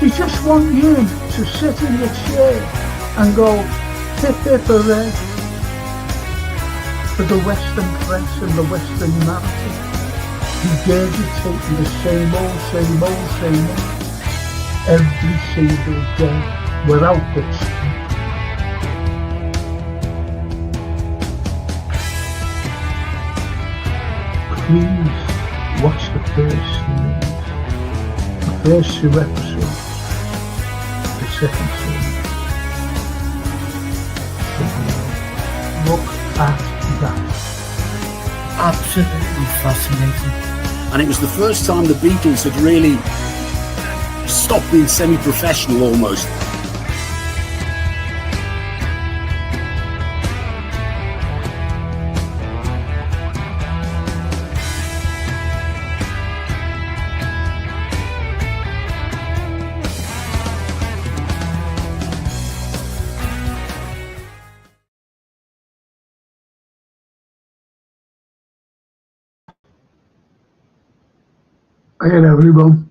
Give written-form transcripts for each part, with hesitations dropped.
They just want you to sit in your chair and go, hip hip hooray, for the Western press and the Western narrative, regurgitating the same old, every single day, without this. Please watch the first two episodes, the second series. Look at that. Absolutely fascinating. And it was the first time the Beatles had really stopped being semi-professional almost. Hey everyone.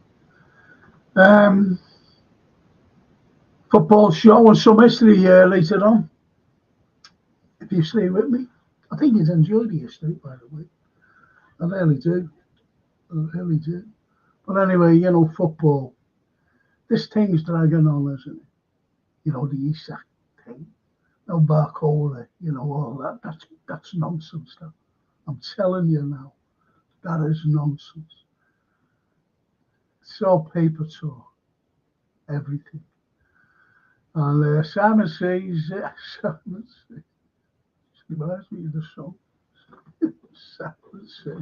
Football show and some history later on. If you stay with me. I think you'd enjoy the history, by the way. I really do. But anyway, football. This thing's dragging on, isn't it? The Isak thing. No Barcola, all that. That's nonsense, that. I'm telling you now. That is nonsense. It's all paper talk. Everything. And Simon says, reminds me of the song. Simon says.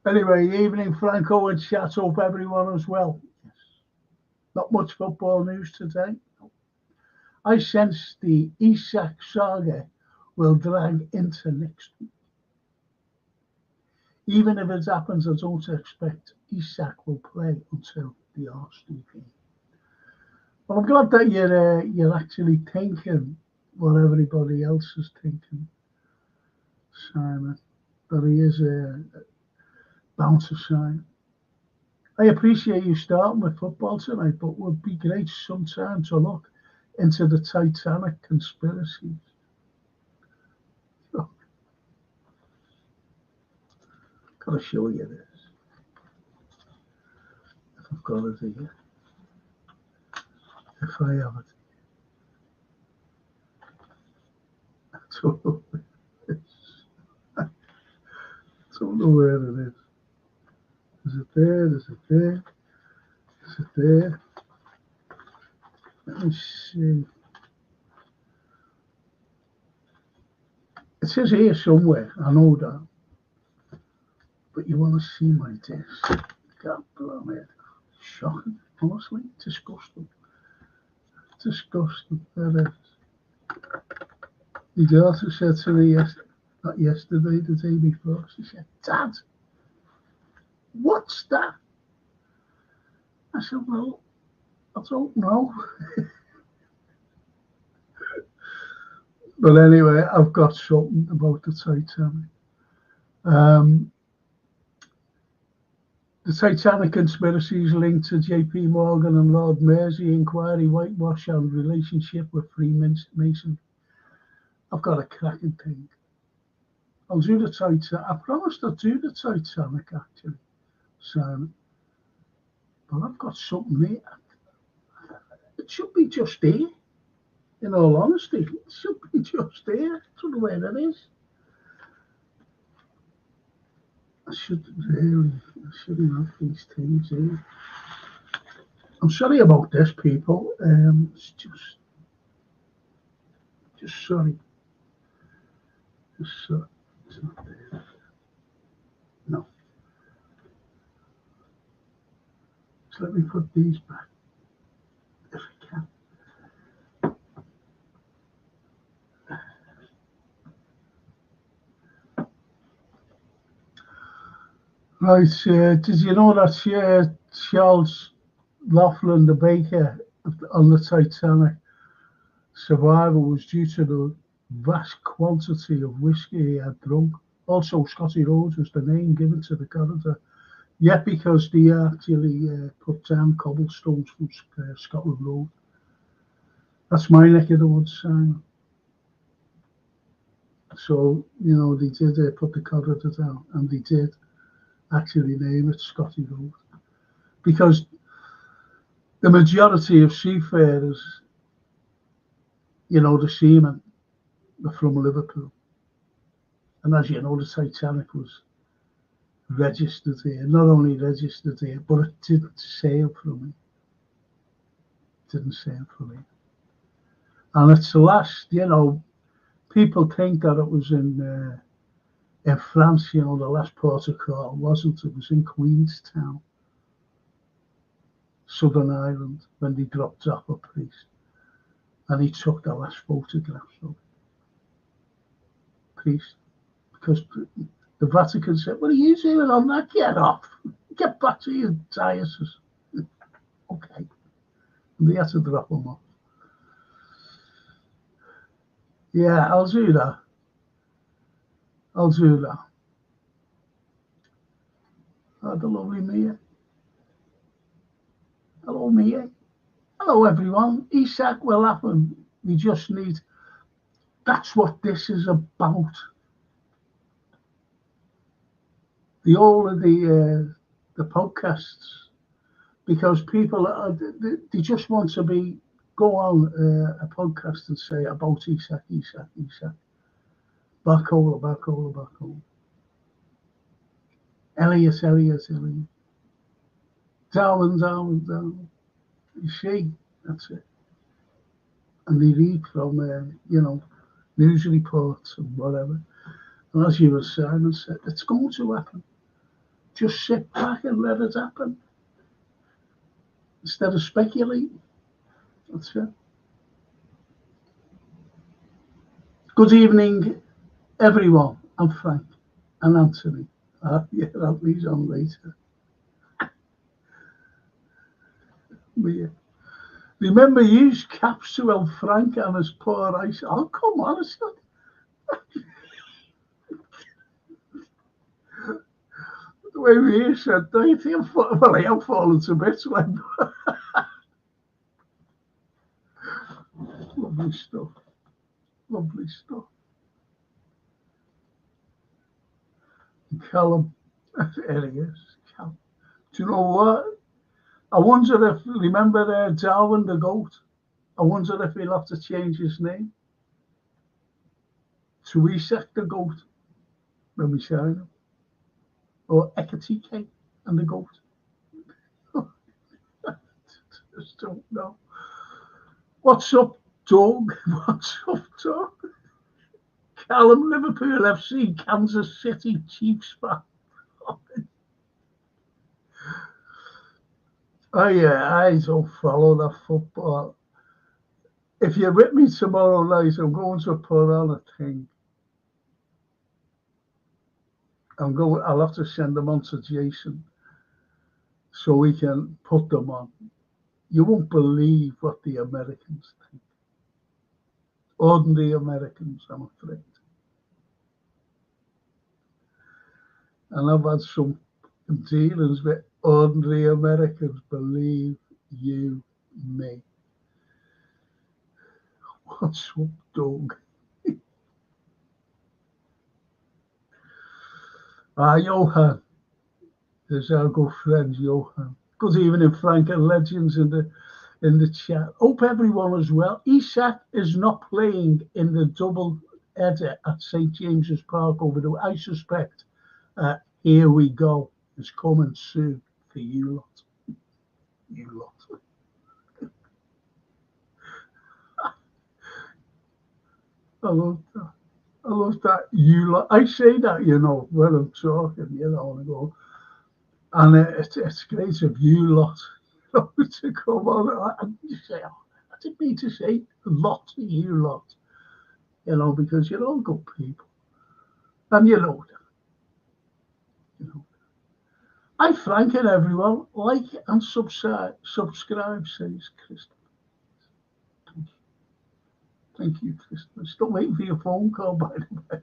Anyway, evening, Franco and chat. Hope everyone as well. Yes. Not much football news today. I sense the Isak saga will drag into next week. Even if it happens, I don't expect Isak will play until the Arsenal game. But I'm glad that you're actually thinking what everybody else is thinking, Simon. That he is bound to sign. I appreciate you starting with football tonight, but it would be great sometime to look into the Titanic conspiracies. Look, gotta show you this. If I've got it here. If I have it. I don't know where it is. Is it there? Is it there? Is it there? Let me see. It says here somewhere, I know that. But you want to see my disc. God damn it. Shocking, honestly. Disgusting. That is. My daughter said to me not yesterday, the day before, she said, Dad, what's that? I said, well, I don't know. But anyway, I've got something about the Titanic. The Titanic conspiracy is linked to JP Morgan and Lord Mersey inquiry, whitewash and relationship with Freemason. I've got a cracking thing. I'll do the Titanic. I promised I'd do the Titanic, actually, Simon. But I've got something here. It should be just there. In all honesty, it should be just there. I don't know where it is. I shouldn't have these things here. I'm sorry about this, people. It's just sorry. It's not there. No. So let me put these back, if I can. Right, did you know that Charles Laughlin, the baker on the Titanic survival, was due to the vast quantity of whiskey he had drunk? Also, Scotty Rhodes was the name given to the character Yeah, because they actually put down cobblestones from Scotland Road. That's my neck of the woods, Simon. So, they did put the corridor down, and they did actually name it Scotty Road. Because the majority of seafarers, the seamen, are from Liverpool. And as you know, the Titanic was registered here. Not only registered here, but it didn't sail from it. Didn't sail from it. And it's the last, people think that it was in France, the last port of call. It wasn't. It was in Queenstown, Southern Ireland, when they dropped off a priest. And he took the last photographs of the priest. Because the Vatican said, what are you doing on that? Get off. Get back to your diocese. Okay. And they had to drop him off. Yeah, I'll do that. Oh, the lovely Mia. Hello, Mia. Hello, everyone. Isak will happen. We just need. That's what this is about. All of the podcasts, because people they just want to go on a podcast and say about Isak. Barcola. Elliot. Darwin. You see, that's it. And they read from, news reports and whatever. And as you were Simon said, it's going to happen. Just sit back and let it happen. Instead of speculating. That's it. Good evening, everyone. I'm Frank and Anthony. Yeah, Anthony's on later. Yeah. Remember, use caps to help Frank and his poor eyes. Oh, come on, it's not. The way we said, I think I have fallen to bits. Lovely stuff. Callum, there he is. Callum. Do you know what? I wonder if, remember Darwin the goat? I wonder if he'll have to change his name to Isak the goat when we sign him. Or Ekatike and the goat. Just don't know. What's up, dog? Callum, Liverpool FC, Kansas City Chiefs fan. Oh yeah, I don't follow that football. If you're with me tomorrow night, I'm going to put on a thing. I'll have to send them on to Jason so we can put them on. You won't believe what the Americans think. Ordinary Americans, I'm afraid. And I've had some dealings with ordinary Americans, believe you me. What's up, dog? Johan. There's our good friend Johan. Good evening, Frank and Legends in the chat. Hope everyone is well. Isak is not playing in the double header at St James's Park over the. I suspect Here We Go is coming soon for you lot. I love that. You lot. I say that, when I'm talking, and I go, and it's great of you lot to come on and you say, I didn't mean to say a lot of you lot, because you're all good people. And you know that. I Frank and everyone, like and subscribe, says Christopher. Thank you, Christopher. Still waiting for your phone call, by the way.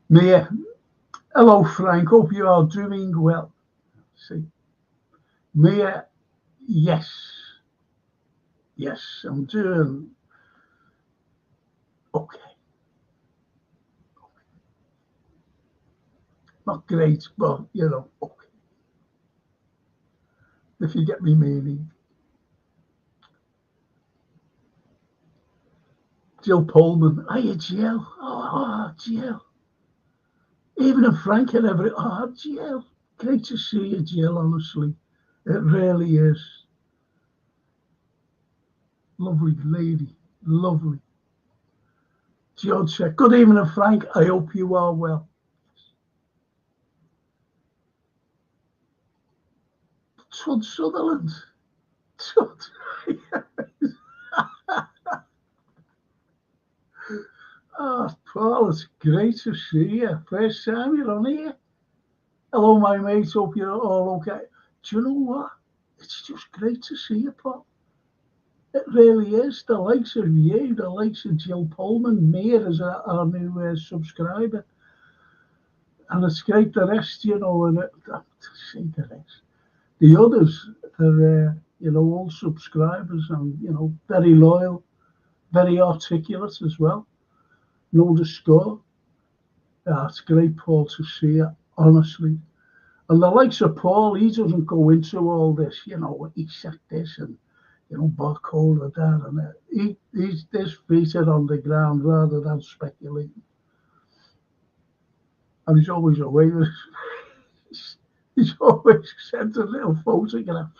Mia, Hello, Frank. Hope you are doing well. See, Mia, yes, yes, I'm doing okay. Not great, but okay. If you get me meaning. Jill Pullman, hiya, Jill. Jill. Even if Frank and every, Jill. Great to see you, Jill, honestly. It really is. Lovely lady. Lovely. George said, good evening, Frank. I hope you are well. Todd Sutherland. Todd. Oh, Paul, it's great to see you. First time you're on here. Hello, my mates. Hope you're all okay. Do you know what? It's just great to see you, Paul. It really is. The likes of you, the likes of Jill Pullman, Mia is our new subscriber. And it's great the rest, and see the rest. The others are, all subscribers and, very loyal, very articulate as well. Know the score. Yeah, it's great, Paul, to see you, honestly. And the likes of Paul, he doesn't go into all this, he said this and, barcode or that and that. He's this feet are on the ground rather than speculating. And he's always away with he's always sending little photographs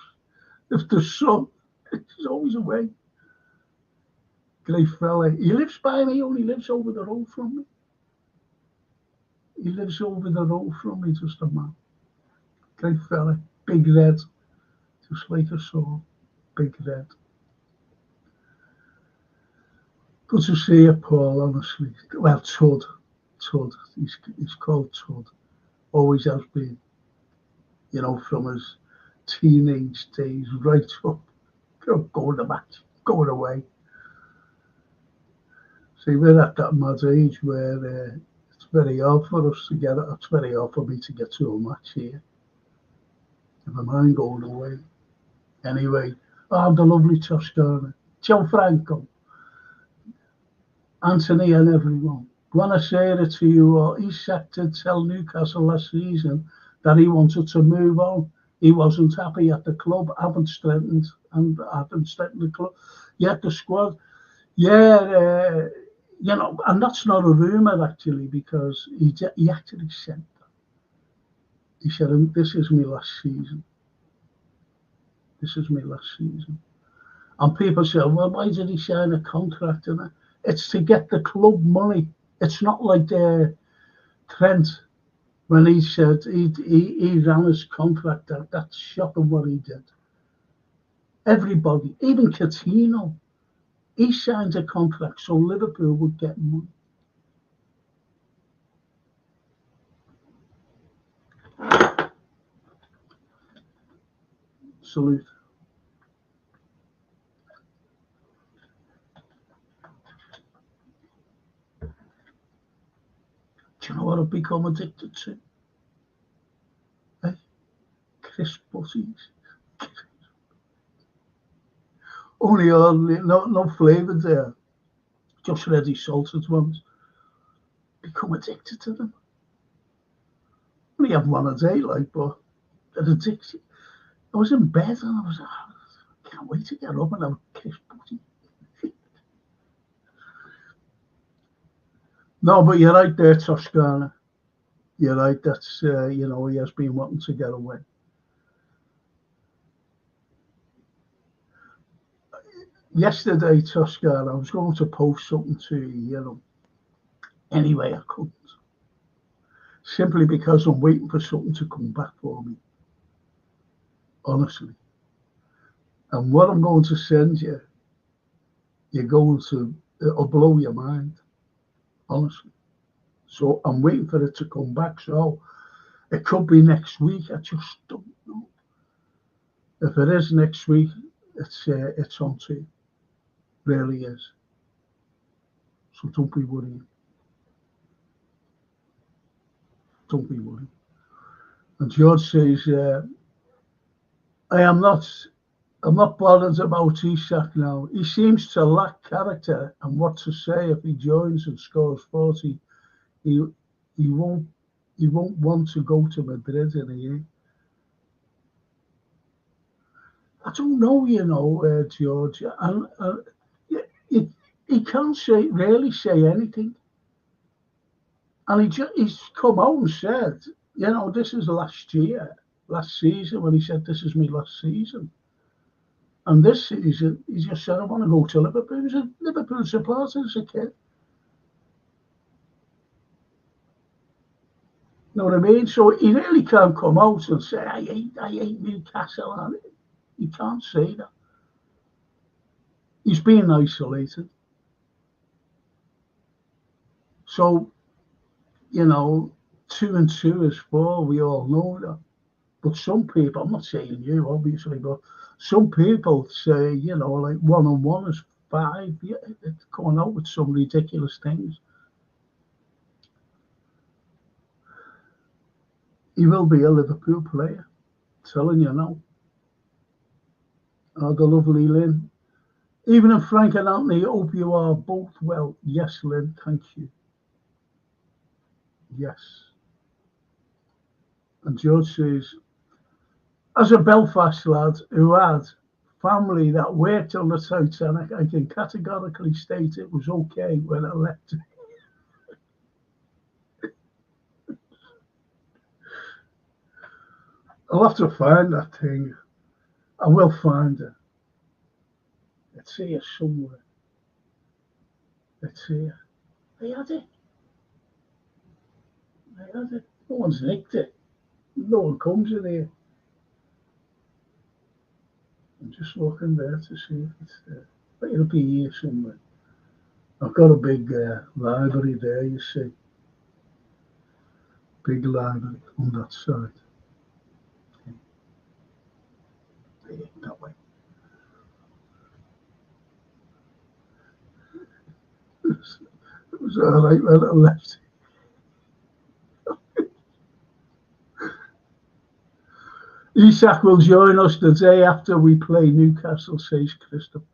of the sun. He's always away. Great fella. He lives by me, only lives over the road from me. He lives over the road from me, just a man. Great fella. Big red. Just like a soul. Big red. Good to see you, Paul, honestly. Well, Todd. He's called Todd. Always has been. From his teenage days right up. Going to match. Going away. See, we're at that mad age where it's very hard for us to get it. It's very hard for me to get to a match here. Never mind going away. Anyway, the lovely Toscana. Gianfranco, Anthony and everyone. Buonasera to you all. He set to tell Newcastle last season that he wanted to move on. He wasn't happy at the club, haven't strengthened the club. Yet the squad, yeah, and that's not a rumour actually, because he actually said that. He said, this is my last season. This is my last season. And people say, well, why did he sign a contract? And it's to get the club money. It's not like Trent, when he said he ran his contract out. That's shocking what he did. Everybody, even Coutinho, he signed a contract so Liverpool would get money. Salute. Do you know what I've become addicted to? Hey, crisp butties. Only no flavour there. Just ready salted ones. Become addicted to them. Only have one a day, but an addiction. I was in bed and I was like, I can't wait to get up and have a crisp butty. No, but you're right there, Toscana. You're right. That's he has been wanting to get away. Yesterday, Toscana, I was going to post something to you, anyway I couldn't. Simply because I'm waiting for something to come back for me. Honestly. And what I'm going to send you, it'll blow your mind. Honestly. So I'm waiting for it to come back. So it could be next week. I just don't know. If it is next week, it's on to you. Really is. So don't be worrying. Don't be worried. And George says, I'm not bothered about Isak now. He seems to lack character and what to say if he joins and scores 40. He he won't want to go to Madrid in a year. I don't know, George, and he can't really say anything. And he's come out and said, this is last season, when he said, this is my last season. And this season, he just said, I want to go to Liverpool. He was a Liverpool supporter as a kid. You know what I mean? So he really can't come out and say, I hate Newcastle. He can't say that. He's being isolated. So, 2 and 2 is 4. We all know that. But some people, I'm not saying you, obviously, but some people say, like 1 and 1 is 5. Yeah, it's coming out with some ridiculous things. He will be a Liverpool player. I'm telling you now. Oh, the lovely Lynn. Even if Frank and Anthony, hope you are both well. Yes, Lynn, thank you. Yes. And George says, as a Belfast lad who had family that worked on the Titanic, I can categorically state it was okay when I left. I'll have to find that thing. I will find it. It's here somewhere. It's here. I had it. No one's nicked it. No one comes in here. I'm just looking there to see if it's there. But it'll be here somewhere. I've got a big library there, you see. Big library on that side. There, that way. It was all right when I left. Isak will join us the day after we play Newcastle, says Christopher.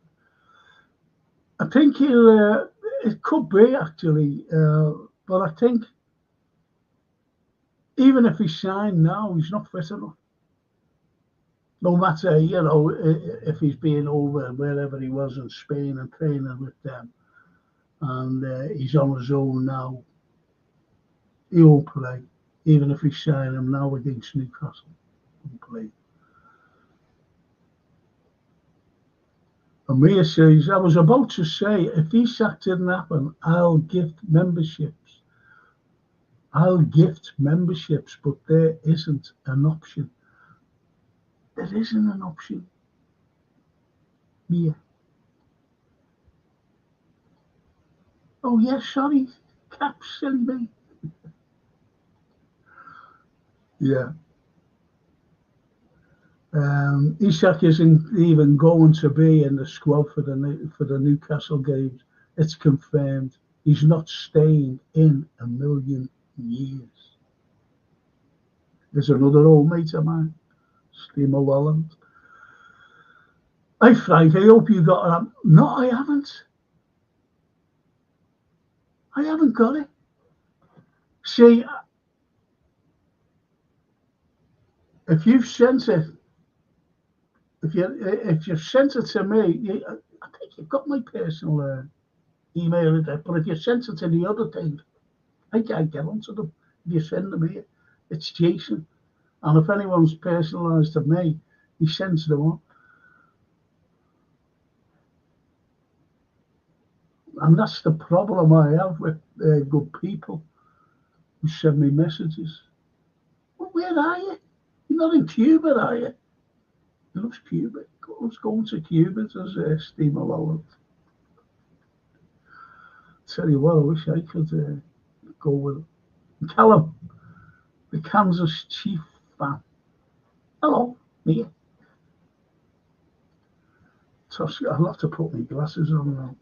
I think it could be actually, but I think even if he's signed now, he's not fit enough. No matter, if he's being over wherever he was in Spain and training with them, and he's on his own now, he won't play. Even if he's signing him now against Newcastle, he won't play. And Mia says, I was about to say, if Isak didn't happen, I'll gift memberships, but there isn't an option. There isn't an option. Mia. Oh, yeah, sorry. Caps, silly me. Yeah. Isak isn't even going to be in the squad for the Newcastle games. It's confirmed. He's not staying in a million years. There's another old mate of mine, Steve Mulholland. Hey Frank, I hope you got that. No, I haven't. I haven't got it. See, if you've sent it, if you've sent it to me, I think you've got my personal email address. But if you sent it to the other thing, I can't get onto them. If you send them here, it's Jason. And if anyone's personalised to me, he sends them on. And that's the problem I have with good people who send me messages. Well, where are you? You're not in Cuba, are you? He loves Cuba. Let's go to Cuba, says Steve Mulholland. Tell you what, I wish I could go with him. Callum, the Kansas Chief fan. Hello, Mia. I'll have to put my glasses on now.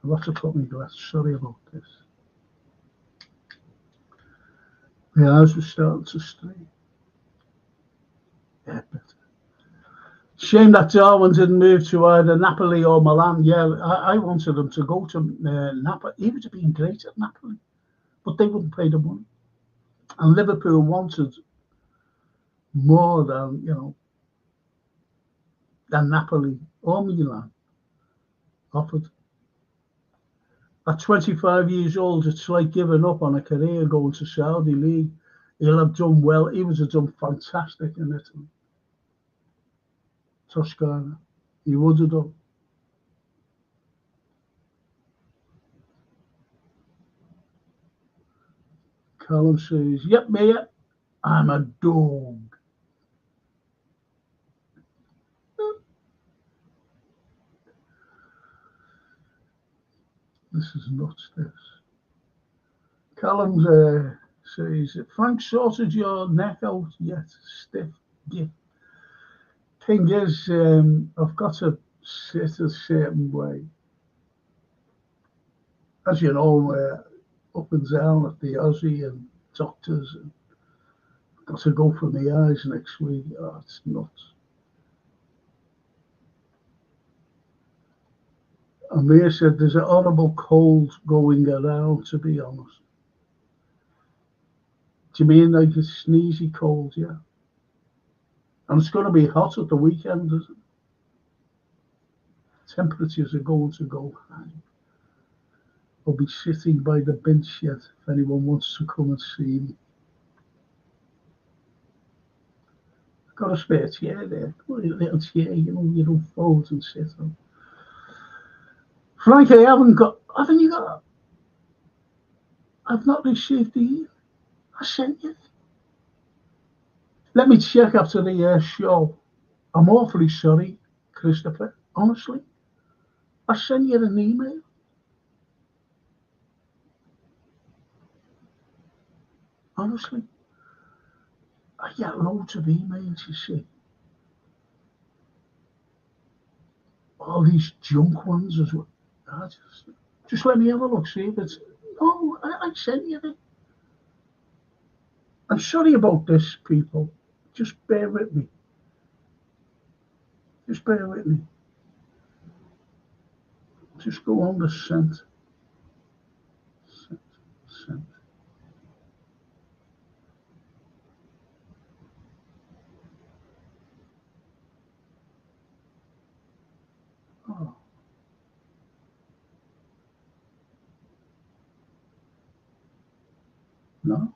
I'll have to put my glasses. Sorry about this. The eyes were starting to strain. Yeah, but shame that Darwin didn't move to either Napoli or Milan. Yeah, I wanted him to go to Napoli. He would have been great at Napoli, but they wouldn't pay the money. And Liverpool wanted more than Napoli or Milan offered. At 25 years old, it's like giving up on a career going to Saudi League. He'll have done well. He would have done fantastic in Italy. Toscana. He would have done. Callum says, yep, mate, I'm a dog. This is nuts, this. Callum says, Frank sorted your neck out yet, stiff gift. Thing is, I've got to sit a certain way. As you know, up and down at the Aussie and doctors, and got to go for the eyes next week. Oh, it's nuts. Amir said there's a horrible cold going around, to be honest. Do you mean like a sneezy cold, yeah? And it's going to be hot at the weekend, isn't it? Temperatures are going to go high. I'll be sitting by the bench yet if anyone wants to come and see me. I've got a spare chair there, a little chair, you don't fold and sit on. Frank, haven't you got, I've not received the email. I sent you. Let me check after the show. I'm awfully sorry, Christopher. Honestly, I sent you an email. Honestly, I get loads of emails, you see. All these junk ones as well. Just let me have a look, see if it's. No, I sent you it. I'm sorry about this, people. Just bear with me. Just bear with me. Just go on the sent. Sent. Oh. No?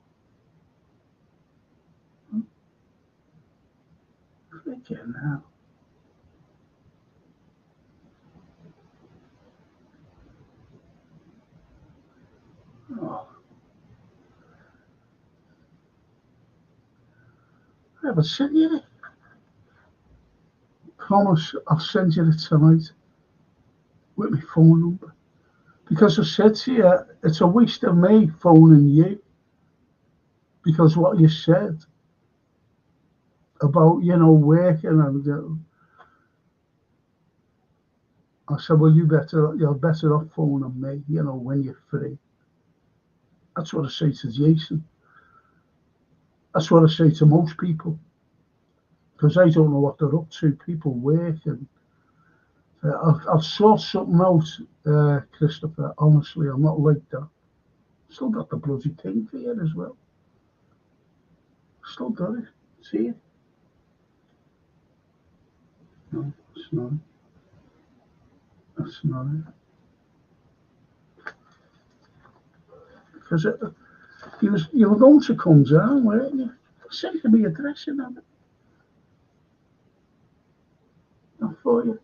Freaking hell. Oh. I haven't sent you it. Promise I'll send you it tonight with my phone number. Because I said to you, it's a waste of me phoning you. Because what you said about, working and I said, well, you're better off phoning me, when you're free. That's what I say to Jason. That's what I say to most people. Because I don't know what they're up to. People work and I'll sort something out, Christopher. Honestly, I'm not like that. Still got the bloody thing for you as well. Still got it. See it? No, it's not. That's not it. Because you were going to come down, weren't you? Send me address and have it. Not for you.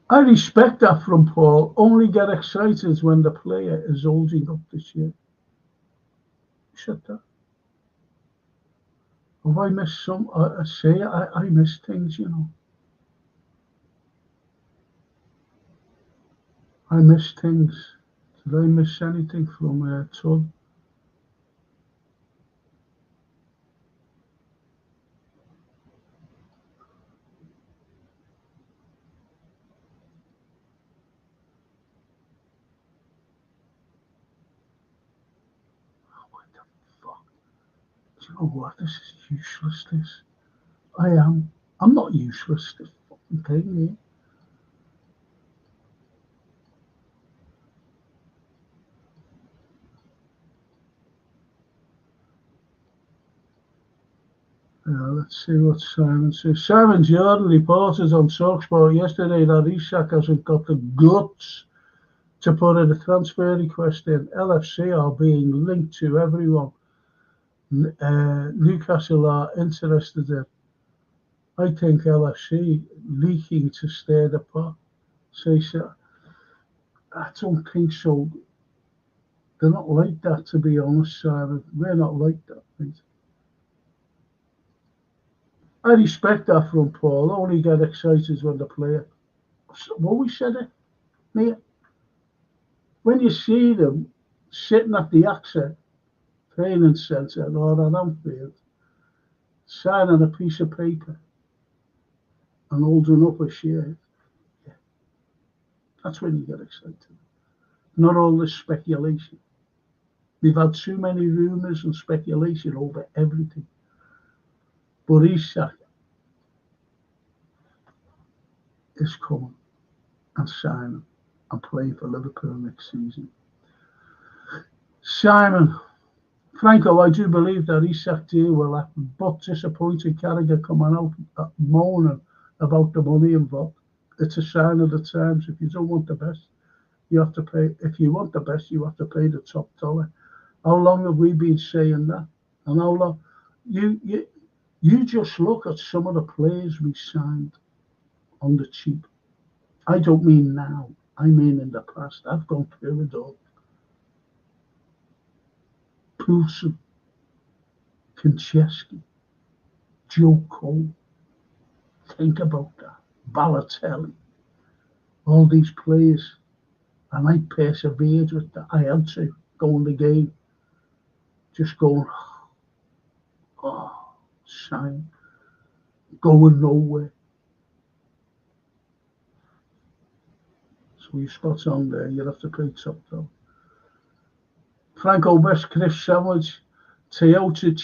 I respect that from Paul. Only get excited when the player is holding up this year. Shut that. Have I missed some? I miss things, I miss things. Did I miss anything from Todd? Do you know what? This is useless, this. I am. I'm not useless, this fucking thing here. Let's see what Simon says. Simon Jordan reported on TalkSport yesterday that Isak hasn't got the guts to put in a transfer request in. LFC are being linked to everyone. Newcastle are interested in. I think LFC leaking to stir the pot. So I don't think so. They're not like that, to be honest, Simon. We're not like that, mate. I respect that from Paul. I only get excited when the player. I've always said it, mate. When you see them sitting at the AXA training centre or at Anfield, signing a piece of paper and holding up a shirt, yeah, that's when you get excited. Not all this speculation. We've had too many rumours and speculation over everything. But Isak is coming and signing and playing for Liverpool next season. Simon, Franco, I do believe that Isak deal will happen, but disappointed Carragher coming out moaning about the money involved. It's a sign of the times. If you don't want the best, you have to pay. If you want the best, you have to pay the top dollar. How long have we been saying that? And how long? You just look at some of the players we signed on the cheap. I don't mean now. I mean in the past. I've gone through it all. Poulsen, Konchesky, Joe Cole. Think about that. Balotelli. All these players. And I persevered with that. I had to go in the game. Just going, sign. Going nowhere. So you spot on there. You have to pay top dollar. Franco West Chris sandwich, Toyota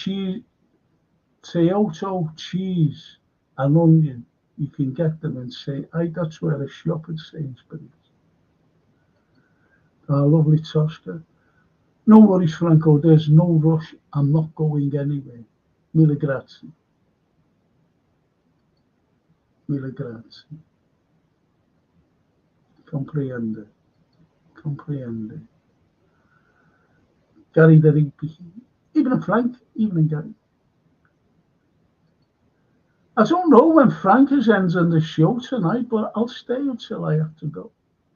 cheese and onion. You can get them and say, that's where the shop in Sainsbury's. Lovely Tosca. No worries, Franco. There's no rush. I'm not going anywhere. Mille grazie. Mille grazie. Comprende. Gary the Rigby. Even Frank, even Gary. I don't know when Frank is ending the show tonight, but I'll stay until I have to go.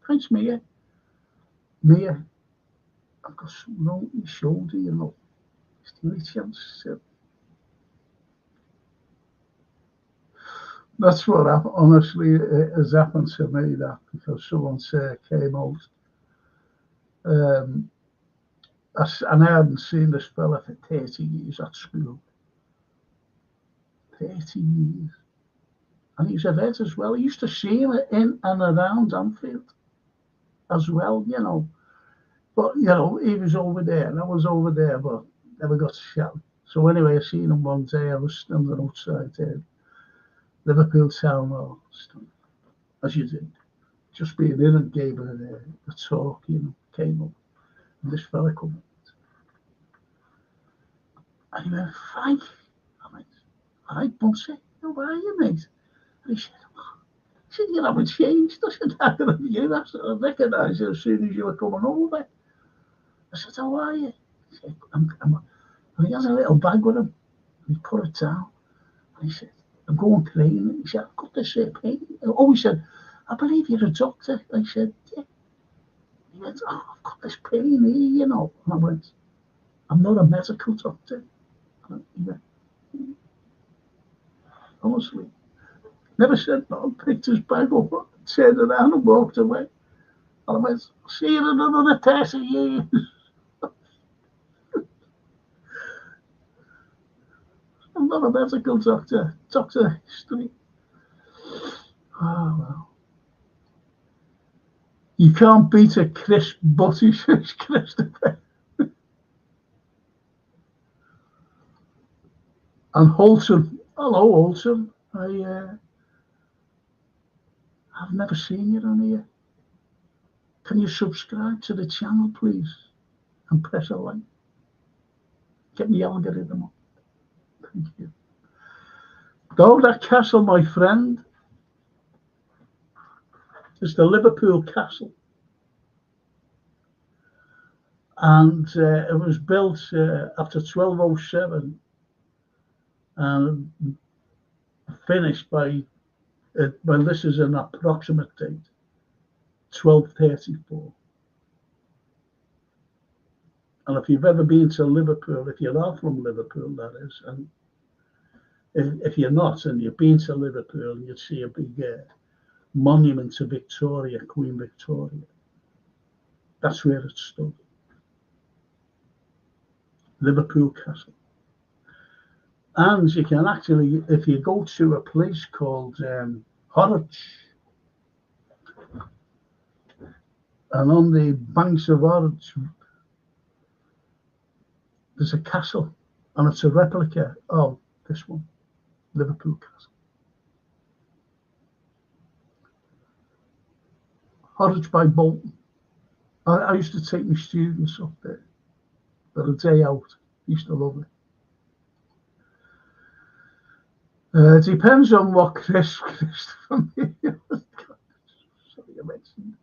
Thanks, Mia. Mia, I've got something on my shoulder, you know. Is there any chance? That's what honestly has happened to me, that, because someone came out. And I hadn't seen this fella for 30 years at school. 30 years. And he's a vet as well. I used to see him in and around Anfield as well, you know. But, you know, he was over there and I was over there, but never got to chat. So anyway, I seen him one day. I was standing outside there, Liverpool Town Hall, as you did. Just being in and gave her a talk, you know, came up. And this fella come up. And he went, Frank. I went, all right, Bunsey, how are you, mate? And he said, you haven't changed. I said, how can I be you? I recognised you as soon as you were coming over. I said, how are you? He said, and he has a little bag with him. And he put it down. And he said, I'm going training. He said, I've got this pain. Oh, he said, I believe you're a doctor. I said, yeah. He went, I've got this pain here, you know. And I went, I'm not a medical doctor. And he went, honestly, never said no, picked his bag up, turned around and walked away. And I went, see you in another 30 years. I'm not a medical doctor, Dr. History. Oh, well. You can't beat a crisp butty, says Christopher. And Holton, hello Holton, I've never seen you on here. Can you subscribe to the channel, please, and press a like? Get the algorithm up. Thank you. Though that castle, my friend, is the Liverpool Castle. And it was built after 1207 and finished by, well, this is an approximate date, 1234. And if you've ever been to Liverpool, if you're not from Liverpool, that is, and if you're not and you've been to Liverpool, you'd see a big monument to Victoria, Queen Victoria. That's where it stood. Liverpool Castle. And you can actually, if you go to a place called Horwich, and on the banks of Horwich, there's a castle, and it's a replica of this one, Liverpool Castle. Horwich by Bolton. I used to take my students up there for a day out. Used to love it. Depends on what Christopher. Sorry, I mentioned.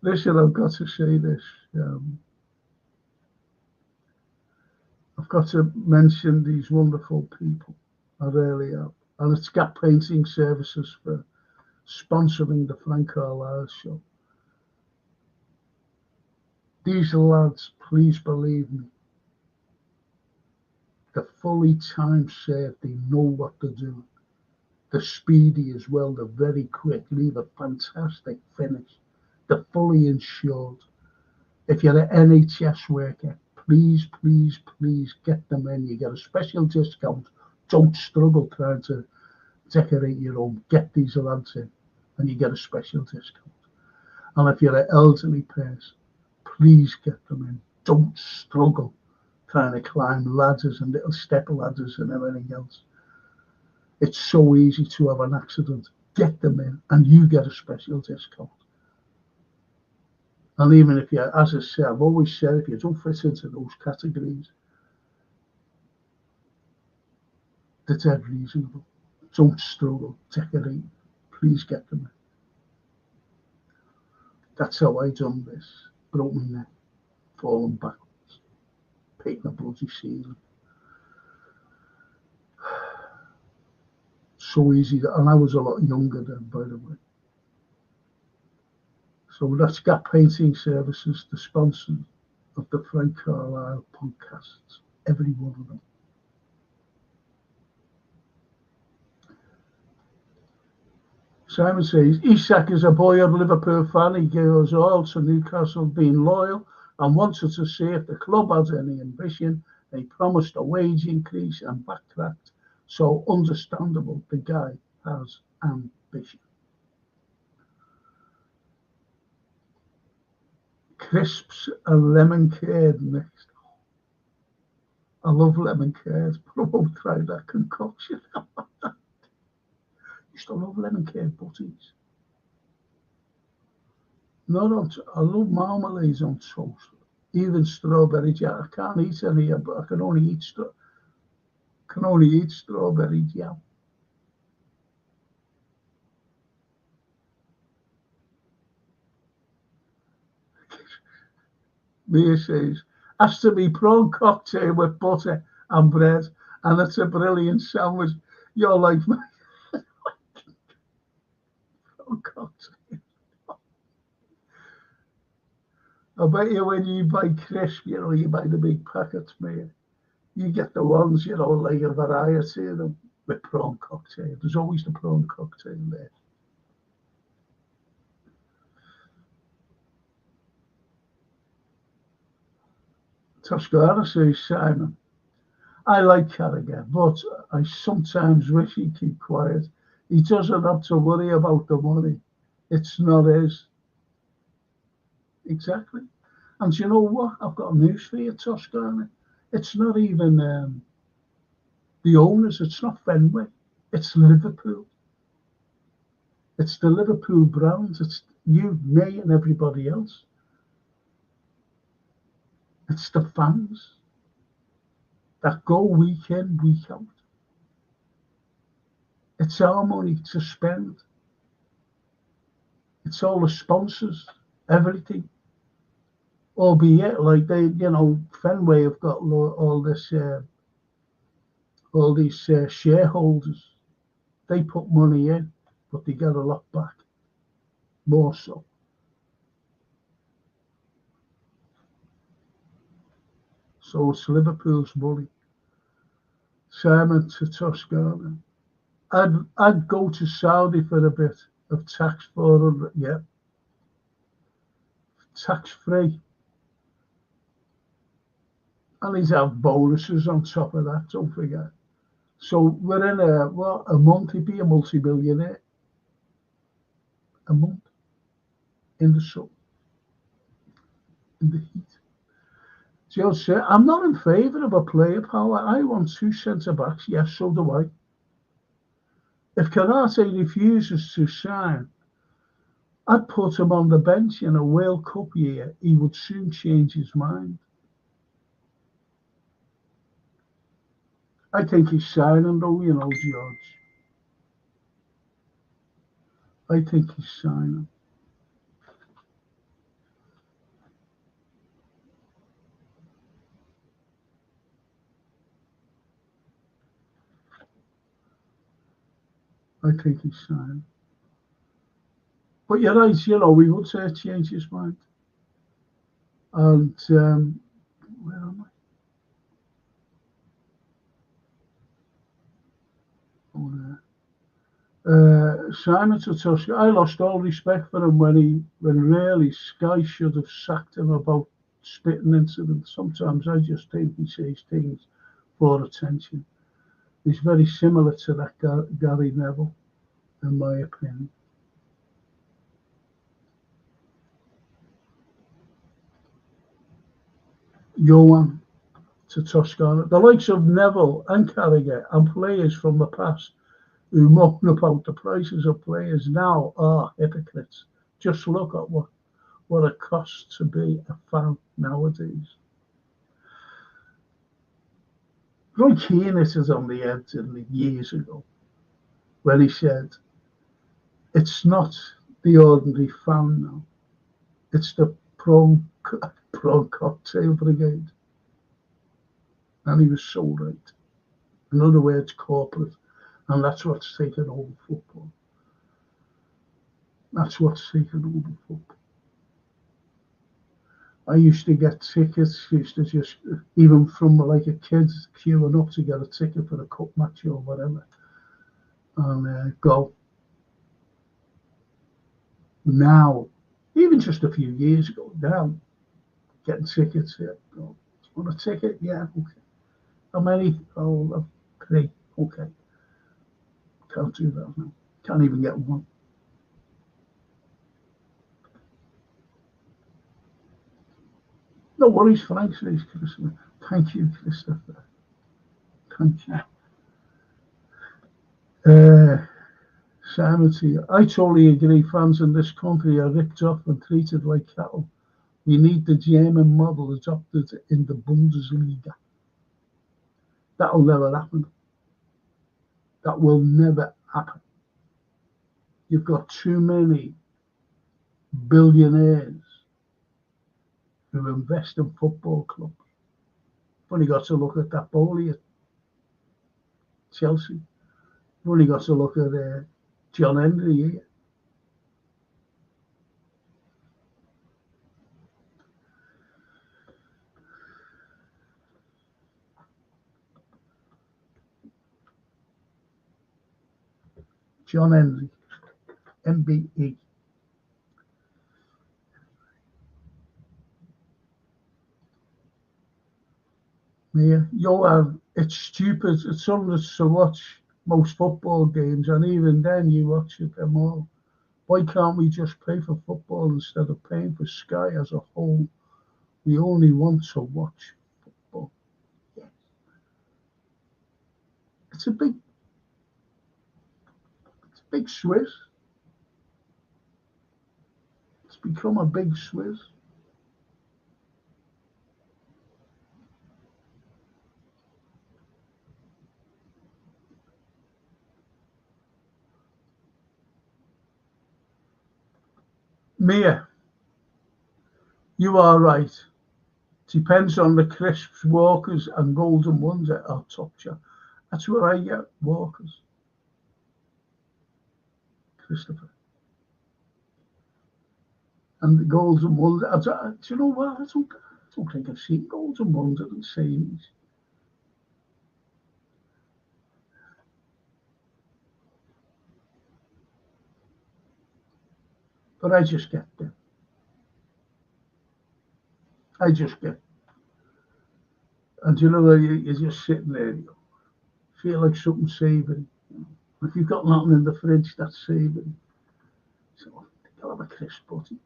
Listen, I've got to say this. I've got to mention these wonderful people. I really have. And it's Gap Painting Services for sponsoring the Frank Carlyle show. These lads, please believe me, they're fully time served. They know what they're doing. They're speedy as well. They're very quick. Leave a fantastic finish. They're fully insured. If you're an NHS worker, please, please, please get them in. You get a special discount. Don't struggle trying to decorate your home. Get these lads in and you get a special discount. And if you're an elderly person, please get them in. Don't struggle trying to climb ladders and little step ladders and everything else. It's so easy to have an accident. Get them in and you get a special discount. And even if you, as I say, I've always said, if you don't fit into those categories, they're dead reasonable. Don't struggle, decorate. Please get them in. That's how I done this. Broke my neck, fallen backwards, painting a bloody ceiling. So easy, and I was a lot younger then, by the way. So that's Gap Painting Services, the sponsor of the Frank Carlyle podcasts, every one of them. Simon says, Isak is a boy of Liverpool fan. He goes all to Newcastle, being loyal and wanted to see if the club had any ambition. They promised a wage increase and backtracked. So understandable, the guy has ambition. Crisps and lemon curd next. I love lemon curd, but I won't try that concoction. Used to love lemon curd butties. Not on, I love marmalades on toast. Even strawberry jam. I can't eat any, but I can only eat strawberry jam. Mia says, has to be prawn cocktail with butter and bread, and it's a brilliant sandwich. You're like me. Prawn cocktail. I bet you when you buy crisp, you buy the big packets, mate. You get the ones, like a variety of them with prawn cocktail. There's always the prawn cocktail there. Toscana says, Simon, I like Carragher, but I sometimes wish he'd keep quiet. He doesn't have to worry about the money. It's not his. Exactly. And you know what? I've got news for you, Toscana. It's not even the owners. It's not Fenway. It's Liverpool. It's the Liverpool Browns. It's you, me, and everybody else. It's the fans that go week in, week out. It's our money to spend. It's all the sponsors, everything. Albeit, like Fenway have got all these shareholders. They put money in, but they get a lot back, more so. So it's Liverpool's money. Simon to Toscana. I'd go to Saudi for a bit of tax 400, yeah. Tax free. And he'd have bonuses on top of that, don't forget. So within a month he'd be a multi-millionaire. A month. In the sun. In the heat. Just I'm not in favour of a player power. I want 2 centre-backs. Yes, so do I. If Canate refuses to sign, I'd put him on the bench in a World Cup year. He would soon change his mind. I think he's signing though, George. I think he's signing. I think he's signing. But you're right, we would say change his mind. And where am I? Simon Tatuska, I lost all respect for him when really Sky should have sacked him about spitting incidents. Sometimes I just think he says things for attention. He's very similar to that Gary Neville, in my opinion. Johan to Toscana. The likes of Neville and Carragher and players from the past who moan about the prices of players now are hypocrites. Just look at what it costs to be a fan nowadays. Roy Keane is on the end years ago when he said, it's not the ordinary fan now, it's the prawn cocktail brigade. And he was so right. In other words, corporate. And that's what's taken over football. That's what's taken over football. I used to get tickets, even from like a kid queuing up to get a ticket for a cup match or whatever. And go. Now, even just a few years ago, now, getting tickets here. Go. Want a ticket? Yeah, okay. How many? Oh, 3. Okay. Can't do that now. Can't even get one. No worries, Frank, says Christopher. Thank you, Christopher. Thank you. Sanity. I totally agree. Fans in this country are ripped off and treated like cattle. We need the German model adopted in the Bundesliga. That'll never happen. That will never happen. You've got too many billionaires who invest in football clubs. You've only got to look at that Bowley at Chelsea. You've only got to look at John Henry here. John Henry, MBE. Yeah, it's stupid. It's endless to watch most football games, and even then you watch it them all. Why can't we just pay for football instead of paying for Sky as a whole? We only want to watch football. Yeah. It's a big Swiss. It's become a big Swiss. Mia, you are right. Depends on the crisps, Walkers, and golden ones at our top shop. That's where I get Walkers. Christopher. And the golden ones. Do you know what? I don't think I've seen golden ones at the same. But I just get them. And you know, you're just sitting there, you feel like something savoury. If you've got nothing in the fridge, that's savoury. So I'll have a crisp butty.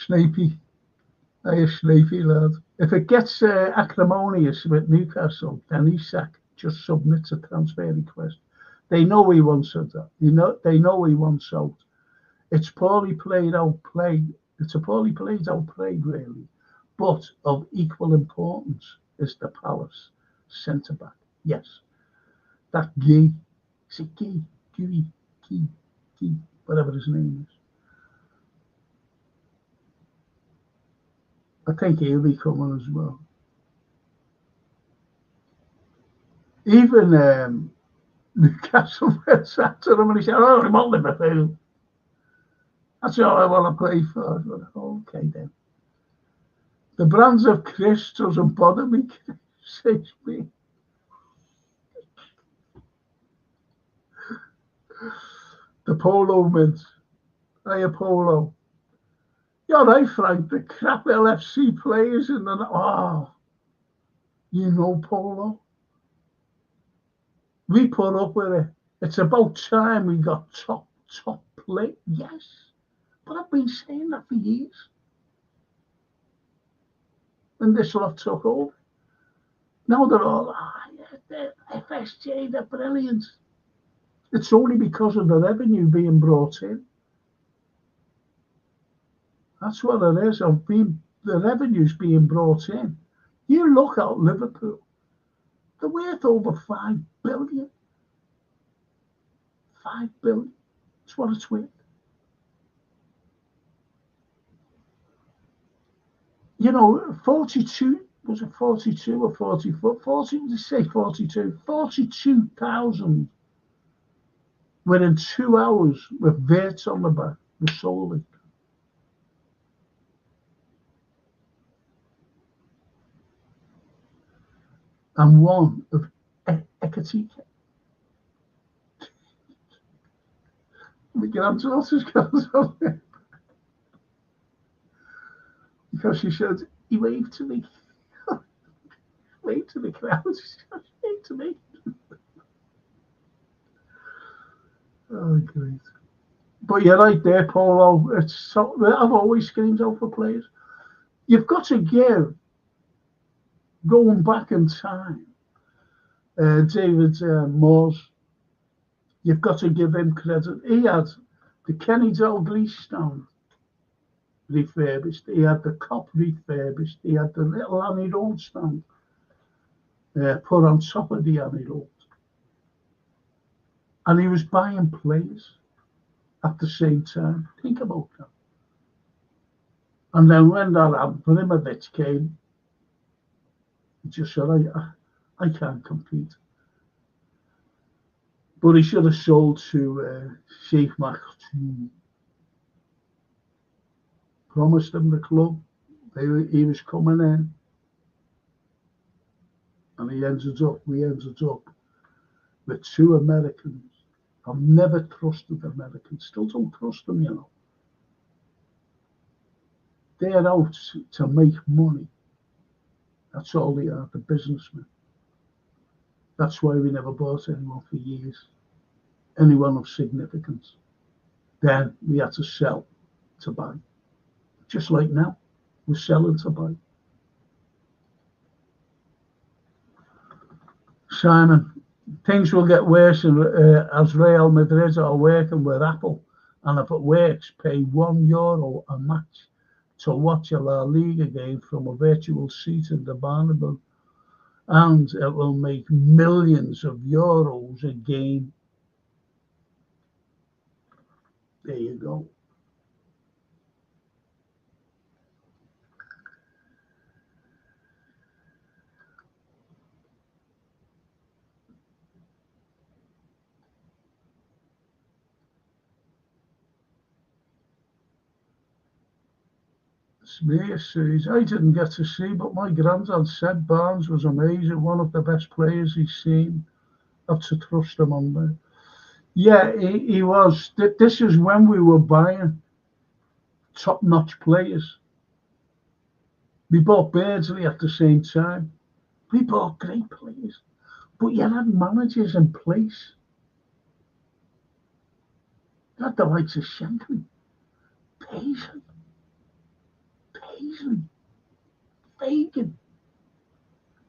Snapey. Hey, Snapey, lad. If it gets acrimonious with Newcastle, then Isak just submits a transfer request. They know he wants it. They know he wants out. It's poorly played out play. It's a poorly played out play, really. But of equal importance is the Palace centre back. Yes, that Gee. Is it Gee? Gee, whatever his name is. I think he'll be coming as well. Even Newcastle went after him and he said, "Oh, I'm on Liverpool. That's all I want to play for." I thought, okay then. The brands of Chris doesn't bother me. Says me. The Polo Mint. Hey, Apollo. You're right, Frank. The crap LFC players in the you know, Polo. We put up with it. It's about time we got top play. Yes, but I've been saying that for years. And this lot took over. Now they're all, they're FSJ, they're brilliant. It's only because of the revenue being brought in. That's what it is. The revenue's being brought in. You look at Liverpool, they're worth over 5 billion. 5 billion. That's what it's worth. You know, 42, was it 42 or 44? 40, did you say 42? 42,000 within 2 hours with Verts on the back, the solely. And one of Ekatika. Michelangelo's got on there. Because she said, he waved to me. Waved to the crowd. Waved to me. Oh, great. But you're right there, Paulo. I've always screamed out for players. You've got to give, going back in time, David Moores, you've got to give him credit. He had the Kenny Dalglish stand refurbished. He had the Cop refurbished. He had the little Annie Road stand put on top of the Annie Road. And he was buying players at the same time. Think about that. And then when that Abramovich came, he just said, I can't compete. But he should have sold to Sheikh Maktoum. Promised him the club. He was coming in. And we ended up with 2 Americans. I've never trusted Americans. Still don't trust them, you know. They're out to make money. That's all they are, the businessmen. That's why we never bought anyone for years. Anyone of significance. Then we had to sell. to buy. Just like now, we're selling to buy. Simon, things will get worse as Real Madrid are working with Apple, and if it works, pay €1 a match to watch a La Liga game from a virtual seat in the Bernabeu, and it will make millions of euros a game. There you go. Smear says, I didn't get to see, but my granddad said Barnes was amazing, one of the best players he's seen. Have to trust him on there. Yeah, he was. This is when we were buying top-notch players. We bought Beardsley at the same time. We bought great players, but you had managers in place. You had the likes of Shankly, Paisley, Fagan.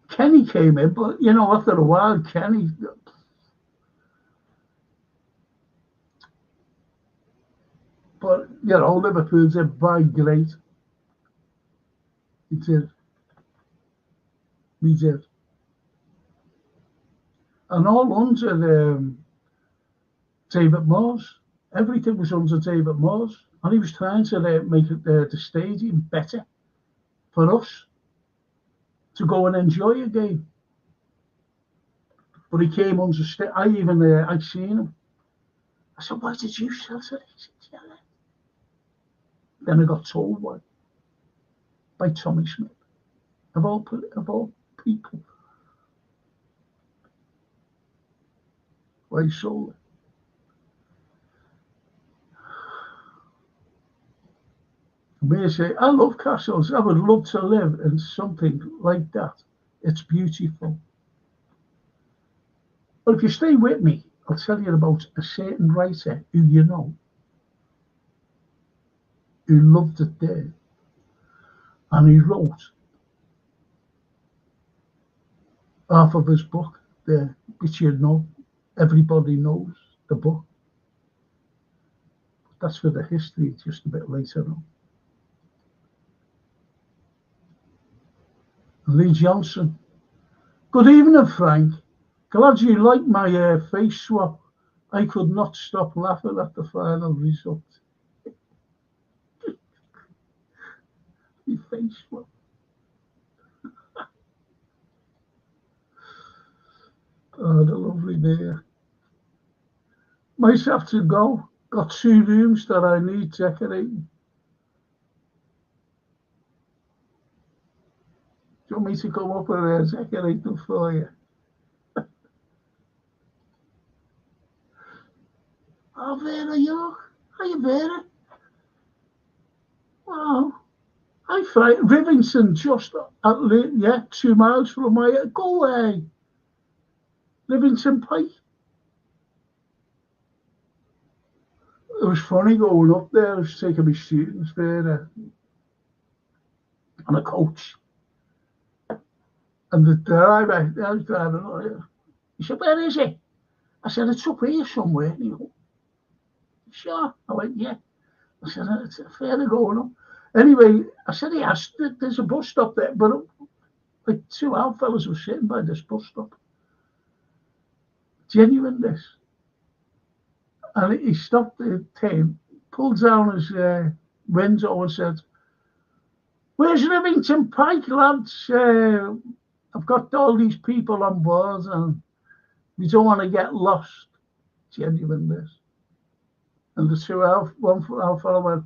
Kenny came in, but after a while, Kenny. But Liverpool did buy great. We did. And all under David Moyes. Everything was under David Moyes, and he was trying to make the stadium better for us to go and enjoy a game. But he came under. I seen him. I said, "Why did you sell it?" He said, "Yeah." Then I got told why by Tommy Smith, of all people. Why he sold it. May say, I love castles. I would love to live in something like that. It's beautiful. But if you stay with me, I'll tell you about a certain writer who who loved it there. And he wrote half of his book there, which everybody knows the book. That's for the history just a bit later on. Lee Johnson. Good evening, Frank. Glad you like my face swap. I could not stop laughing at the final result. My face swap. Oh, the lovely there. Might have to go. Got 2 rooms that I need decorating. Do you want me to come up and decorate them for you? Oh, Vera York. How you, Vera? Wow. I find Rivington just at 2 miles from my go away. Rivington Pike. It was funny going up there. I was taking my students there on a coach. And the driver, I was driving, he said, where is it? I said, it's up here somewhere. And he went, sure. I went, yeah. I said, it's fair going up. Anyway, I said, yes, there's a bus stop there. But like 2 old fellas were sitting by this bus stop. Genuine this. And he stopped the train, pulled down his window and said, where's Rivington Pike, lads? I've got all these people on board and we don't want to get lost. Genuine this. And the one fellow went,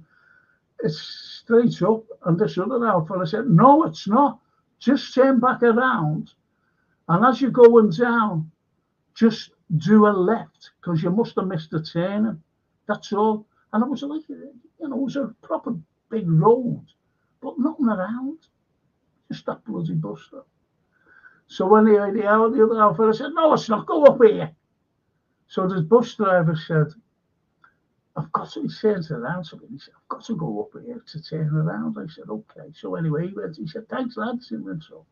it's straight up. And this other fellow said, no, it's not. Just turn back around. And as you're going down, just do a left because you must have missed the turning. That's all. And it was like, it was a proper big road, but nothing around. Just that bloody bus stop. So when the other fellow said, no, it's not, go up here. So the bus driver said, I've got to, he turns around to me. He said, I've got to go up here to turn around. I said, okay. So anyway, he said, thanks, lads. And so,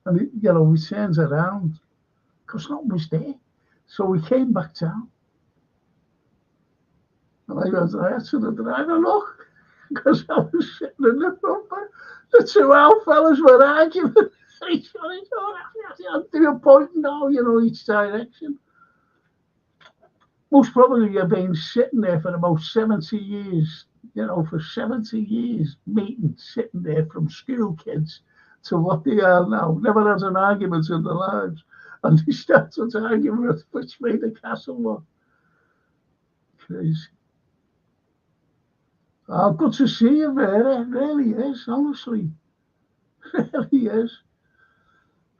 and he, he turns around because nothing was there. So we came back down. And I had to the driver, look, because I was sitting in the front. The two old fellas were arguing. Each one pointing now, each direction. Most probably you've been sitting there for about 70 years, for 70 years, sitting there from school kids to what they are now. Never had an argument in their lives. And they started arguing with which way the castle was. Crazy. Oh, good to see you, Vera. It really is, honestly. It really is.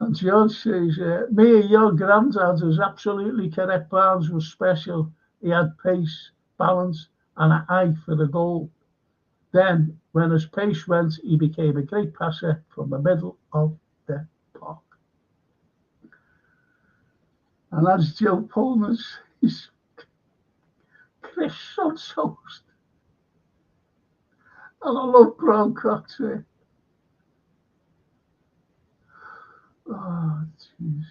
And George says, me, your granddad is absolutely correct. Barnes was special. He had pace, balance, and an eye for the goal. Then, when his pace went, he became a great passer from the middle of the park. And as Joe Pullman says, crisps on toast. And I love brown cocktail. Oh, jeez.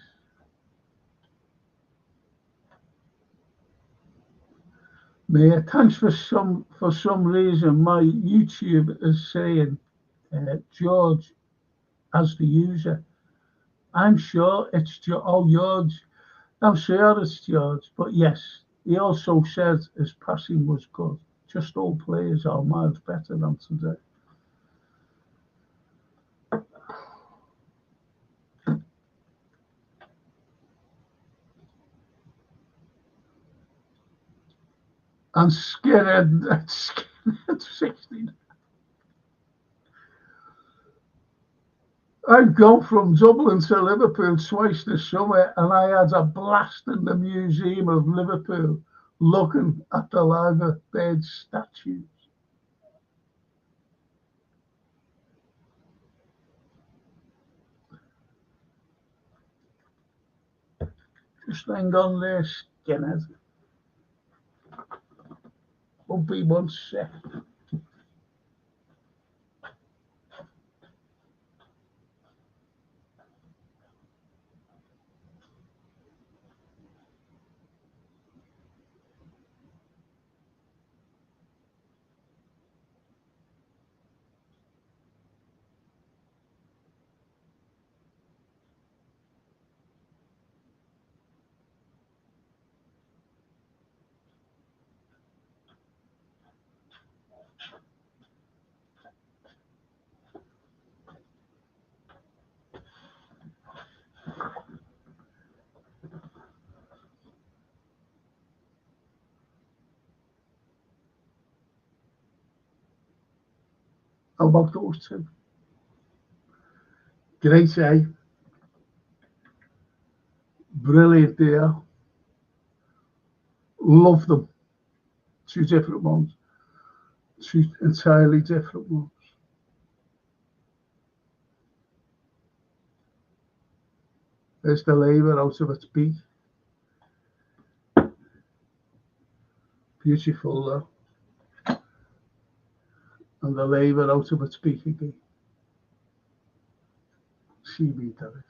Mate, thanks for some reason my YouTube is saying George as the user. I'm sure it's George. I'm sure it's George, but yes, he also said his passing was good. Just all players are miles better than today. And Skinhead at 16. I've gone from Dublin to Liverpool twice this summer, and I had a blast in the Museum of Liverpool looking at the live bird statues. Just hang on there, Skinhead. Won't be 1 sec. How about those two? Great, eh? Brilliant there. Love them. Two different ones. Two entirely different ones. There's the labour out of its beak. Beautiful though. And the labour out of its beak again. Seaweed that is.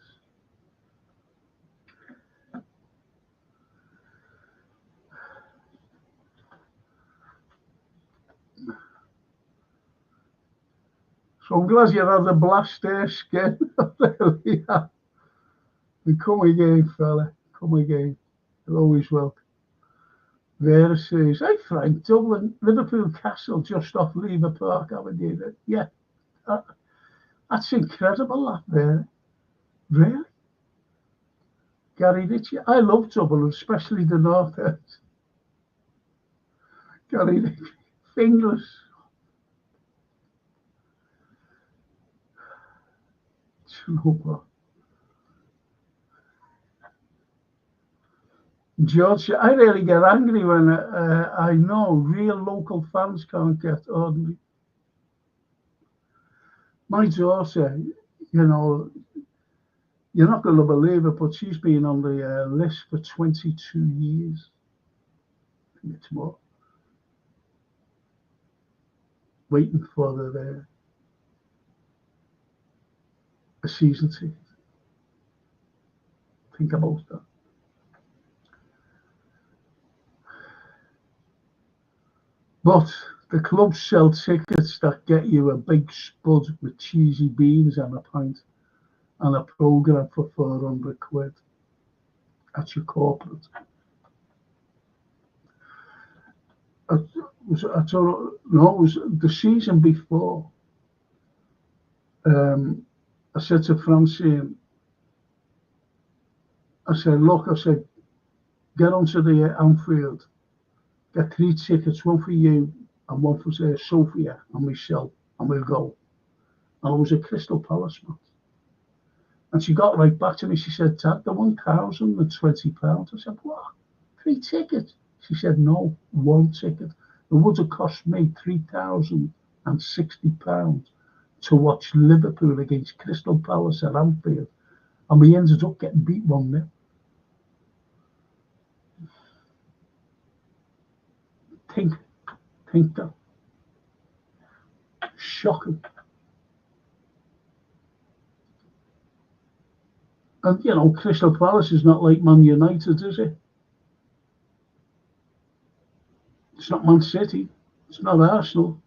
So I'm glad you had a blast there, Skin. Really, yeah. And come again, fella. Come again. You're always welcome. Vera says, hey Frank, Dublin, Liverpool Castle just off Lever Park Avenue. Yeah, that's incredible, that Vera. Really? Gary Ritchie. I love Dublin, especially the north end. Gary Ritchie. Fingers. Super. George, I really get angry when I know real local fans can't get ordinary. My daughter, you're not going to believe it, but she's been on the list for 22 years. I think it's more. waiting for a season ticket. Think about that. But the clubs sell tickets that get you a big spud with cheesy beans and a pint and a programme for 400 quid. That's your corporate. I told, no, it was the season before. I said to Francine, I said, look, I said, get onto the Anfield, get 3 tickets, one for you and one for Sophia and Michelle, and we'll go. And it was a Crystal Palace match. And she got right back to me. She said, Dad, the £1,020. I said, what? 3 tickets? She said, no, 1 ticket. It would have cost me £3,060 to watch Liverpool against Crystal Palace at Anfield. And we ended up getting beat 1-0. Think that. Shocking. And, you know, Crystal Palace is not like Man United, is it? It's not Man City. It's not Arsenal.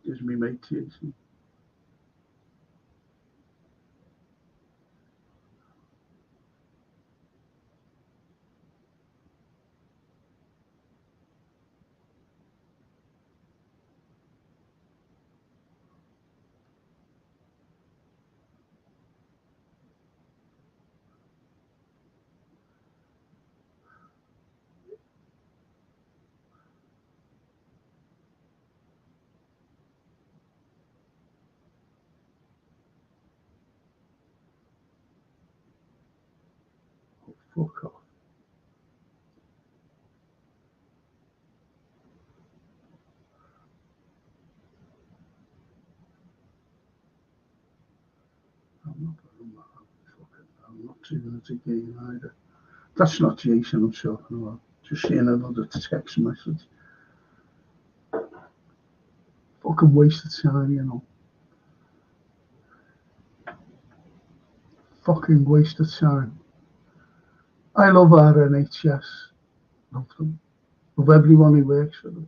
Gives me mate Casey. Fuck off. I'm not doing it again either. That's not Jason I'm talking about. Just seeing another text message. Fucking waste of time, you know. Fucking waste of time. I love our NHS. Love them. Love everyone who works for them.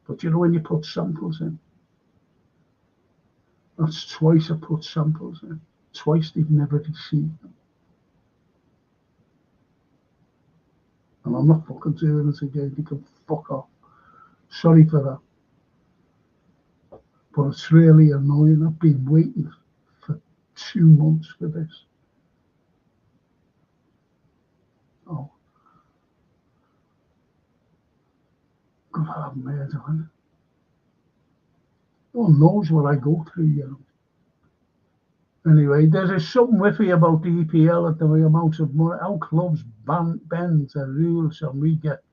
But you know when you put samples in? That's twice I put samples in. Twice they've never received them. And I'm not fucking doing it again. They can fuck off. Sorry for that. But it's really annoying. I've been waiting for 2 months for this. Oh. God, I'm mad on it. No one knows what I go through, you know. Anyway, there's something whiffy about the EPL at the amount of money. How clubs bend the rules, and we got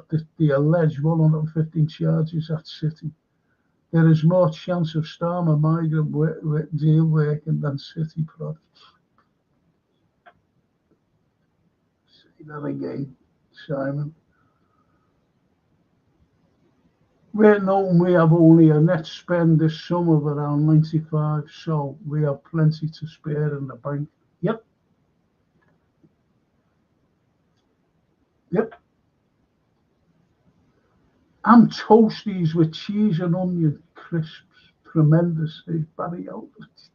the alleged 115 charges at City. There is more chance of Storm and migrant deal working than City products. Say that again, Simon. We're known we have only a net spend this summer of around 95, so we have plenty to spare in the bank. Yep. And toasties with cheese and onion crisps. Tremendous, says Barry Albert.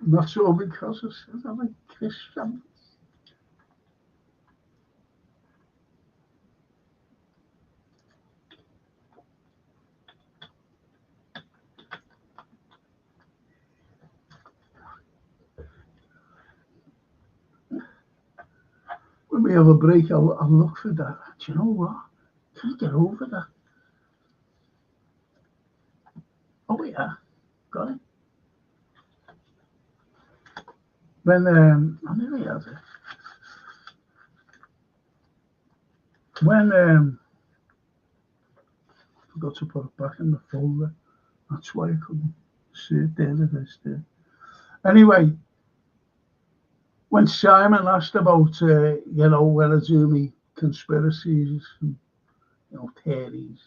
Not so because I said I like crisps. When we have a break, I'll look for that. Do you know what? Can't get over that. Oh yeah, got it. When I nearly had it. When I forgot to put it back in the folder. That's why I couldn't see it there. It is there. Anyway, when Simon asked about, when I do me conspiracies and, theories,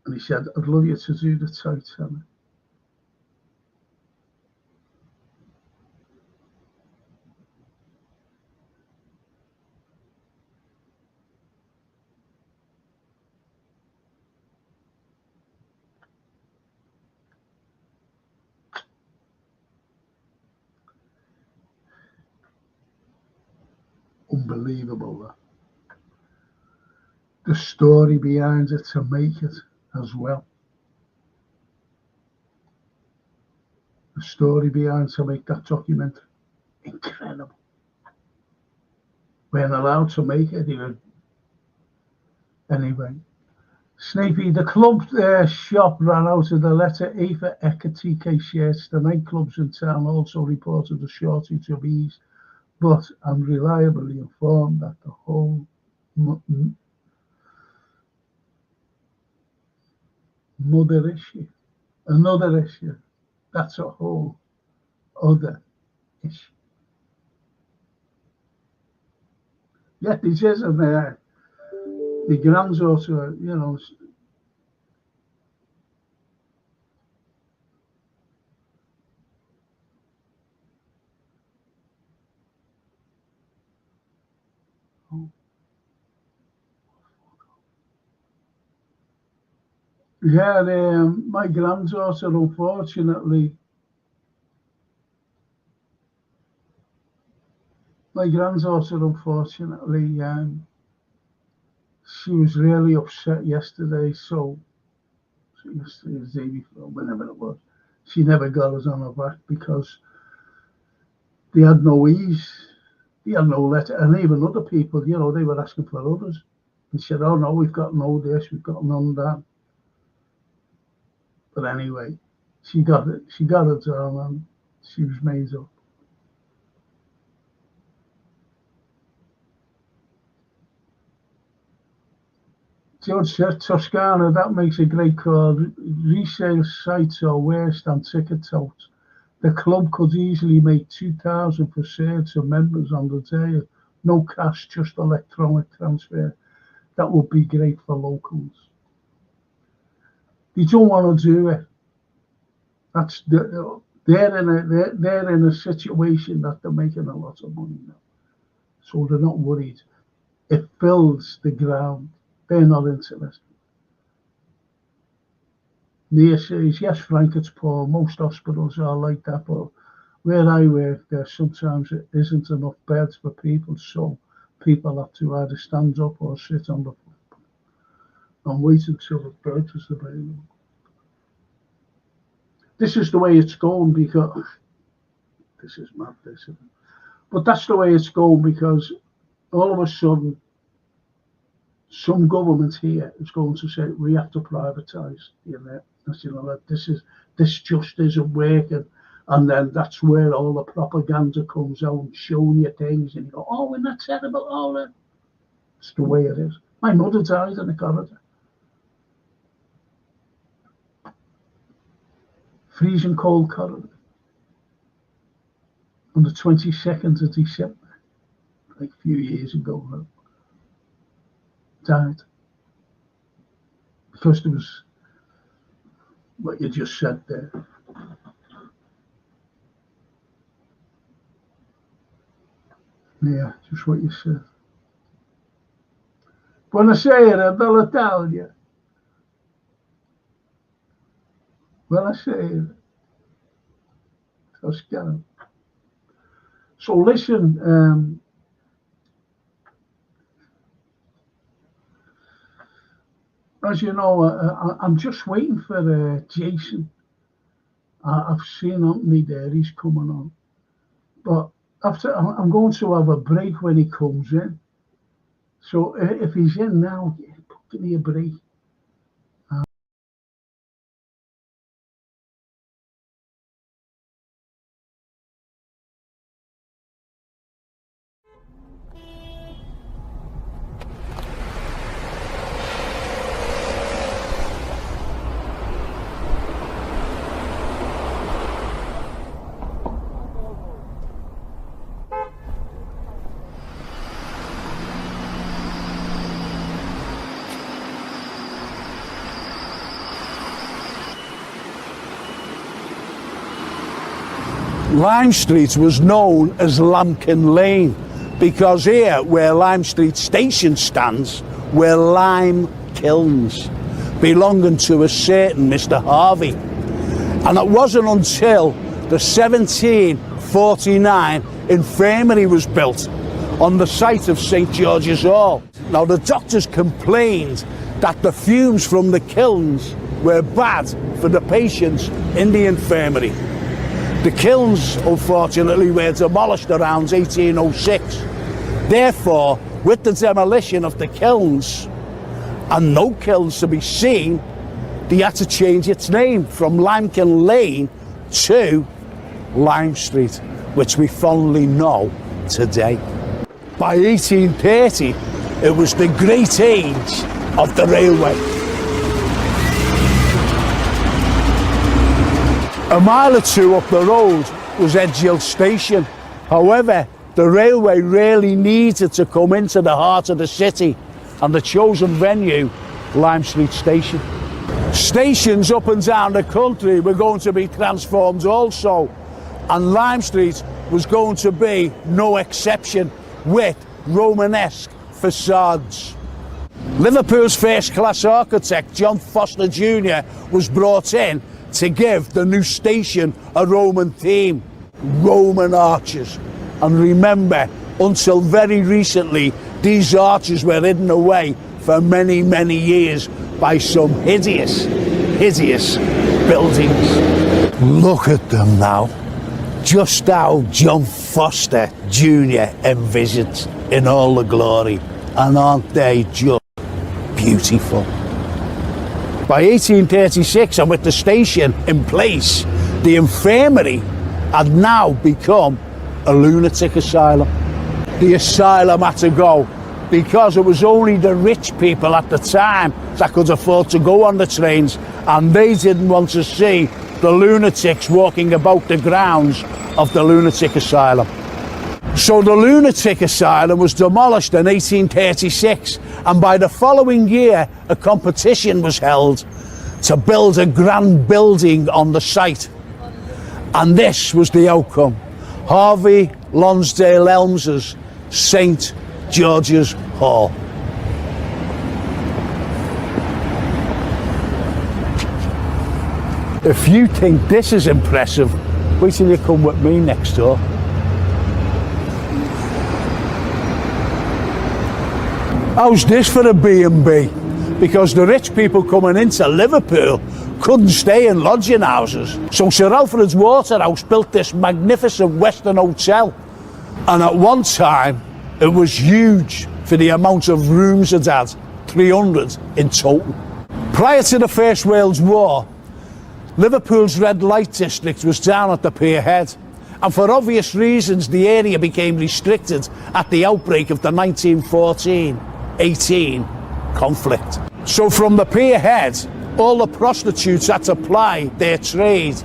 and he said, I'd love you to do the Titanic. Unbelievable, that. The story behind it to make it as well. The story behind to make that documentary. Incredible. Weren't allowed to make it even. Anyway. Snapey, the club shop ran out of the letter A for Ekatike shirts. The nightclubs in town also reported a shortage of these, but I'm reliably informed that the whole another issue, that's a whole other issue. Yet this isn't the granddaughter, my granddaughter, unfortunately, she was really upset yesterday. So yesterday, the day before, whenever it was, she never got us on her back because they had no ease. They had no letter. And even other people, they were asking for others. And she said, oh no, we've got no this, we've got none that. But anyway, she got it done and she was made up. George said, Toscana, that makes a great call. Resale sites are worse than ticket touts. The club could easily make 2,000 for sale to members on the day. No cash, just electronic transfer. That would be great for locals. They don't want to do it. They're in a situation that they're making a lot of money now, so they're not worried. It fills the ground. They're not interested. Nia says, yes, Frank, it's poor. Most hospitals are like that, but where I work, there sometimes it isn't enough beds for people, so people have to either stand up or sit on the floor and wait until the bed is available. This is the way it's going because this is mad, this isn't it? But that's the way it's going because all of a sudden some government here is going to say we have to privatise the internet. This just isn't working, and then that's where all the propaganda comes out, showing you things, and you go, "Oh, isn't that terrible?" Oh, it's the way it is. My mother died in the corridor, freezing cold corridor, on the 22nd of December, like a few years ago now. Died because there was what you just said there. Yeah, just what you said. Buonasera, bella Italia. Buonasera. Toscana. So listen, as you know, I'm just waiting for Jason. I've seen Anthony there, he's coming on. But I'm going to have a break when he comes in. So if he's in now, give me a break. Lime Street was known as Lambkin Lane because here where Lime Street station stands were lime kilns belonging to a certain Mr. Harvey. And it wasn't until the 1749 infirmary was built on the site of St. George's Hall. Now the doctors complained that the fumes from the kilns were bad for the patients in the infirmary. The kilns, unfortunately, were demolished around 1806. Therefore, with the demolition of the kilns and no kilns to be seen, they had to change its name from Lambkin Lane to Lime Street, which we fondly know today. By 1830, it was the great age of the railway. A mile or two up the road was Edgehill Station. However, the railway really needed to come into the heart of the city, and the chosen venue, Lime Street Station. Stations up and down the country were going to be transformed also, and Lime Street was going to be no exception, with Romanesque facades. Liverpool's first-class architect, John Foster Jr., was brought in to give the new station a Roman theme, Roman arches. And remember, until very recently, these arches were hidden away for many, many years by some hideous, hideous buildings. Look at them now. Just how John Foster Jr. envisioned in all the glory. And aren't they just beautiful? By 1836, and with the station in place, the infirmary had now become a lunatic asylum. The asylum had to go because it was only the rich people at the time that could afford to go on the trains, and they didn't want to see the lunatics walking about the grounds of the lunatic asylum. So the lunatic asylum was demolished in 1836, and by the following year a competition was held to build a grand building on the site. And this was the outcome: Harvey Lonsdale Elms's St. George's Hall. If you think this is impressive, wait till you come with me next door. How's this for a B&B? Because the rich people coming into Liverpool couldn't stay in lodging houses. So Sir Alfred's Waterhouse built this magnificent Western hotel. And at one time, it was huge for the amount of rooms it had, 300 in total. Prior to the First World War, Liverpool's red light district was down at the pier head. And for obvious reasons, the area became restricted at the outbreak of the 1914-18 conflict. So from the pier head, all the prostitutes had to ply their trade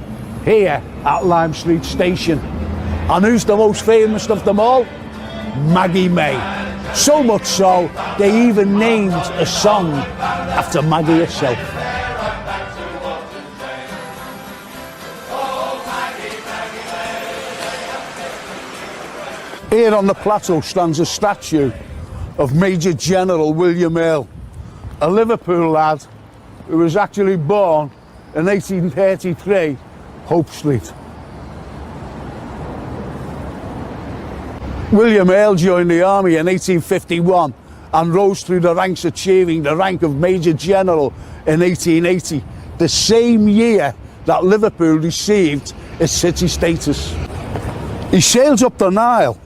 here at Lime Street Station. And who's the most famous of them all? Maggie May. So much so, they even named a song after Maggie herself. Here on the plateau stands a statue of Major General William Earl, a Liverpool lad who was actually born in 1833, Hope Street. William Earl joined the army in 1851 and rose through the ranks, achieving the rank of Major General in 1880, the same year that Liverpool received its city status. He sailed up the Nile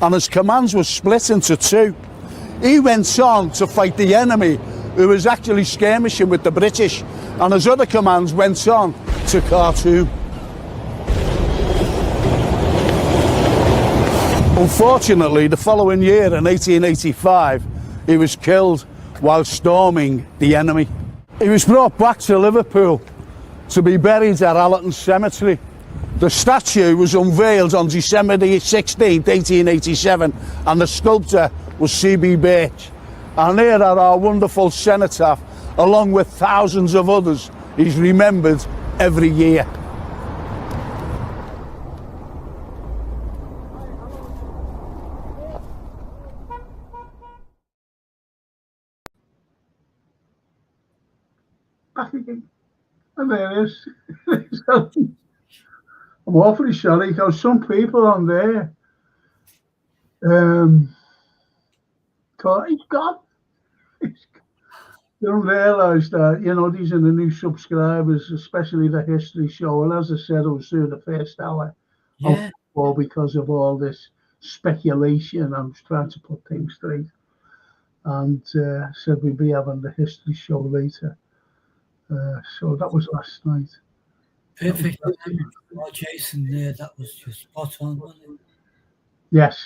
and his commands were split into two. He went on to fight the enemy who was actually skirmishing with the British, and his other commands went on to Khartoum. Unfortunately, the following year in 1885, he was killed while storming the enemy. He was brought back to Liverpool to be buried at Allerton Cemetery. The statue was unveiled on December the 16th, 1887, and the sculptor was C.B. Birch. And here are our wonderful cenotaph, along with thousands of others. He's remembered every year. back again. And there it is. So, I'm awfully sorry because some people on there thought he's gone. They don't realise that, these are the new subscribers, especially the history show. And as I said, I was doing the first hour Yeah. or because of all this speculation. I was trying to put things straight. And said we'd be having the history show later. So that was last night. Perfect. Oh, Jason, there, that was just spot on, wasn't it? Yes.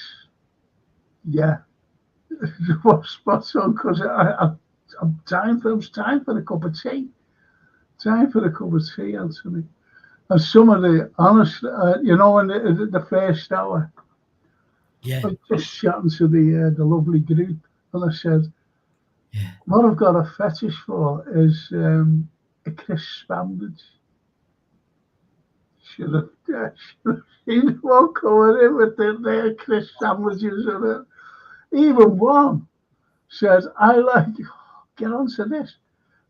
Yeah. It was spot on because I'm time for a cup of tea. Time for a cup of tea, Anthony. And some of the honest, in the first hour, Yeah. I was just chatting to the lovely group, and I said, Yeah. what I've got a fetish for is a crisp sandwich. Should have seen one coming in with their crisp sandwiches in it. Even one said, I like, get onto this,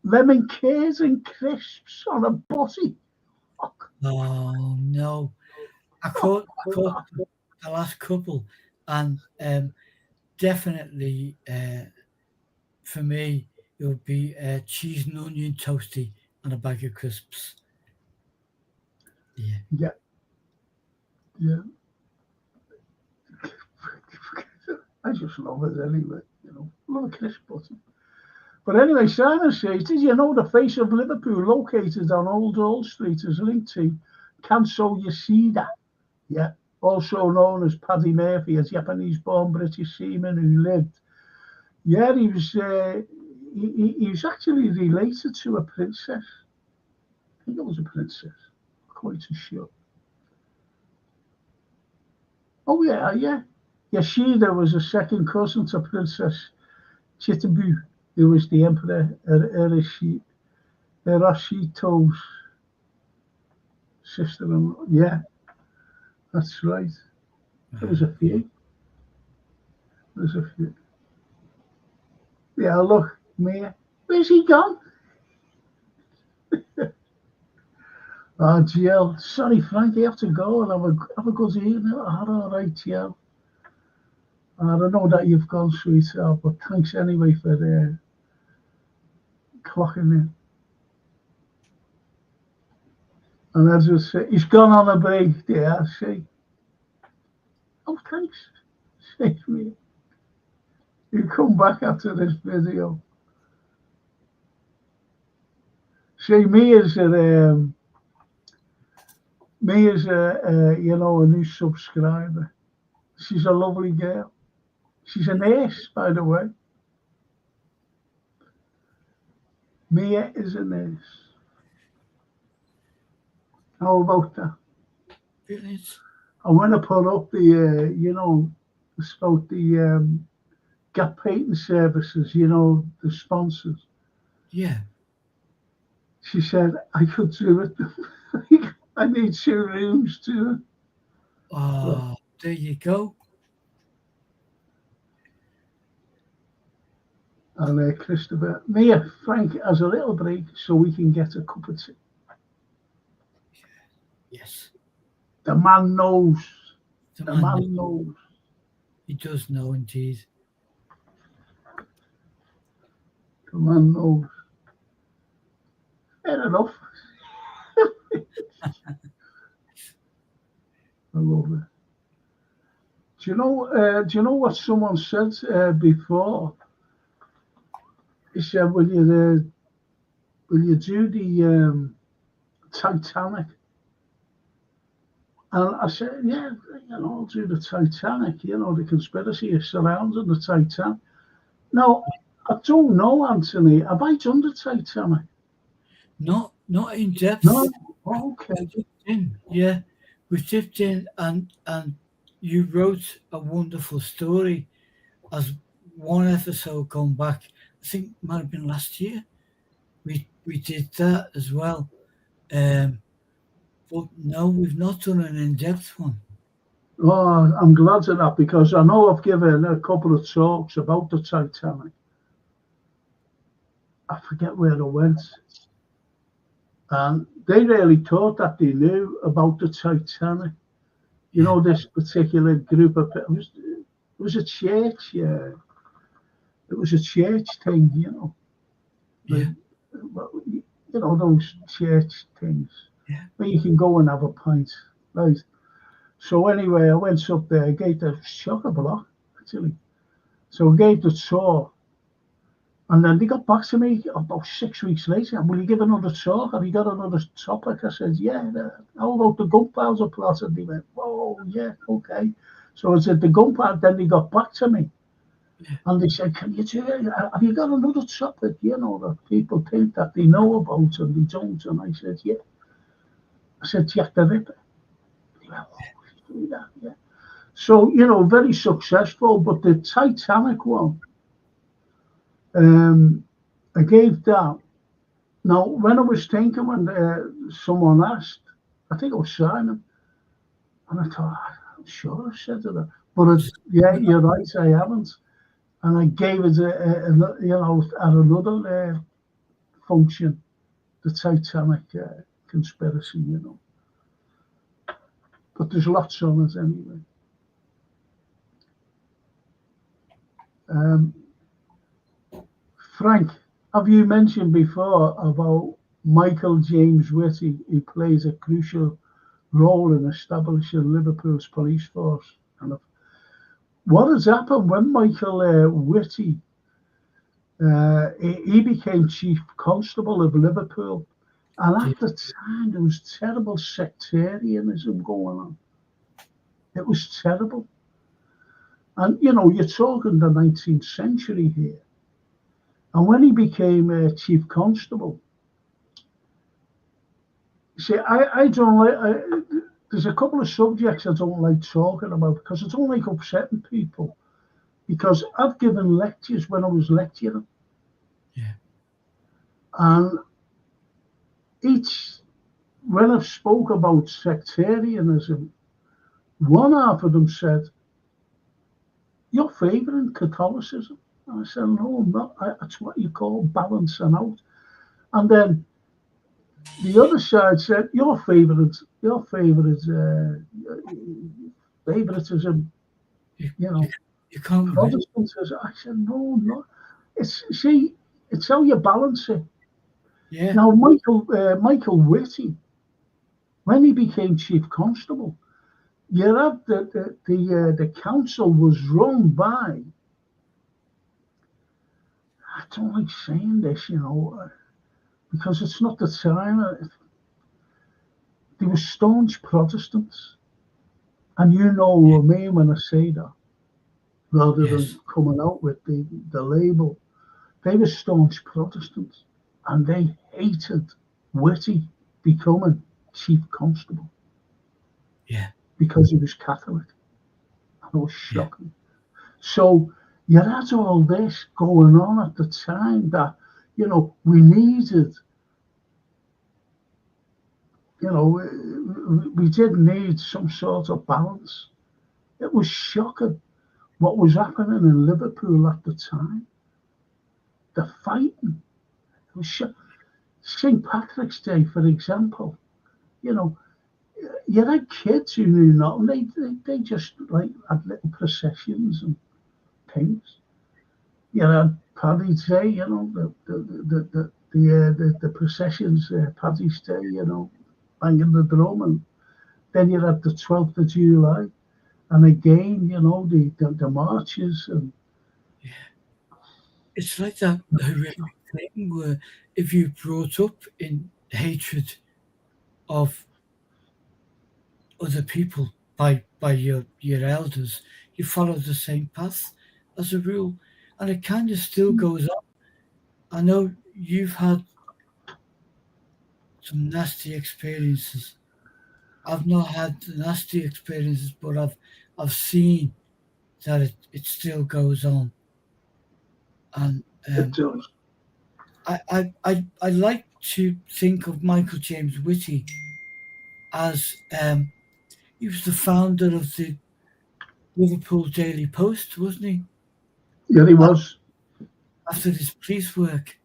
lemon curds and crisps on a butty. Oh no. I caught the last couple, and definitely for me it would be cheese and onion toasty and a bag of crisps. Yeah. Yeah. Yeah. I just love it anyway, love a crisp butty. But anyway, Simon says, did you know the face of Liverpool, located on Old Street, is linked to Kanso Yoshida? Yeah, also known as Paddy Murphy, a Japanese-born British seaman who lived. Yeah, he was actually related to a princess. I think it was a princess. Quite sure. Oh yeah. Yoshida was a second cousin to Princess Chitabu, who was the Emperor Hiroshito's sister-in-law. Yeah, that's right. There was a few. Yeah, look, Mia. Where's he gone? Oh, GL. Sorry, Frank, you have to go and have a good evening. All right, GL. I don't know that you've gone, sweetheart, but thanks anyway for clocking in. And as I say, he's gone on a break, yeah, see. Oh, thanks. Save me. You come back after this video. See, Mia's a new subscriber. She's a lovely girl. She's a nurse, by the way. Mia is a nurse. How about that? Brilliant. I want to put up the, it's about the Gap Painting Services, the sponsors. Yeah. She said, I could do it. I need 2 rooms too. Oh, there you go. And Christopher, Mia, Frank has a little break so we can get a cup of tea. Yes. The man knows. The man knows. He does know, indeed. The man knows. Fair enough. I love it. Do you know what someone said before? He said, "Will you do the Titanic?" And I said, "Yeah, I'll do the Titanic. The conspiracy surrounding the Titanic." Now, I don't know, Anthony. Have I done the Titanic? Not in depth. No. Oh, okay. Yeah, we dipped in, and you wrote a wonderful story as one episode gone back. I think it might have been last year. We did that as well. But no, we've not done an in-depth one. Oh, I'm glad of that because I know I've given a couple of talks about the Titanic. I forget where I went. and they really thought that they knew about the Titanic. You know, this particular group of people. It was a church. It was a church thing. You know, Yeah. you know those church things Yeah. where you can go and have a pint, right? So anyway, I went up there. I gave the chock-a-block actually. So I gave the tour, and then they got back to me about 6 weeks later. Will you give another talk? Have you got another topic? I said, yeah. How about the gunpowder plot? And they went, oh, yeah, okay. So I said, the gunpowder. Then they got back to me. And they said, can you do it? Have you got another topic, you know, that people think that they know about and they don't? And I said, yeah. I said, Jack the Ripper. They went, oh, do that, yeah. So, you know, very successful. But the Titanic one, I gave that. Now, when I was thinking, when someone asked, I think it was Simon, and I thought, I'm sure I said it. But yeah, you're right, I haven't. And I gave it, you know, at another function, the Titanic conspiracy, you know. But there's lots on it anyway. Frank, have you mentioned before about Michael James Whitty, who plays a crucial role in establishing Liverpool's police force? And what has happened when Michael Whitty, he became chief constable of Liverpool, and at the time there was terrible sectarianism going on. It was terrible. And, you know, you're talking the 19th century here. And when he became chief constable, see, I don't like, there's a couple of subjects I don't like talking about because I don't like upsetting people. Because I've given lectures when I was lecturing. Yeah. And when I've spoke about sectarianism, one half of them said, you're favouring Catholicism. And I said, no, I'm not. That's what you call balancing out. And then the other side said, your favoritism, you know, you can't Protestantism. I said, no. It's how you balance it. Yeah. Now, Michael Whitty, when he became chief constable, you had the council was run by, I don't like saying this, you know, because it's not the time. They were staunch Protestants. And you know what I mean when I say that, rather than coming out with the label. They were staunch Protestants, and they hated Whitty becoming chief constable. Yeah. Because he was Catholic. And it was shocking. So you had all this going on at the time that, you know, we needed, you know, we did need some sort of balance. It was shocking what was happening in Liverpool at the time. The fighting. It was St. Patrick's Day, for example. You know, you had kids who knew nothing. They just like had little processions and things. You know, Paddy's Day. You know, the processions, Paddy's Day. You know, banging the drum, and then you had the 12th of July, and again, you know, the marches and. It's like that horrific thing where if you brought up in hatred of other people by your elders, you follow the same path as a rule, and it kind of still goes on. I know you've had some nasty experiences. I've not had nasty experiences, but I've seen that it still goes on, and It does. I like to think of Michael James Whitty as he was the founder of the Liverpool Daily Post, wasn't he? Yeah, he was. After his police work.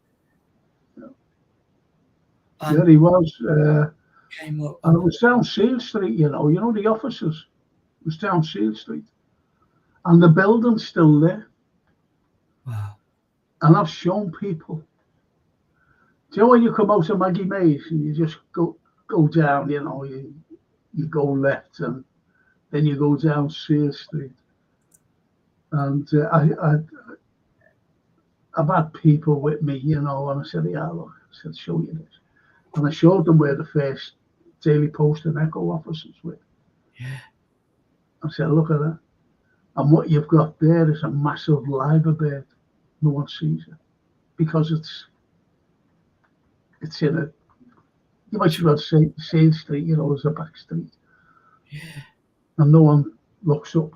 And Yeah, he was. came up. And it was down Seal Street, you know the offices. It was down Seal Street. And the building's still there. Wow. And I've shown people. Do you know when you come out of Maggie Mays and you just go down, you go left and then you go down Seal Street. And I've had people with me, and I said, yeah, look, I said, show you this. And I showed them where the first Daily Post and Echo offices were. Yeah. I said, look at that. And what you've got there is a massive liver bed. No one sees it because it's in a, you might as well say Sale Street, as a back street. Yeah. And no one looks up.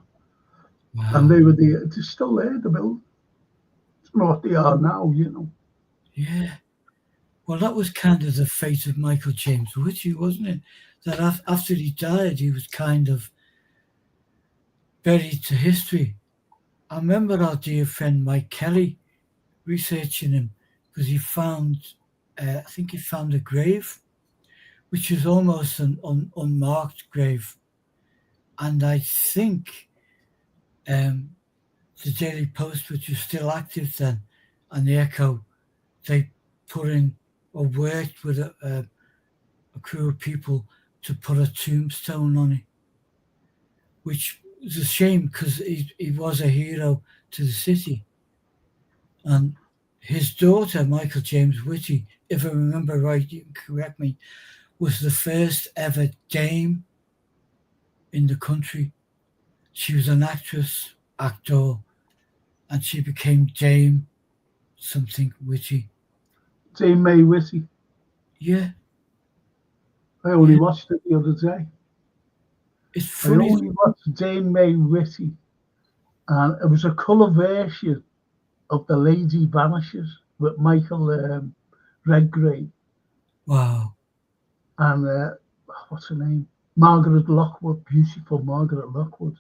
Wow. And they were there. It's still there, the building. It's not what they are now, Yeah. Well, that was kind of the fate of Michael James Whitty, wasn't it? That after he died, he was kind of buried to history. I remember our dear friend Mike Kelly researching him because he found, I think he found a grave, which is almost an unmarked grave. And I think the Daily Post, which was still active then, and the Echo, they put in or worked with a crew of people to put a tombstone on it, which was a shame because he was a hero to the city. And his daughter, Michael James Whitty, if I remember right, you can correct me, was the first ever dame in the country. She was an actor, and she became Dame something Whitty. Dame May Whitty. Yeah. I only watched it the other day. It's funny. I only watched Dame May Whitty, and it was a colour version of The Lady Vanishes with Michael Redgrave. Wow. And what's her name? Margaret Lockwood, beautiful Margaret Lockwood.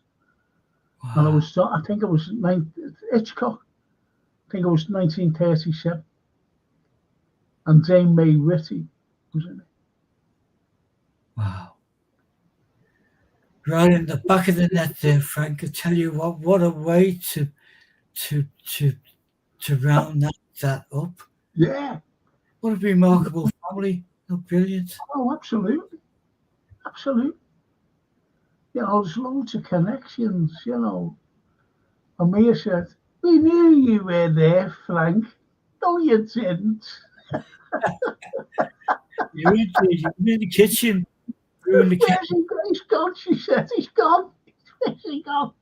Wow. And it was, I think it was Hitchcock. I think it was 1937. And Dame May Whitty was in it. Wow. Right in the back of the net there, Frank. I tell you what a way to round that up. Yeah. What a remarkable family. Oh, brilliant. Oh, absolutely. Absolutely. There's loads of connections, Amir said, we knew you were there, Frank. No, you didn't. You're in the kitchen. You're in the kitchen. He's gone, she said. He's gone. Where's he gone?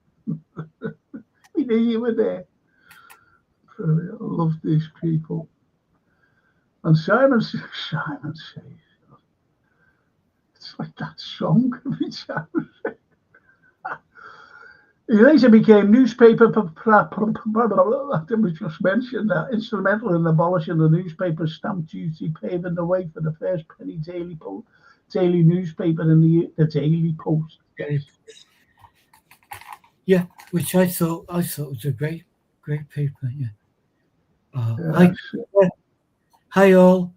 We knew you were there. I love these people. And Simon says, it's like that song every time. He later became newspaper, we just mentioned that, instrumental in abolishing the newspaper stamp duty, paving the way for the first penny daily newspaper in the Daily Post. Yeah, which I thought was a great paper. Yeah. Yes. Hi all.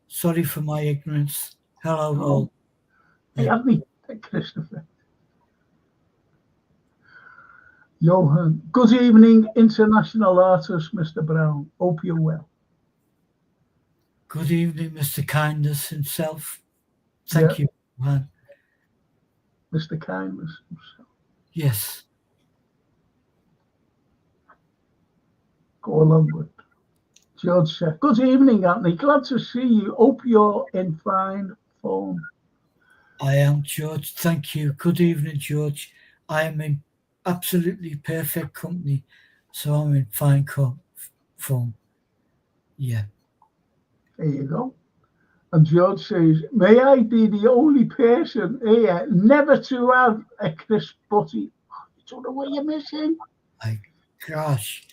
Sorry for my ignorance. Hello all. Hey, have me, Christopher. Johan, good evening, international artist, Mr. Brown. Hope you're well. Good evening, Mr. Kindness himself. Thank you, man. Mr. Kindness himself. Yes. Go along with George said, good evening, Anthony. Glad to see you. Hope you're in fine form. I am, George. Thank you. Good evening, George. I am in absolutely perfect company, so I'm in fine form. Yeah. There you go. And George says, may I be the only person here never to have a crisp butty? You don't know what you're missing. My gosh.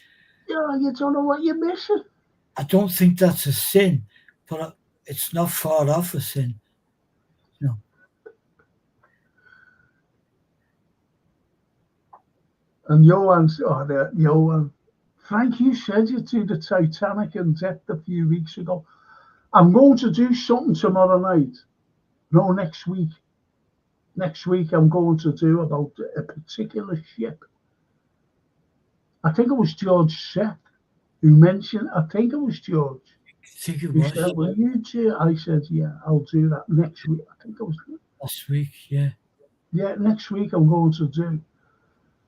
Yeah, you don't know what you're missing. I don't think that's a sin, but it's not far off a sin. No. And Johan, Frank, you said you to the Titanic in depth a few weeks ago. I'm going to do something tomorrow night. No, next week. Next week I'm going to do about a particular ship. I think it was George Seth who mentioned, I think it was George, I think it who was said, well, you do? I said, yeah, I'll do that next week. I think it was, last week. Yeah, yeah, next week I'm going to do.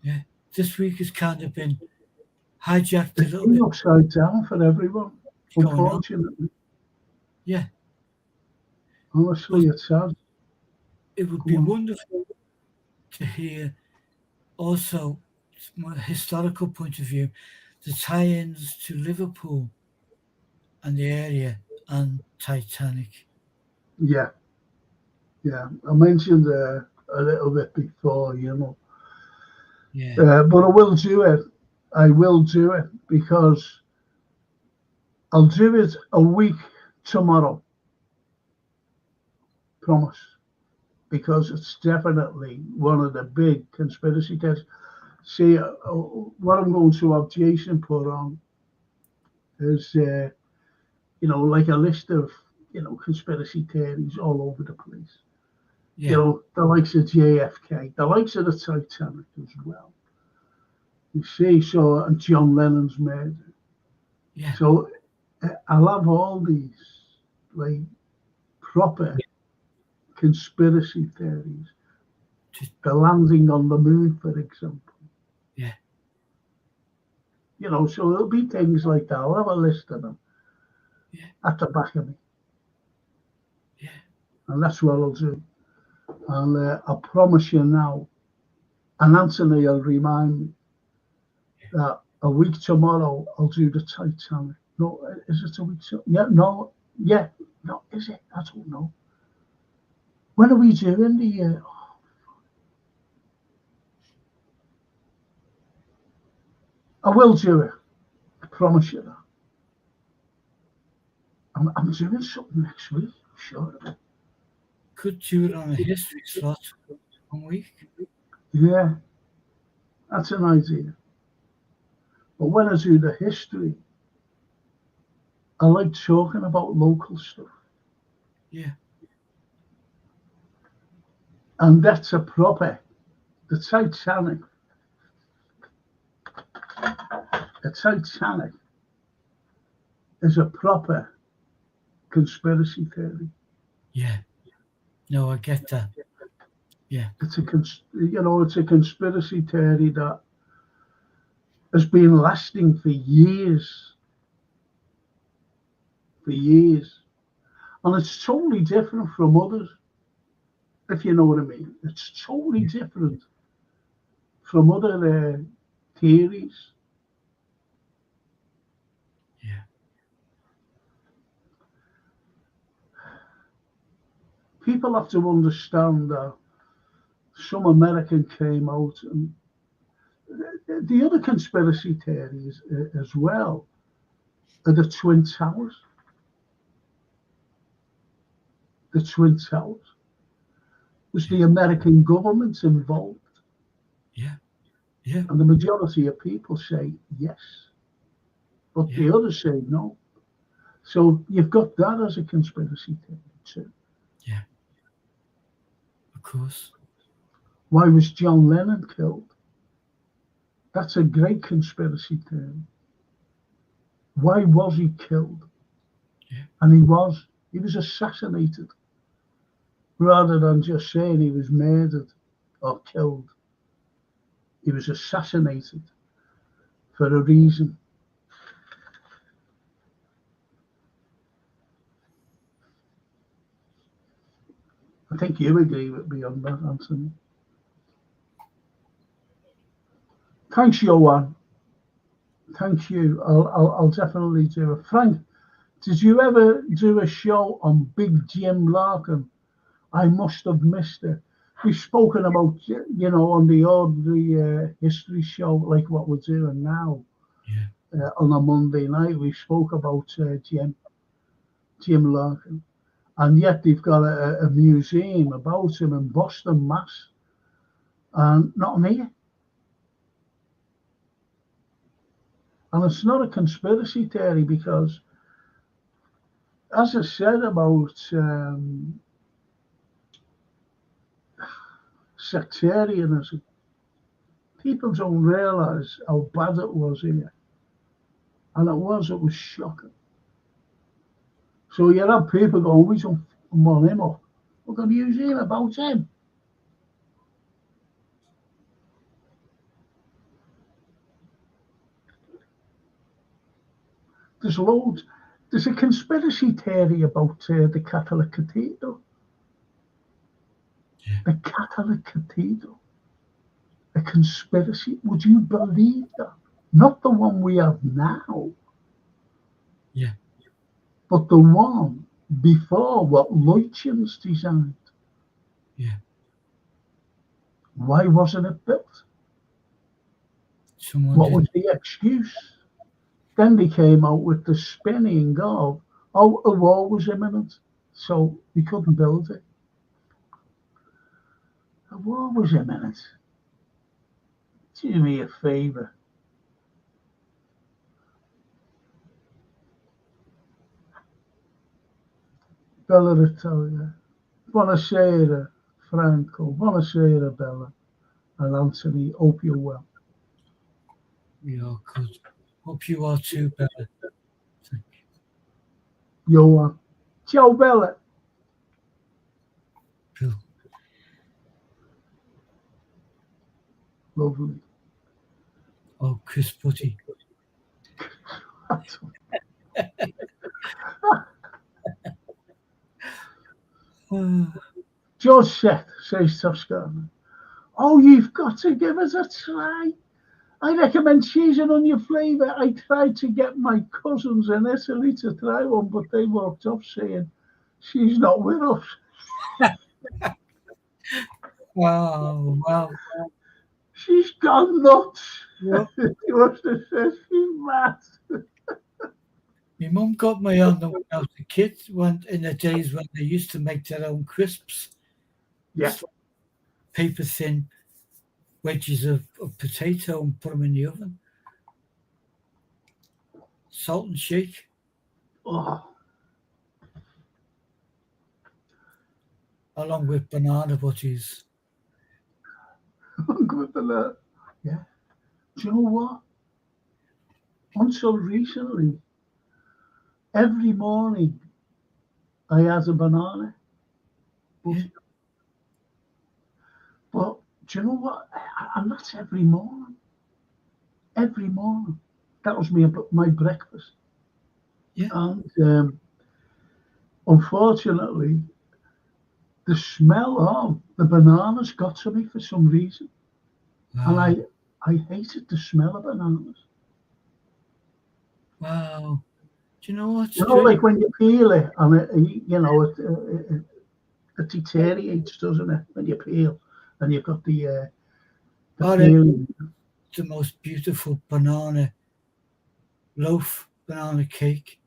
yeah. This week has kind of been hijacked a It's little been bit. upside down for everyone, What's going on? unfortunately. Yeah, Honestly, it's sad. it would Go be on. wonderful to hear also, from a historical point of view, the tie-ins to Liverpool and the area and Titanic. Yeah, yeah. I mentioned a little bit before, you know. Yeah, But I will do it. I will do it because I'll do it a week tomorrow. Promise. Because it's definitely one of the big conspiracy theories. See, what I'm going to have Jason put on is, like a list of, conspiracy theories all over the place. yeah, The likes of JFK, the likes of the Titanic as well. You see, so, and John Lennon's murder. yeah, So I'll have all these, like, proper conspiracy theories. just, The landing on the moon, for example. yeah, So it'll be things like that. I'll have a list of them yeah, at the back of me. yeah. And that's what I'll do. And I promise you now, and Anthony will remind me that a week tomorrow I'll do the Titanic. No, is it a week? Yeah, no, yeah, no, is it? I don't know. When are we doing the? I will do it. I promise you that. I'm doing something next week. Sure. Could do it on a history slot 1 week. Yeah, that's an idea. But when I do the history, I like talking about local stuff. Yeah, And that's a proper, the Titanic is a proper conspiracy theory. yeah. No, I get that. Yeah, It's it's a conspiracy theory that has been lasting for years, and it's totally different from others. If you know what I mean, it's totally different from other theories. yeah, People have to understand that some American came out, and the other conspiracy theories as well are the Twin Towers. The Twin Towers. Was the American government involved? yeah, yeah, And the majority of people say yes, but yeah, the others say no. So you've got that as a conspiracy theory too. yeah. Of course. Why was John Lennon killed? That's a great conspiracy theory. Why was he killed? Yeah, And he was assassinated rather than just saying he was murdered or killed. He was assassinated for a reason. I think you agree with me on that, Anthony. Thanks, Johan. Thank you. I'll definitely do it. Frank, did you ever do a show on Big Jim Larkin? I must have missed it. We've spoken about, on the ordinary history show, like what we're doing now yeah, on a Monday night. We spoke about Jim Larkin. And yet they've got a museum about him in Boston, Mass. And not here. And it's not a conspiracy theory because as I said about sectarianism, people don't realise how bad it was here. And it was shocking. So you have people going, we don't want him up. We're going to use him about him. There's loads. There's a conspiracy theory about the Catholic Cathedral. Yeah. The Catholic Cathedral. A conspiracy. Would you believe that? Not the one we have now. Yeah. But the one before what Lutyens designed. Yeah. Why wasn't it built? What was the excuse? Then they came out with the spinning of, oh, a war was imminent, so we couldn't build it. A war was imminent. Do me a favour. Bella Italia. Buonasera, Franco. Buonasera, Bella. And Anthony, hope you're well. We are good. Hope you are too, Bella. Thank you. Johan. Ciao, Bella. Cool. Lovely. Oh, Chris Putty. George Seth says Toscana. Oh, you've got to give us a try. I recommend cheese and onion flavour. I tried to get my cousins in Italy to try one, but they walked off saying she's not with us. Wow. She's gone nuts. Yep. She must have said she's mad. My mum got me on them when I was a kid, in the days when they used to make their own crisps. Yeah. Paper thin wedges of potato and put them in the oven. Salt and shake. Oh. Along with banana butties. Yeah. Do you know what? Until recently, every morning I had a banana. Yeah. But do you know what? And that's every morning. Every morning. That was my breakfast. Yeah. And unfortunately, the smell of the bananas got to me for some reason. Wow. And I hated the smell of bananas. Wow. Do you know what? You know, like when you peel it, and it deteriorates, doesn't it? When you peel, and you've got the peeling. The most beautiful banana loaf, banana cake.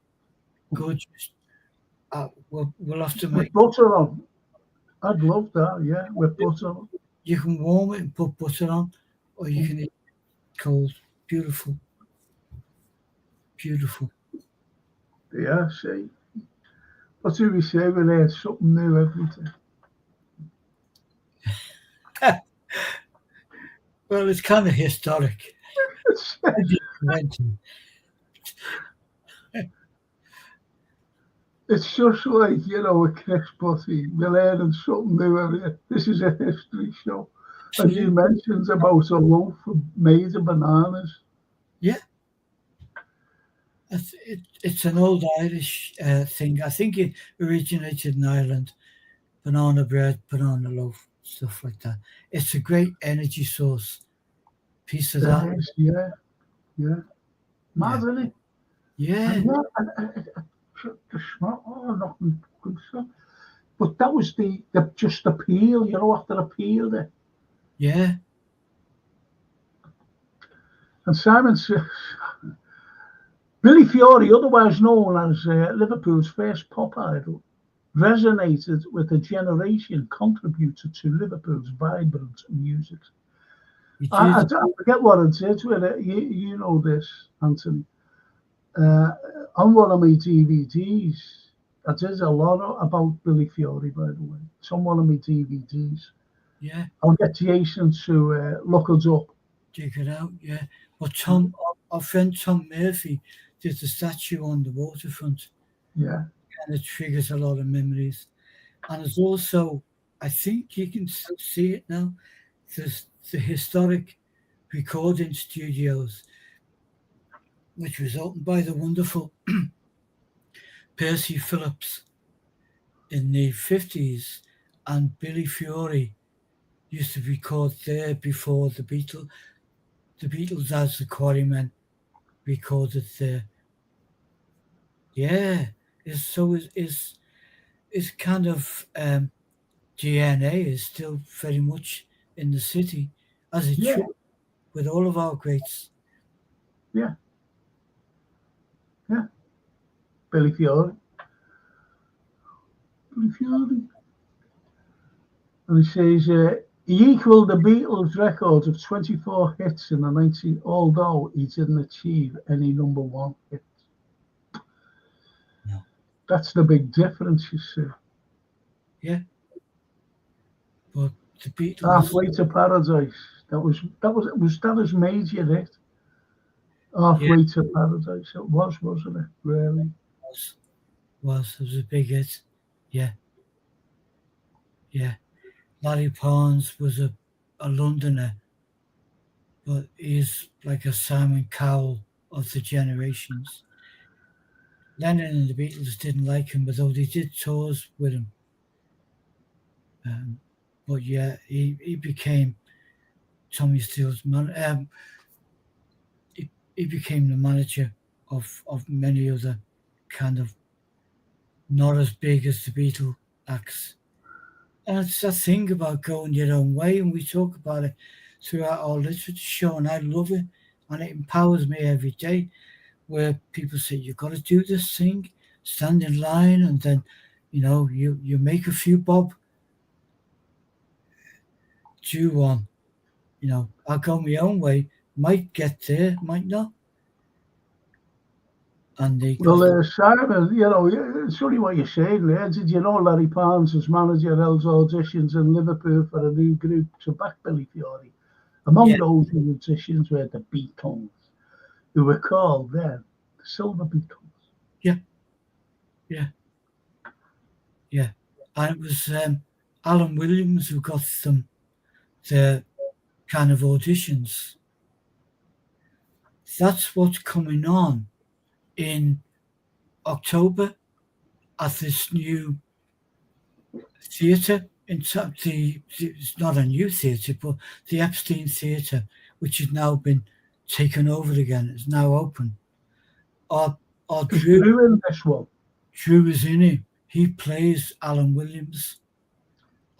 Gorgeous. We'll have to make with butter on. I'd love that, yeah, with butter on. You can warm it and put butter on, or you can eat it cold. Beautiful. Beautiful. Yeah, see. What do we say? We learn something new every day. Well, it's kind of historic. It's just like, a Chris Putty. We're learning something new every day. This is a history show. And you mentioned about a loaf made of bananas. Yeah. It's an old Irish thing. I think it originated in Ireland. Banana bread, banana loaf, stuff like that. It's a great energy source. Piece of that. Is, yeah. Mad, isn't it? Yeah. And the smell, nothing good stuff. But that was just the peel, after I peeled it. Yeah. And Simon says, Billy Fiore, otherwise known as Liverpool's first pop idol, resonated with a generation contributed to Liverpool's vibrant music. I forget what it is with it. You know this, Anthony. On one of my DVDs, I did a lot about Billy Fiore, by the way. It's on one of my DVDs. Yeah, I'll get Jason to look us up. dig it out. Yeah, but our friend Tom Murphy did the statue on the waterfront, Yeah, and it triggers a lot of memories. And there's also, I think you can still see it now. There's the historic recording studios, which was opened by the wonderful Percy Phillips in the 50s, and Billy Fiore used to record there before the Beatles. The Beatles, as the Quarrymen, recorded there. Yeah, is kind of DNA is still very much in the city, as it yeah, should, with all of our greats. yeah, yeah. Billy Fiore. Billy Fiore. And he says, he equaled the Beatles' record of 24 hits in the 90s, although he didn't achieve any number one hit. No. That's the big difference, you see. Yeah, but the Beatles. Halfway to Paradise. That his major hit. Halfway to Paradise. It was, wasn't it? Really? It was a big hit. Yeah, yeah. Larry Parnes was a Londoner, but he's like a Simon Cowell of the generations. Lennon and the Beatles didn't like him, although they did tours with him. But yeah, he became Tommy Steele's man. He became the manager of many other kind of not as big as the Beatle acts. And it's that thing about going your own way, and we talk about it throughout our literature show, and I love it, and it empowers me every day, where people say, you've got to do this thing, stand in line, and then, you make a few bob, due on, I'll go my own way, might get there, might not. And they Well, Simon, it's funny what you're saying there. Did you know Larry Parnes, as manager, held auditions in Liverpool for a new group to back Billy Fiore? Among those musicians were the Beatles, who were called then the Silver Beatles. Yeah. And it was Alan Williams who got them the kind of auditions. That's what's coming on in October at this new theatre. It's not a new theatre, but the Epstein Theatre, which has now been taken over again, is now open. Our Drew in this one. Drew is in it. He plays Alan Williams.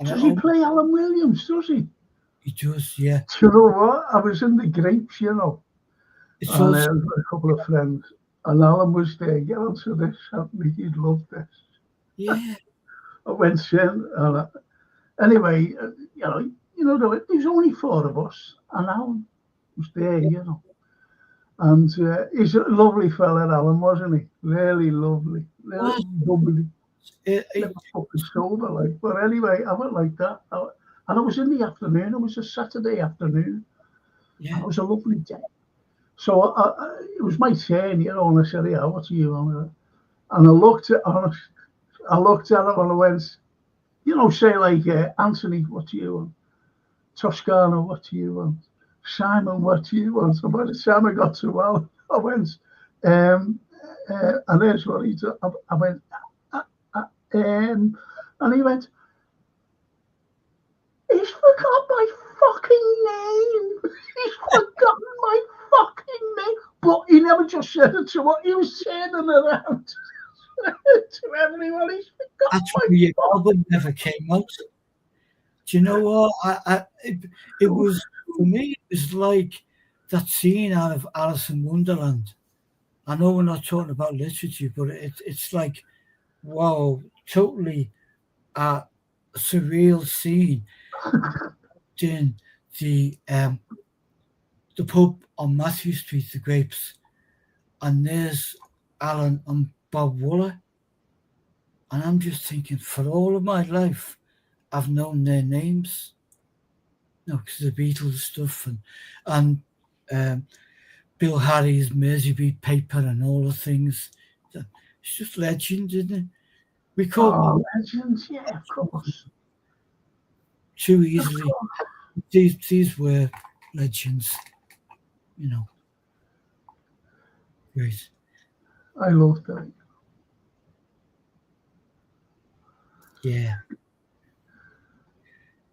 Does he play Alan Williams, does he? He does, yeah. Do you know what? I was in the Grapes, and also, a couple of friends, and Alan was there. Get onto this, Anthony, you'd love this. Yeah. I went in, and anyway, there was only four of us, and Alan was there, And he's a lovely fella, Alan, wasn't he? Really lovely. Really bubbly. Never fucking sober, But anyway, I went like that. And it was in the afternoon. It was a Saturday afternoon. Yeah. And it was a lovely day. So it was my turn, and I said, yeah, what are you on? And I looked at him and I went, say like, Anthony, what do you want? Toscano, what do you want? Simon, what do you want? So by the time I got to well, I went, and there's what he did. I went, and he went, he's forgot my fucking name. He's forgotten my fucking name. But he never just said it to what he was saying around to everyone. He's forgot that's my why your album never came out. Do you know what? It was, for me, it was like that scene out of Alice in Wonderland. I know we're not talking about literature, but it's like, wow, totally a surreal scene in the pub on Matthew Street, the Grapes, and there's Alan and Bob Wooler, And I'm just thinking, for all of my life, I've known their names. No, because the Beatles stuff and Bill Harry's Merseybeat Paper and all the things. It's just legend, isn't it? We call them Legends, yeah, of course. too easily. These were legends, you know. Great. I love that. Yeah.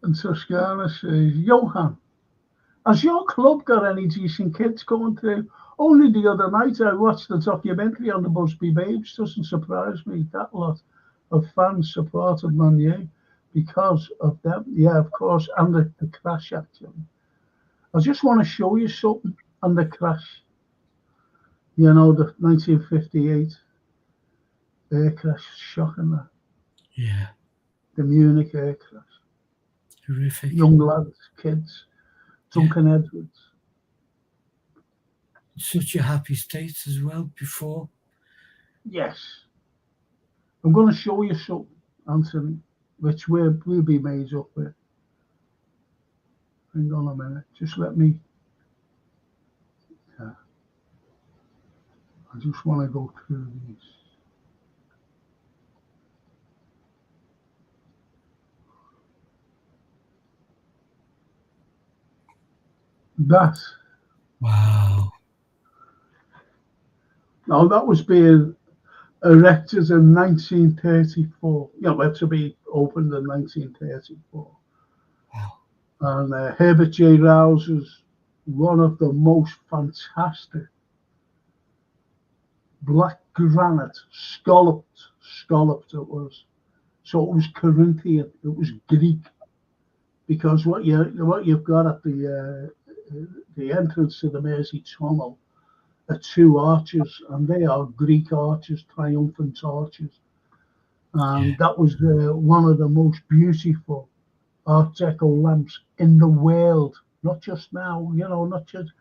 And Toscana says, Johan, has your club got any decent kids coming through? Only the other night I watched the documentary on the Busby Babes. Doesn't surprise me. That lot of fans supported Man U because of them. Yeah, of course, and the crash, actually. I just want to show you something on the crash. You know, the 1958 air crash, shocking that. Yeah. The Munich air crash. Horrific. Young lads, kids, Duncan Edwards. Such a happy state as well before. Yes. I'm going to show you something, Anthony, which we'll be made up with. Hang on a minute. Just let me. Yeah. I just want to go through these. That. Wow. Now, that was being erected in 1934. You know, to be opened in 1934. Wow. And Herbert J. Rouse is one of the most fantastic black granite, scalloped it was. So it was Corinthian, it was Greek, because what you've got at the entrance to the Mersey Tunnel are two arches, and they are Greek arches, triumphant arches, and that was one of the most beautiful Art Deco lamps in the world, not just now, you know, not just,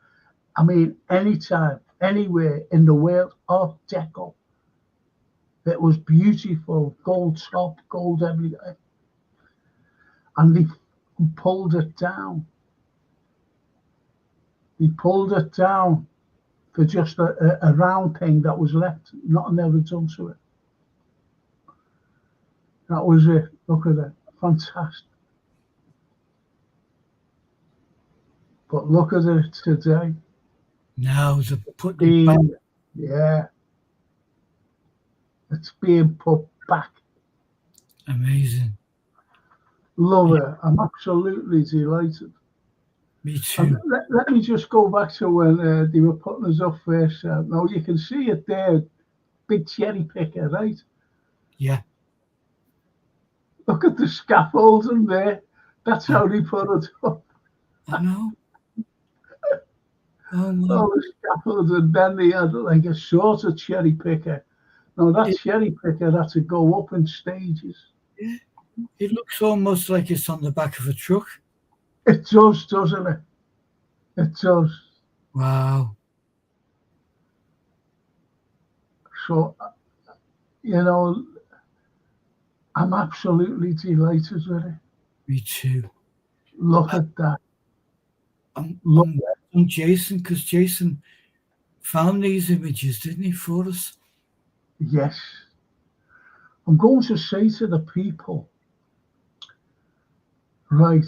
I mean, anytime, anywhere in the world, Art Deco. It was beautiful, gold top, gold everything. And they pulled it down. They pulled it down for just a round thing that was left, nothing ever done to it. That was it. Look at it. Fantastic. But look at it today. Now they're putting it back. Yeah. It's being put back. Amazing. Love it. I'm absolutely delighted. Me too. Let me just go back to when they were putting us up first. Now you can see it there, big cherry picker, right? Yeah. Look at the scaffolding there. That's how they put it up. I know. Oh my. All the scaffolding. Then they had like a sort of cherry picker. Now that cherry picker had to go up in stages. Yeah. It looks almost like it's on the back of a truck. It does, doesn't it? It does. Wow. So, you know, I'm absolutely delighted with it. Me too. Look at that. I'm Look. Jason, because Jason found these images, didn't he, for us? Yes. I'm going to say to the people, right,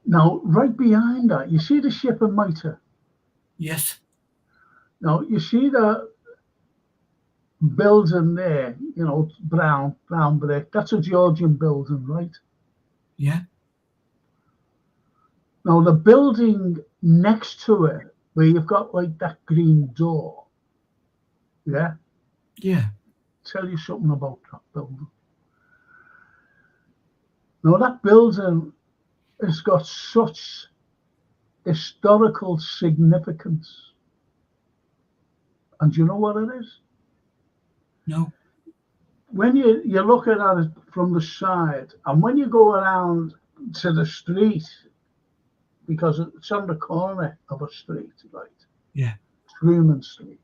now, right behind that, you see the ship and mitre? Yes. Now, you see the building there, you know, brown brick. That's a Georgian building, right? Yeah. Now, the building next to it, where you've got like that green door, yeah? Yeah. Tell you something about that building. Now, that building has got such historical significance. And do you know what it is? No. When you're looking at it from the side, and when you go around to the street, because it's on the corner of a street, right? Yeah. Truman Street.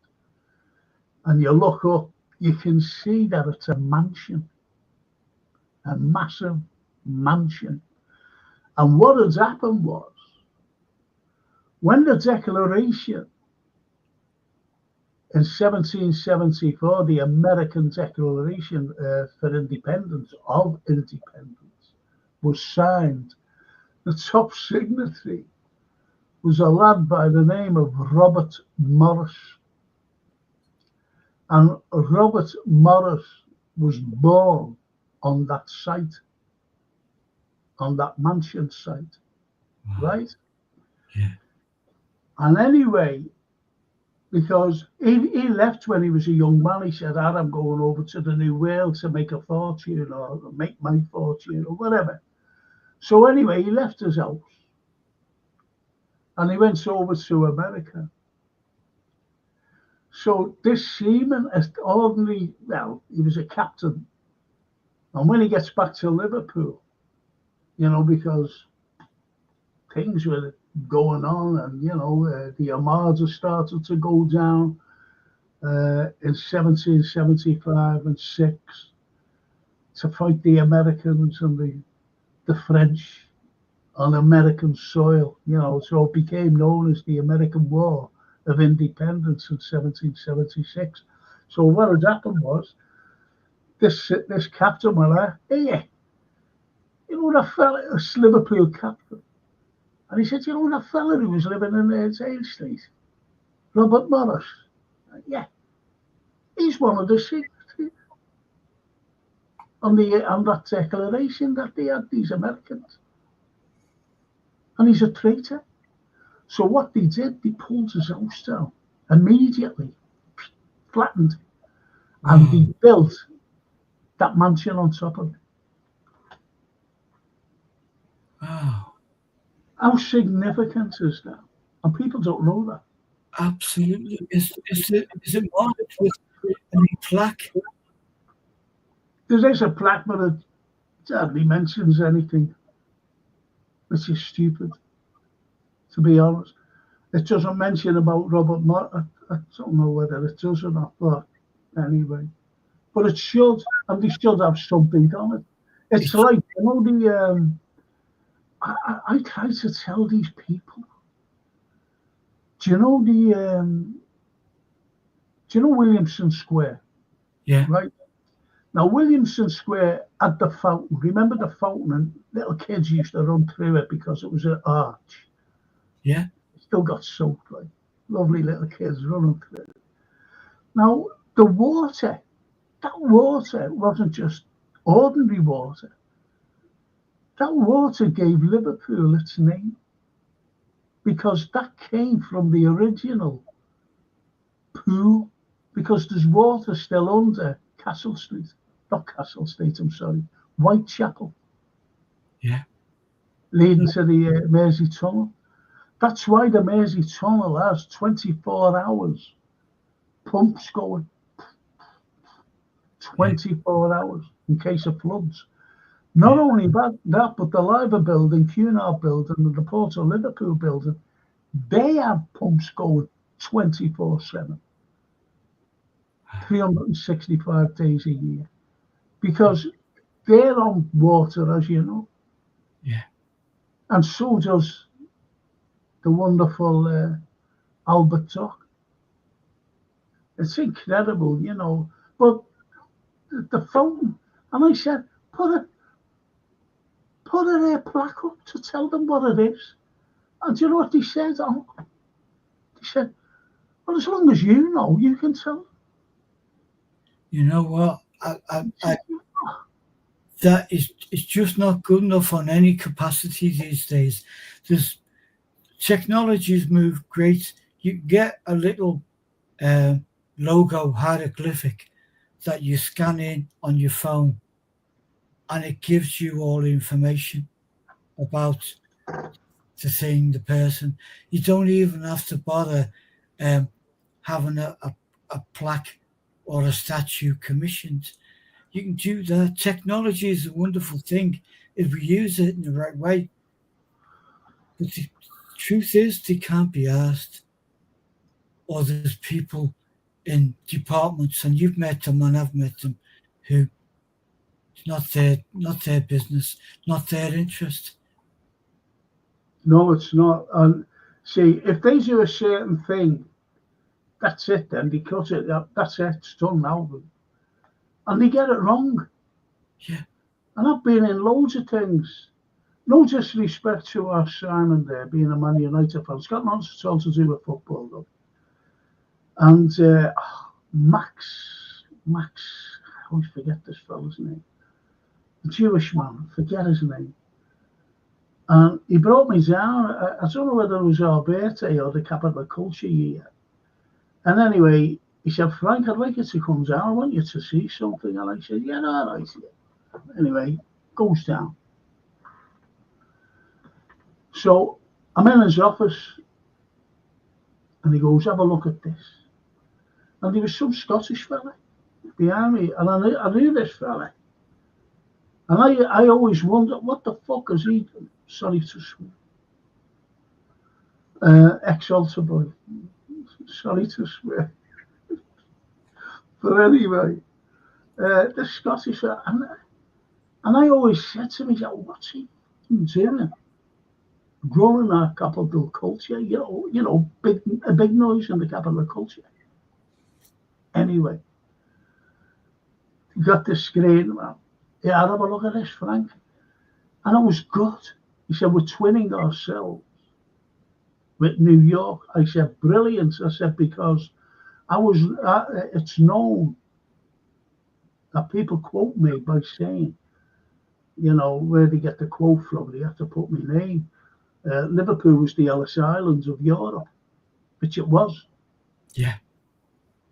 And you look up, you can see that it's a mansion, a massive mansion. And what has happened was, when the Declaration in 1774, the American Declaration for Independence, was signed, the top signatory was a lad by the name of Robert Morris. And Robert Morris was born on that site, on that mansion site, right? Yeah. And anyway, because he left when he was a young man, he said, I'm going over to the New World to make a fortune or make my fortune or whatever. So anyway, he left his house and he went over to America. So this seaman, as ordinary, well, he was a captain. And when he gets back to Liverpool, because things were going on and, the Armada started to go down in 1775 and 6 to fight the Americans and the French on American soil, so it became known as the American War of Independence in 1776. So what had happened was, this captain went like, hey, that fella, this Liverpool captain, and he said, that fella who was living in Dale Street, Robert Morris? Yeah, he's one of the signatories on that declaration that they had, these Americans, and he's a traitor. So what they did, they pulled his house down immediately, flattened, and they built that mansion on top of it. Wow. How significant is that? And people don't know that. Absolutely. Is it marked with any plaque? There is a plaque, but it hardly mentions anything, which is stupid, to be honest. It doesn't mention about Robert Morris. I don't know whether it does or not, but anyway. But it should, and they should have something on it. It's like, I try to tell these people, do you know Williamson Square? Yeah. Right? Now, Williamson Square had the fountain. Remember the fountain? And little kids used to run through it because it was an arch. Yeah. It still got soaked, like lovely little kids running through it. Now, the water, that water wasn't just ordinary water. That water gave Liverpool its name because that came from the original pool, because there's water still under Castle Street. Not Castle Street, I'm sorry, Whitechapel. Yeah. Leading to the Mersey Tunnel. That's why the Mersey Tunnel has 24 hours pumps going. 24 hours in case of floods. Not only that, but the Liver building, Cunard building, and the Port of Liverpool building, they have pumps going 24/7, 365 days a year, because they're on water, as you know. Yeah. And so does the wonderful Albert Dock. It's incredible, But the fountain, and I said, put a plaque up to tell them what it is. And do you know what they said? They said, well, as long as you know, you can tell. You know what? That is, it's just not good enough on any capacity these days. There's technologies move great. You get a little logo hieroglyphic that you scan in on your phone, and it gives you all the information about the thing, the person. You don't even have to bother having a plaque or a statue commissioned. You can do that. Technology is a wonderful thing if we use it in the right way. But the truth is, they can't be asked. Or there's people in departments, and you've met them and I've met them, who it's not their business, not their interest. No, it's not. And see, if they do a certain thing, that's it then. They cut it. That's it. It's done now. And they get it wrong. Yeah. And I've been in loads of things. No disrespect to our Simon there, being a Man United fan. It's got nothing at all to do with football, though. And Max, I always forget this fella's name. The Jewish man, forget his name. And he brought me down. I don't know whether it was our birthday or the capital culture year. And anyway, he said, Frank, I'd like you to come down. I want you to see something. And I said, yeah, all right. Anyway, goes down. So I'm in his office. And he goes, have a look at this. And there was some Scottish fella behind me. And I knew this fella. And I always wondered, what the fuck is he doing? Sorry to swear. Ex-altar boy. Sorry to swear. But anyway, the Scottish, and I always said to myself, what's he doing? Growing our capital culture, you know, a big noise in the capital culture. Anyway, you got the screen, man. Yeah, I'll have a look at this, Frank. And I was good. He said, we're twinning ourselves with New York. I said, brilliant. I said, because it's known that people quote me by saying, you know, where they get the quote from, they have to put my name. Liverpool was the Ellis Islands of Europe, which it was. Yeah.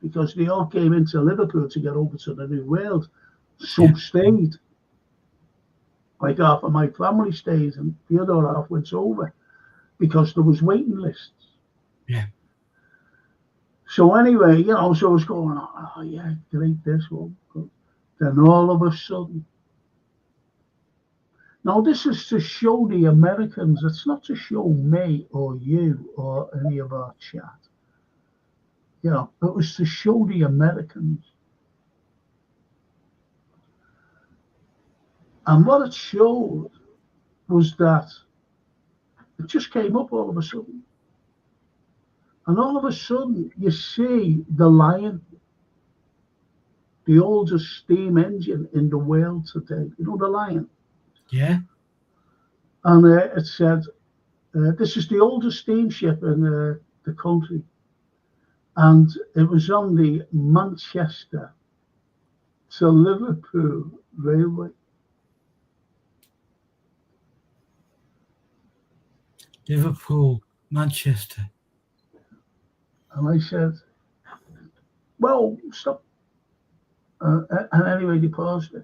Because they all came into Liverpool to get over to the New World. Some stayed. Like half of my family stayed, and the other half went over because there was waiting lists. Yeah. So anyway, you know, so I was going, oh yeah, great, this one. Then all of a sudden, now this is to show the Americans, it's not to show me or you or any of our chat. You know, it was to show the Americans. And what it showed was that it just came up all of a sudden. And all of a sudden, you see the Lion, the oldest steam engine in the world today. You know the Lion? Yeah. And it said, this is the oldest steamship in the country. And it was on the Manchester to Liverpool Railway. Liverpool, Manchester. And I said, well, stop. And anyway, they paused it.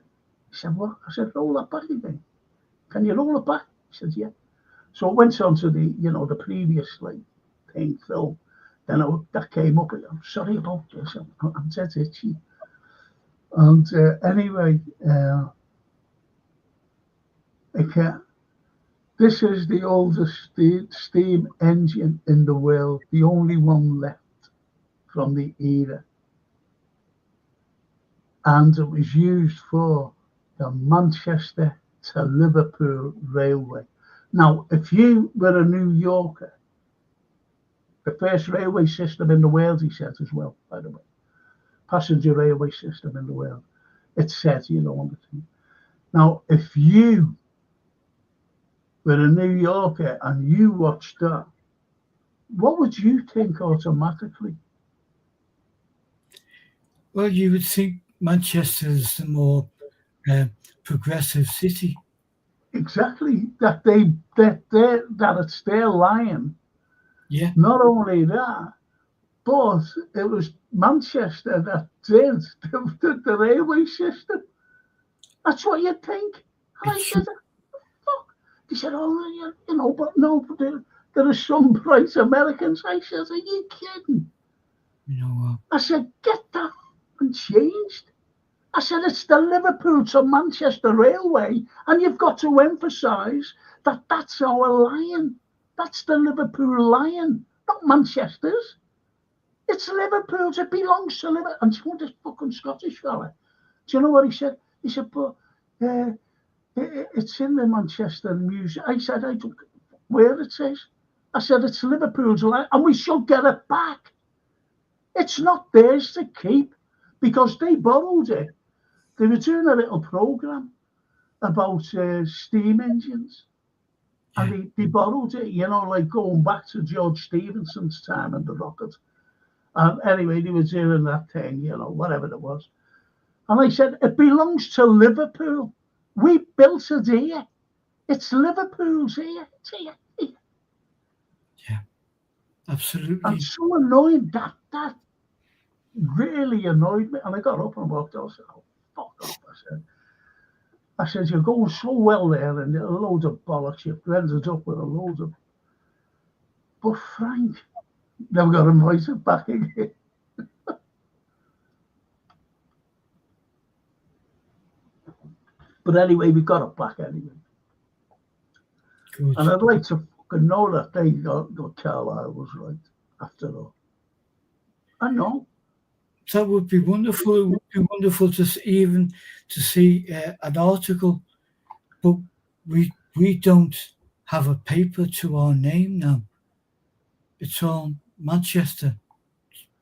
He said, what? I said, roll that back again. Can you roll it back? He said, yeah. So it went on to the, you know, the previous thing, film. Then that came up. I'm sorry about this. I'm dead itchy. And anyway, this is the oldest steam engine in the world, the only one left from the era. And it was used for the Manchester to Liverpool Railway. Now, if you were a New Yorker, the first railway system in the world, he said as well, by the way, passenger railway system in the world, it said, you know, on the thing. Now, if you were a New Yorker and you watched that, what would you think automatically? Well, you would think Manchester is the more progressive city. Exactly, that it's their Lion. Yeah. Not only that, but it was Manchester that did the railway system. That's what you'd think. And I said, fuck. He said, oh, you know, but no, there are some bright Americans. I said, are you kidding? You know, I said, get that fucking changed. I said, it's the Liverpool to Manchester Railway, and you've got to emphasise that that's our Lion. That's the Liverpool Lion, not Manchester's. it's Liverpool's, it belongs to Liverpool. And do you know this fucking Scottish fella? Do you know what he said? He said, but it's in the Manchester Museum. I said, I don't where it is. I said, it's Liverpool's land, and we should get it back. It's not theirs to keep because they borrowed it. They were doing a little programme about steam engines. And they borrowed it, you know, like going back to George Stephenson's time and the rocket. And anyway, they were doing that thing, you know, whatever it was. And I said, it belongs to Liverpool. We built it here. It's Liverpool's here. It's here. Yeah, absolutely. And so annoying. That really annoyed me. And I got up and walked out. I said, oh, fuck off. I said, you're going so well there and a load of bollocks. You've ended up with a load of... But Frank never got invited back again. But anyway, we got it back anyway. Good. And I'd like to fucking know that they got Carlyle was right after all. I know. That would be wonderful. It would be wonderful to see an article, but we don't have a paper to our name now. It's all Manchester,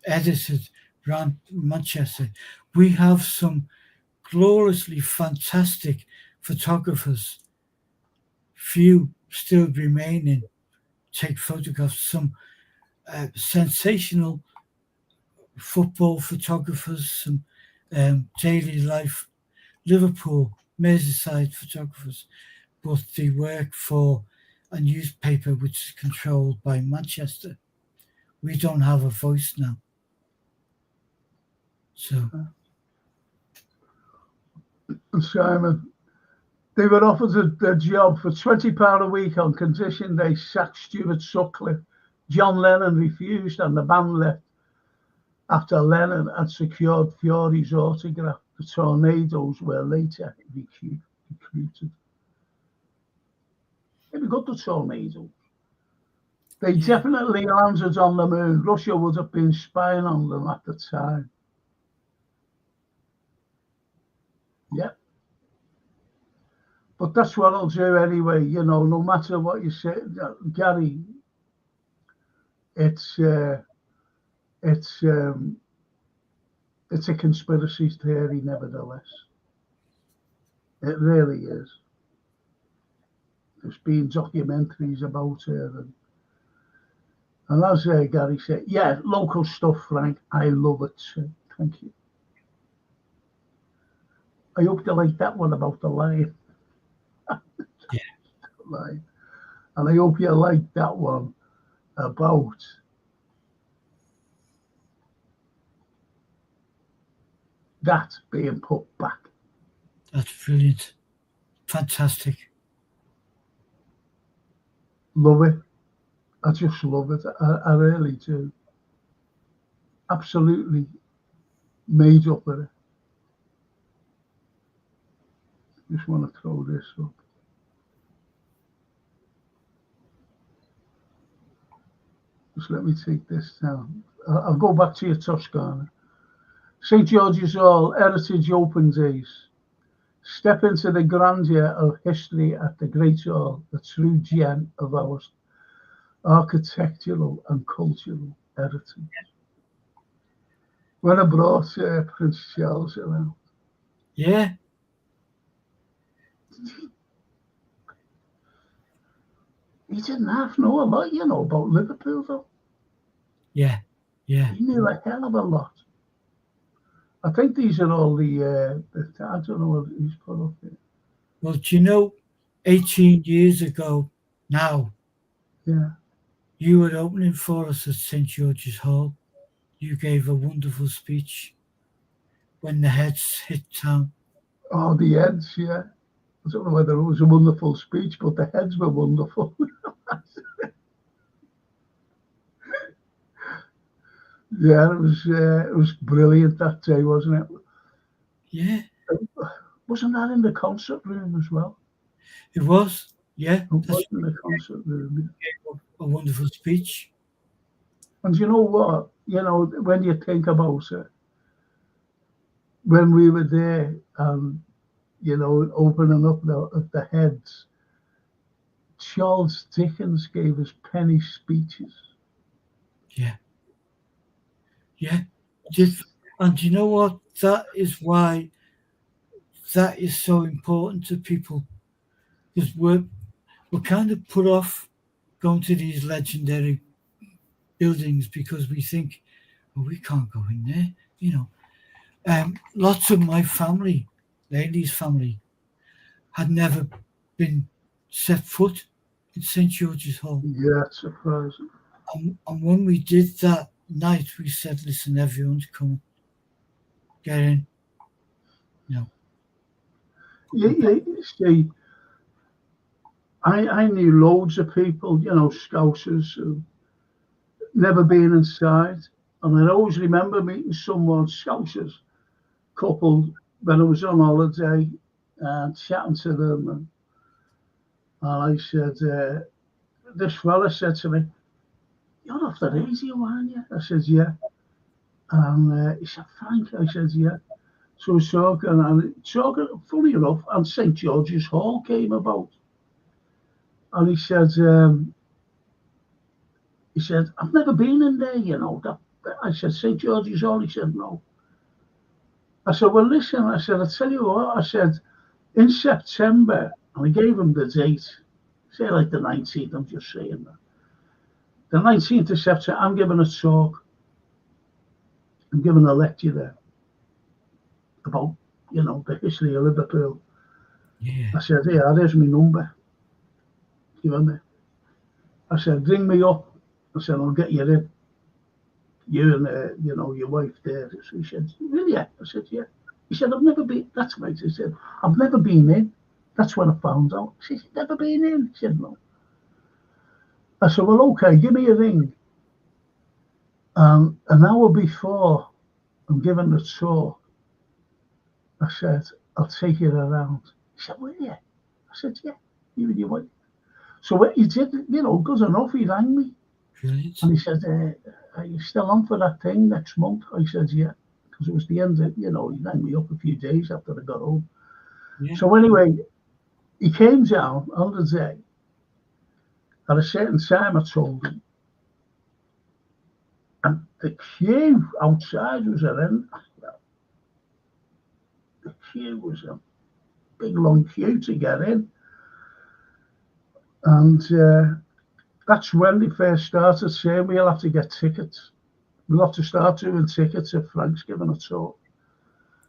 edited around Manchester. We have some gloriously fantastic photographers, few still remaining, take photographs, some sensational football photographers, some daily life Liverpool, Merseyside photographers, but they work for a newspaper which is controlled by Manchester. We don't have a voice now. So, Simon, they were offered a job for £20 a week on condition they sacked Stuart Sutcliffe. John Lennon refused and the band left after Lennon had secured Fury's autograph. The Tornadoes were later recruited. Have you got the Tornadoes? They definitely landed on the moon. Russia would have been spying on them at the time. Yep. But that's what I'll do anyway, you know, no matter what you say, Gary, it's a conspiracy theory nevertheless. It really is. There's been documentaries about her and as Gary said, yeah, local stuff, Frank, I love it too. Thank you. I hope you like that one about the lion. yeah. Lion. And I hope you like that one about that being put back. That's brilliant. Fantastic. Love it. I just love it. I really do. Absolutely made up with it. Just want to throw this up. Just let me take this down. I'll go back to your Toscana. St. George's Hall, Heritage Open Days. Step into the grandeur of history at the Great Hall, a true gem of our architectural and cultural heritage. When I brought Prince Charles around. Yeah. He didn't have to know a lot, you know, about Liverpool, though. Yeah, yeah. He knew a hell of a lot. I think these are all the I don't know what he's put up here. Well, do you know, 18 years ago now, Yeah. you were opening for us at St. George's Hall. You gave a wonderful speech when the Heads hit town. Oh, the Heads, yeah. I don't know whether it was a wonderful speech, but the Heads were wonderful. Yeah, it was brilliant that day, wasn't it? Yeah. Wasn't that in the concert room as well? It was, yeah. It was in the concert room. A wonderful speech. And you know what? you know, when you think about it, when we were there, you know, opening up the heads, Charles Dickens gave us penny speeches. Yeah. Yeah. Just, and you know what? That is why that is so important to people, because we're kind of put off going to these legendary buildings because we think, oh, we can't go in there. You know, lots of my family, ladies' family, had never been set foot in St George's Hall. Yeah, it's surprising. And when we did that night, we said, listen, everyone's coming. Get in. No. You see, I knew loads of people, you know, Scousers, who never been inside. And I always remember meeting someone, Scousers, couple, when I was on holiday and chatting to them. And I said, this fella said to me, "You're off the radio, aren't you?" I said, "Yeah." And he said, "Frank." I said, "Yeah." So we're talking, and talking, funny enough, and St George's Hall came about. And he said, "I've never been in there, you know." I said, "St George's Hall?" He said, "No." I said, "Well, listen," I said, "I'll tell you what," I said, "in September," and I gave him the date, say like the 19th, I'm just saying that. The 19th of September, I'm giving a talk. I'm giving a lecture there about, you know, the history of Liverpool. Yeah. I said, "Yeah, there's my number. You know me?" I said, "Ring me up." I said, "I'll get you in. You and, you know, your wife there." So he said, "Really?" I said, "Yeah." He said, "I've never been." That's right. He said, "I've never been in." That's when I found out. She said, "Never been in?" He said, "No." I said, "Well, okay, give me a ring." An hour before I'm giving the talk, I said, "I'll take you around." He said, "Will you?" I said, "Yeah, you and your wife." So what he did, you know, good enough, he rang me. Brilliant. And he said, "Are you still on for that thing next month?" I said, "Yeah." Because it was the end of, you know, he rang me up a few days after I got home. Yeah. So anyway, he came down on the day. At a certain time, I told him. And the queue outside was horrendous. The queue was a big, long queue to get in. And that's when they first started saying, "We'll have to get tickets. We'll have to start doing tickets if Frank's giving a talk."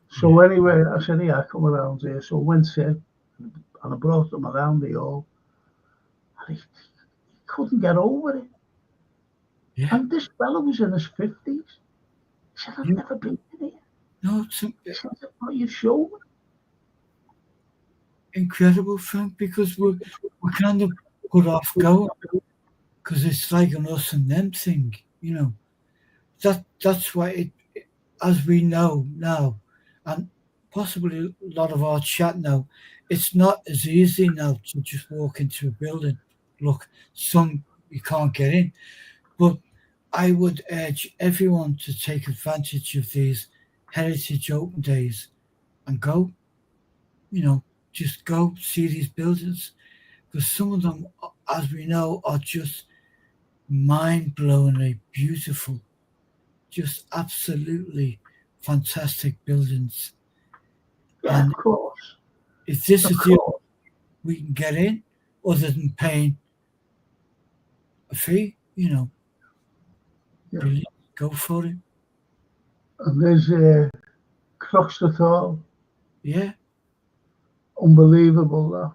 So anyway, I said, "Yeah, come around here." So I went in and I brought them around the hall. And he couldn't get over it. Yeah. And this fellow was in his 50s. He said, "I've Yeah. never been in here." No, He said, "What you show me?" incredible, Frank, because we're kind of put off going because it's like an us and them thing, you know. That's why as we know now, and possibly a lot of our chat now, it's not as easy now to just walk into a building. Look, some you can't get in, but I would urge everyone to take advantage of these heritage open days and go. You know, just go see these buildings because some of them, as we know, are just mind-blowingly beautiful, just absolutely fantastic buildings. Yeah, And of course. if this Of is the only course. we can get in, other than paying a fee, you know, Yeah. brilliant, go for it. And there's Croxtethorpe. Yeah, Unbelievable, that.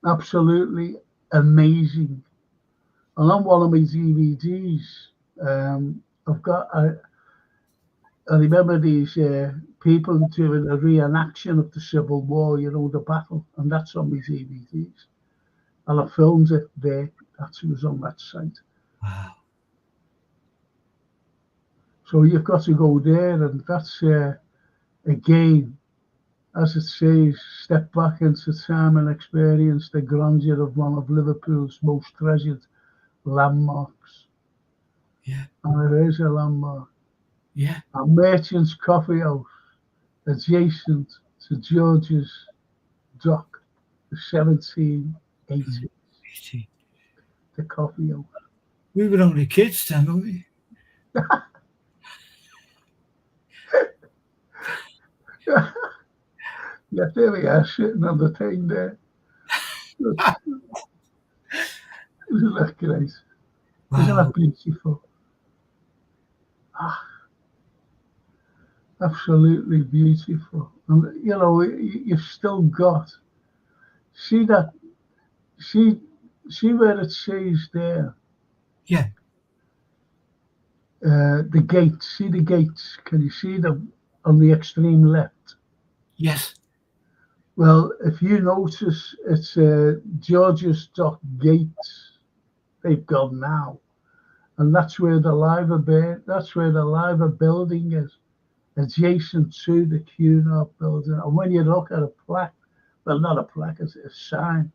Absolutely amazing. And on one of my DVDs, I've got, I remember these people doing a reenaction of the Civil War, you know, the battle, and that's on my DVDs. And I filmed it there. That was on that site. wow, So you've got to go there, and that's again, as it says, step back into time and experience the grandeur of one of Liverpool's most treasured landmarks. Yeah. And it is a landmark. Yeah. A Merchant's Coffee House, adjacent to George's Dock, the 1780s, See, the coffee house. we were only kids then, weren't we? Yeah, there we are, sitting on the thing there. Isn't that great? Isn't Wow. that beautiful? Ah, absolutely beautiful. And you know, you've still got, see that, see, see where it says there, Yeah. the gates. See the gates. Can you see them on the extreme left? Yes. Well, if you notice, it's George's Dock gates. They've gone now, and that's where the Liver building is, adjacent to the Cunard building. And when you look at a plaque, well, not a plaque, it's a sign,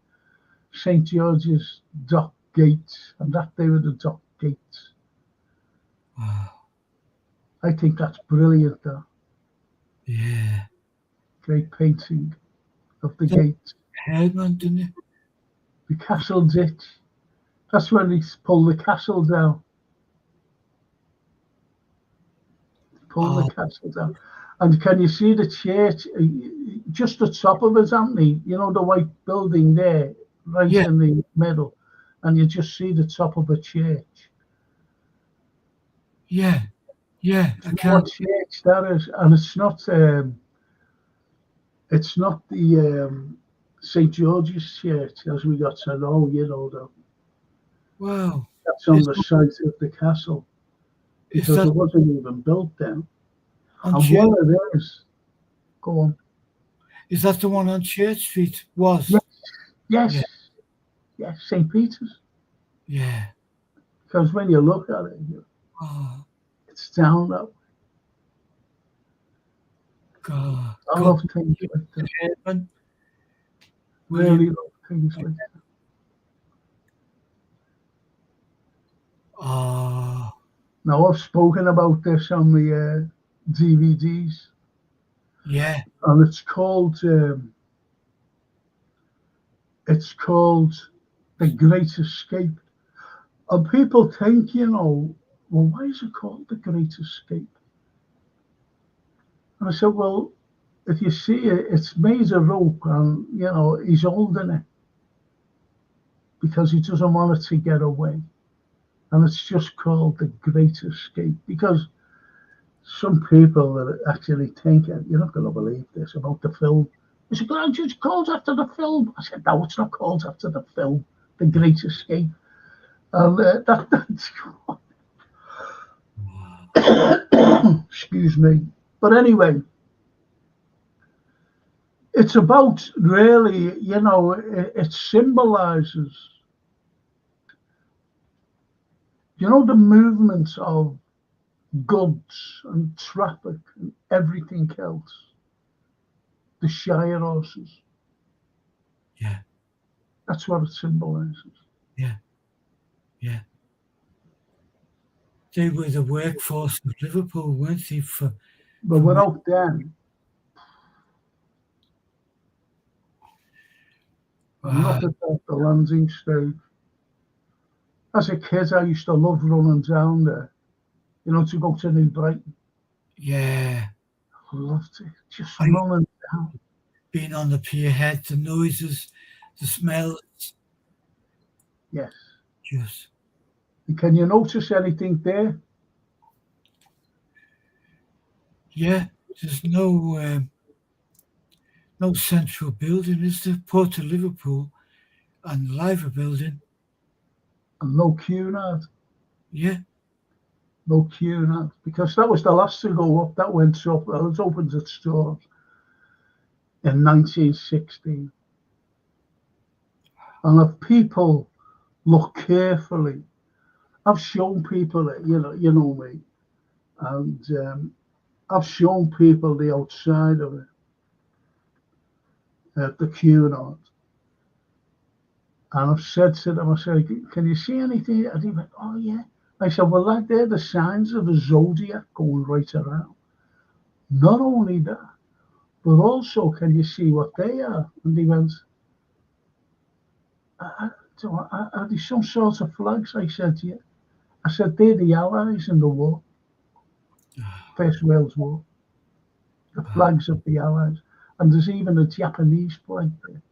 St. George's Dock Gates, and that they were the dock gates. Wow. I think that's brilliant, though. Yeah. Great painting of the So, gates. Herman, didn't you? The castle ditch. That's when they pulled the castle down. Pulled the Oh, castle down. And can you see the church? Just the top of it, Anthony? You know, the white building there, right yeah. in the middle. And you just see the top of a church. Yeah. Yeah. Do I you know what can't. church that is? And it's not the St. George's Church, as we got to know, you know, Wow. that's on Is, the site of the castle, is because that it wasn't even built then. on And Church? what it is, go on. Is that the one on Church Street? Was. Yes, yes, Yeah. yes, St. Peter's. Yeah. Because when you look at it, Oh, it's down that way. God. I God. love things like that. Herman, William. Really love things like that. Oh, Now, I've spoken about this on the DVDs, yeah. and it's called The Great Escape. And people think, you know, well, why is it called The Great Escape? And I said, well, if you see it, it's made of rope, and you know he's holding it because he doesn't want it to get away, and it's just called The Great Escape because some people that actually think it, you're not going to believe this about the film. They said, "Oh, it's called after the film." I said, "No, it's not called after the film, The Great Escape." And that's excuse me. But anyway, it's about really, you know, it symbolizes, you know, the movements of goods and traffic and everything else, the Shire horses. Yeah. That's what it symbolizes. Yeah. Yeah. They were the workforce of Liverpool, weren't they? But For many, without them, and wow. look at that, the landing stage. As a kid, I used to love running down there, you know, to go to New Brighton. Yeah. I loved it, just I running down. Being on the pier head, the noises, the smells, Yes. just And can you notice anything there? yeah. There's no central building, is there? Port of Liverpool and Liver building. And no Cunard, Yeah. no Cunard, because that was the last to go up. That went up. Well, it opened its doors in 1916. And if people look carefully, I've shown people it, you know me, and I've shown people the outside of it, the Cunard, and I've said to them, I said, "Can you see anything?" And they went, "Oh yeah." I said, well, like, they're the signs of the zodiac going right around. Not only that, but also, can you see what they are? And he went, are they some sort of flags? I said, yeah. I said, they're the Allies in the war, First World War, the flags of the Allies. And there's even a Japanese flag there.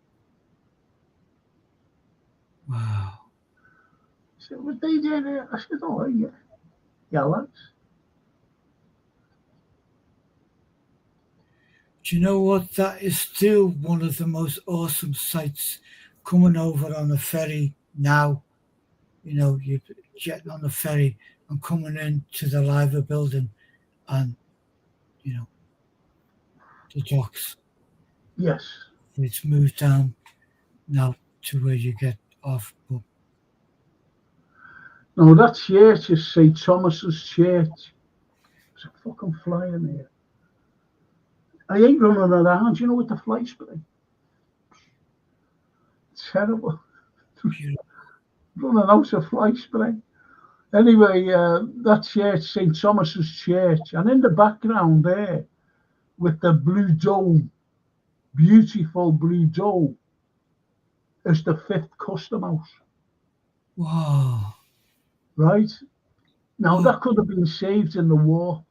Wow. I said, what they did there? I said, oh, yeah, the Allies. Do you know what? That is still one of the most awesome sights, coming over on a ferry now. You know, you're jetting on a ferry and coming into the Liver building and, you know, the docks. Yes. It's moved down now to where you get off. But No, that church is St. Thomas's Church. There's a fucking fly in here. I ain't running around, you know, with the fly spray. Terrible. beautiful. Running out of fly spray. Anyway, that church, St. Thomas's Church, and in the background there, with the blue dome, beautiful blue dome, is the 5th Custom House. Wow. Right? Now, Wow. that could have been saved in the war.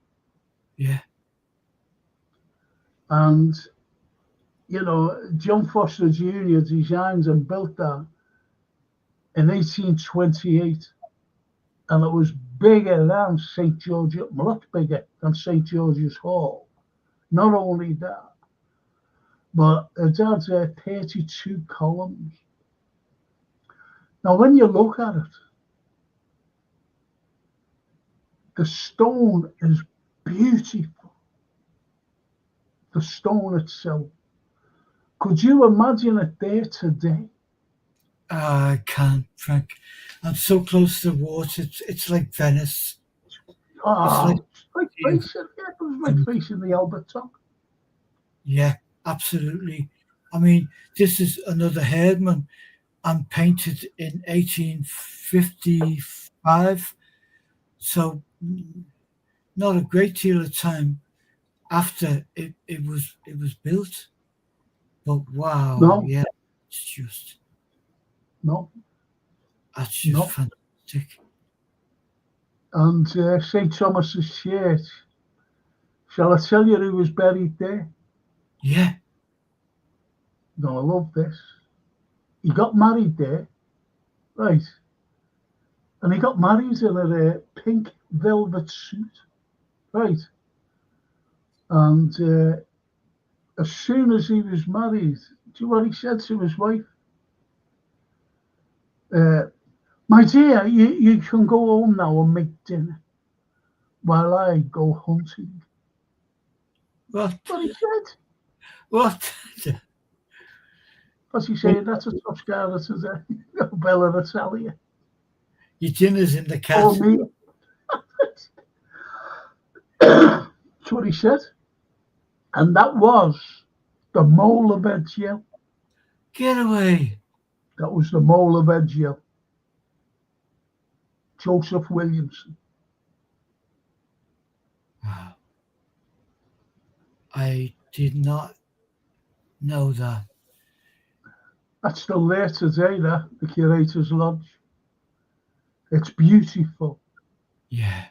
Yeah. And, you know, John Foster Jr. designed and built that in 1828. And it was bigger than St. George, a lot bigger than St. George's Hall. Not only that, but it had 32 columns. Now, when you look at it, the stone is beautiful. The stone itself. Could you imagine it there today? I can't, Frank. I'm so close to the water. It's like Venice. Oh, It's like facing, yeah, it was like facing the Albert Top. yeah, absolutely. I mean, this is another Herdman and painted in 1855. So not a great deal of time after it was built. But wow, No, yeah, it's just no, that's just no. fantastic. And St. Thomas's Church. Shall I tell you who was buried there? Yeah. No, I love this. He got married there, right? And he got married in a pink velvet suit, right? And as soon as he was married, do you know what he said to his wife? My dear, you can go home now and make dinner while I go hunting. What? What he said. What? What's he saying? That's a Toscana today. Bella Natalia. Your dinner's in the cat. Oh, me. That's what he said. And that was the mole of Edgell. Get away. That was the mole of Edgell. Joseph Williamson. Wow. I did not know that. That's still there today, the Curator's Lodge. It's beautiful. Yeah.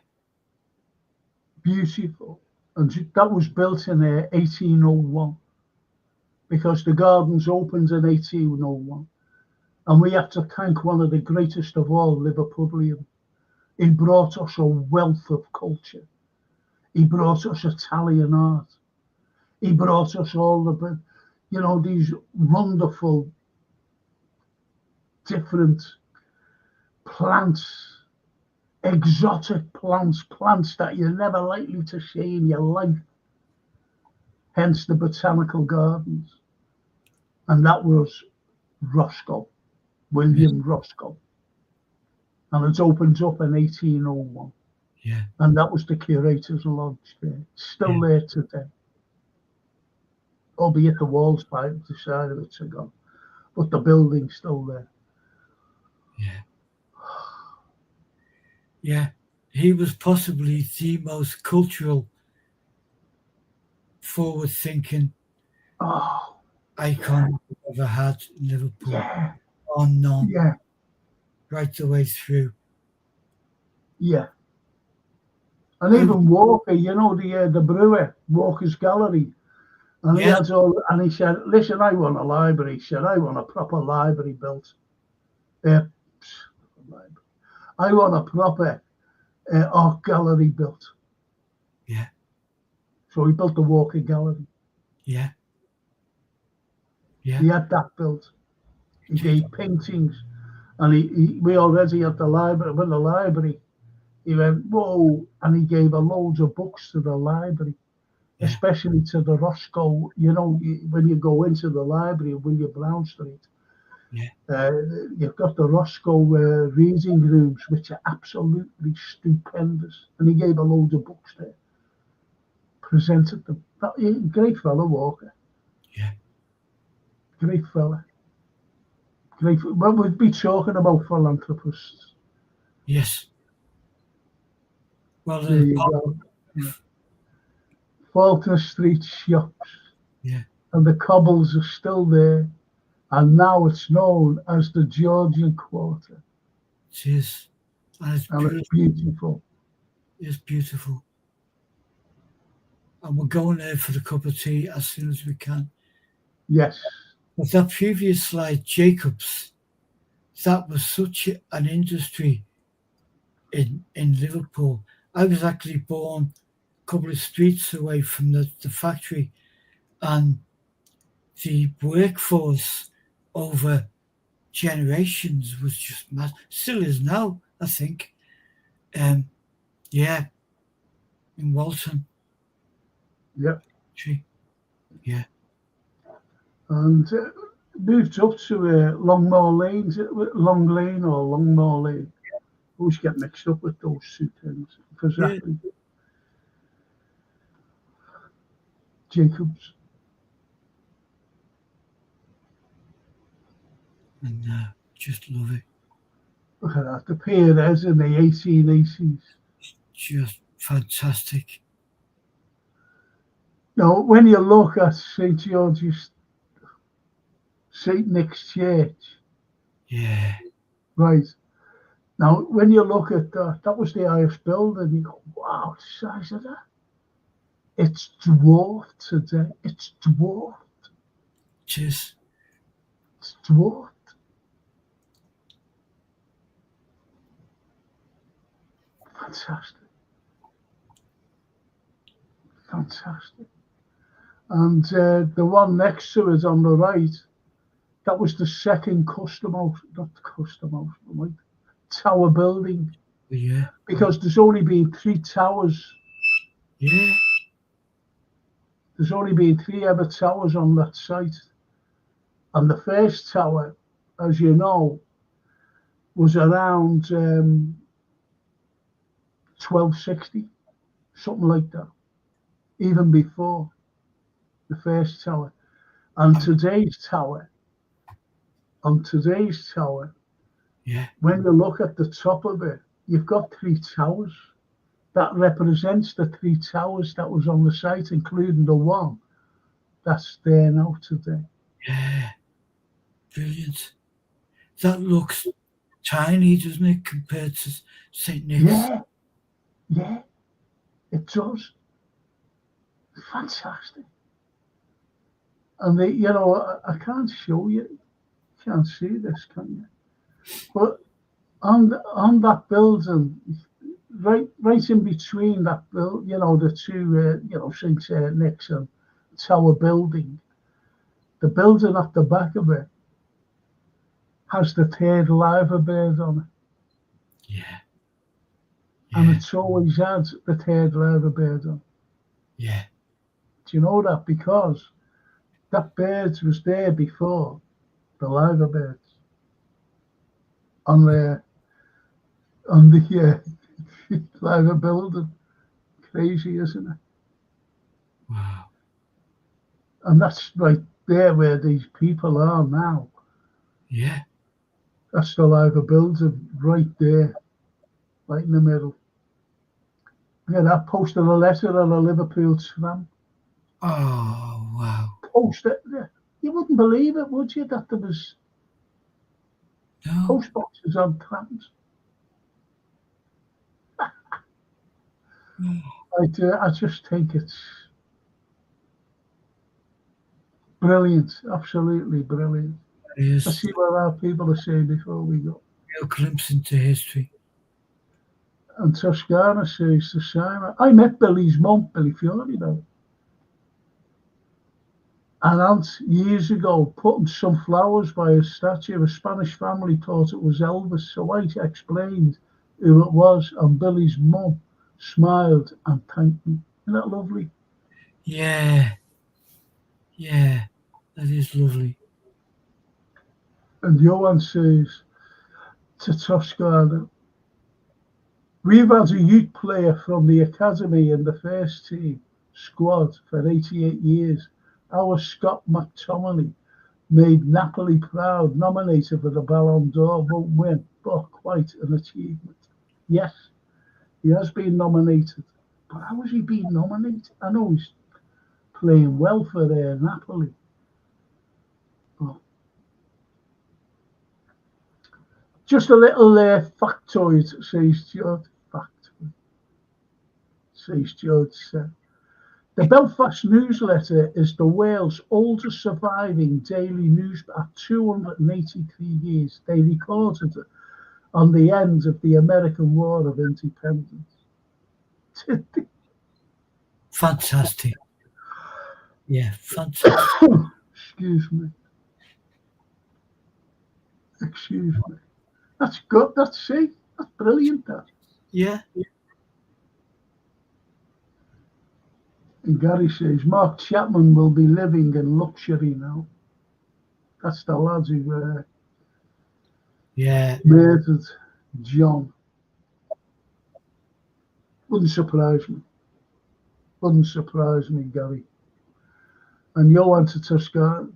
Beautiful. And that was built in 1801 because the gardens opened in 1801. And we have to thank one of the greatest of all, Liverpudlian. He brought us a wealth of culture. He brought us Italian art. He brought us all the, you know, these wonderful, different plants, exotic plants that you're never likely to see in your life. Hence the botanical gardens. And that was Roscoe, William Roscoe. And it opens up in 1801. Yeah. And that was the Curator's Lodge there. Still there today. Albeit the walls by the side of it are gone. But the building's still there. Yeah. Yeah, he was possibly the most cultural, forward-thinking Oh, icon we've ever had in Liverpool, yeah, or none, yeah, right the way through. yeah. And I, even Walker, the brewer, Walker's Gallery, and he yeah, had all, and he said, "Listen, I want a library." He said, "I want a proper library built. Uh, I want a proper art gallery built." yeah, So he built the Walker Gallery. yeah, yeah. He had that built. He gave paintings, and we already had the library. With the library, he went, "Whoa," and he gave a loads of books to the library, Yeah. especially to the Roscoe. When you go into the library of William Brown Street, Yeah. you've got the Roscoe reading rooms, which are absolutely stupendous. And he gave a load of books there, presented them. Great fella, Walker. Yeah. Great fella. Great. Well, we'd be talking about philanthropists. Yes. Well, There you go. Yeah. Faulkner Street shops. Yeah. And the cobbles are still there. And now it's known as the Georgian Quarter. It is. And it's And beautiful. it's beautiful. It's beautiful. And we're going there for the cup of tea as soon as we can. Yes. But that previous slide, Jacobs, that was such an industry in Liverpool. I was actually born a couple of streets away from the factory, and the workforce over generations was just mad. Still is now, I think. Yeah, in Walton. Yep. Yeah. And moved up to Longmore Lane, Long Lane or Longmore Lane. Always get mixed up with those two things. Exactly. Yeah. Jacobs. And just love it. Look at that. The Pyrez in the 1880s. Just fantastic. Now, when you look at St. George's, St. Nick's Church. Yeah. Right. Now, when you look at that was the highest building, you go, wow, the size of that. It's dwarfed today. It's dwarfed. Cheers. It's dwarfed. Fantastic. Fantastic. And the one next to it on the right, that was the second tower building. Yeah. Because there's only been 3 towers. Yeah. There's only been 3 ever towers on that site. And the first tower, as you know, was around 1260, something like that, even before the first tower. And today's tower, yeah, when you look at the top of it, you've got 3 towers. That represents the 3 towers that was on the site, including the one that's there now today. Yeah, brilliant. That looks tiny, doesn't it, compared to St. Nick's? Yeah, it does. Fantastic. And I can't show you. You can't see this, can you? But on that building, right in between that build, the two, St. Nick's and Tower building, the building at the back of it has the 3rd liver bird on it. Yeah. And it's always had the 3rd liver bird on. Yeah. Do you know that? Because that bird was there before the liver birds on the liver building. Crazy, isn't it? Wow. And that's right there where these people are now. Yeah. That's the liver building right there. right in the middle. Yeah, that posted a letter on a Liverpool tram. Oh, wow. Posted. You wouldn't believe it, would you, that there was No. post boxes on trams? I just think it's brilliant, absolutely brilliant. It Let's is see what our people are saying before we go. a real glimpse into history. And Toscana says to Simon, I met Billy's mum, Billy Fiore, though. An aunt years ago putting some flowers by a statue. A Spanish family thought it was Elvis, so I explained who it was, and Billy's mum smiled and thanked me. Isn't that lovely? Yeah. Yeah. That is lovely. And Johan says to Toscana, we've had a youth player from the academy in the first team squad for 88 years. Our Scott McTominay made Napoli proud, nominated for the Ballon d'Or, won't win, but quite an achievement. Yes, he has been nominated, but how has he been nominated? I know he's playing well for Napoli. But just a little factoid, says George. Factoid, says George. The Belfast newsletter is the world's oldest surviving daily news at 283 years. They recorded it on the end of the American War of Independence. Fantastic. Yeah, fantastic. Excuse me. That's good. That's brilliant. That. Yeah. And Gary says Mark Chapman will be living in luxury now. That's the lads who murdered John. Wouldn't surprise me. Wouldn't surprise me, Gary. And Johan to Toscana.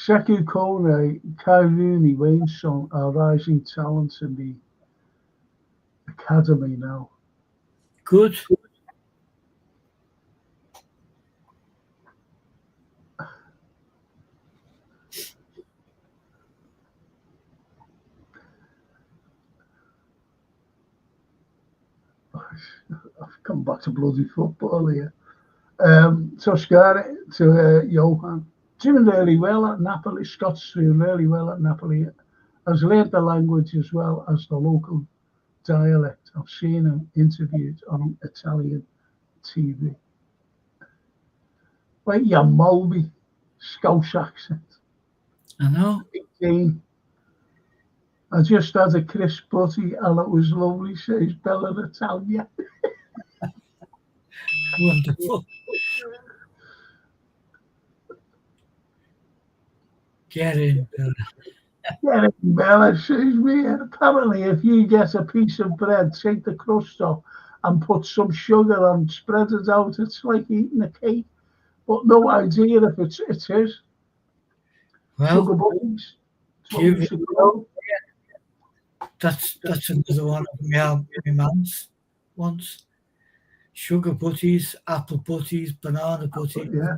Sekou Kone, Kai Rooney, Wayne Son are rising talents in the academy now. Good. I've come back to bloody football here. Toscana to Johan. Doing really well at Napoli. Scott's doing really well at Napoli. Has learned the language as well as the local dialect. I've seen him interviewed on Italian TV. Like your Mulby Scouse accent. I know. 18. I just had a crisp butty and it was lovely, says Bella Natalia. Wonderful. Get in, Bella. Get it, Bella, says me. Apparently, if you get a piece of bread, take the crust off and put some sugar on, spread it out. It's like eating a cake, but no idea if it is. Well, Sugar butties. That's another one of my man's ones. Sugar butties, apple butties, banana butties. Yeah.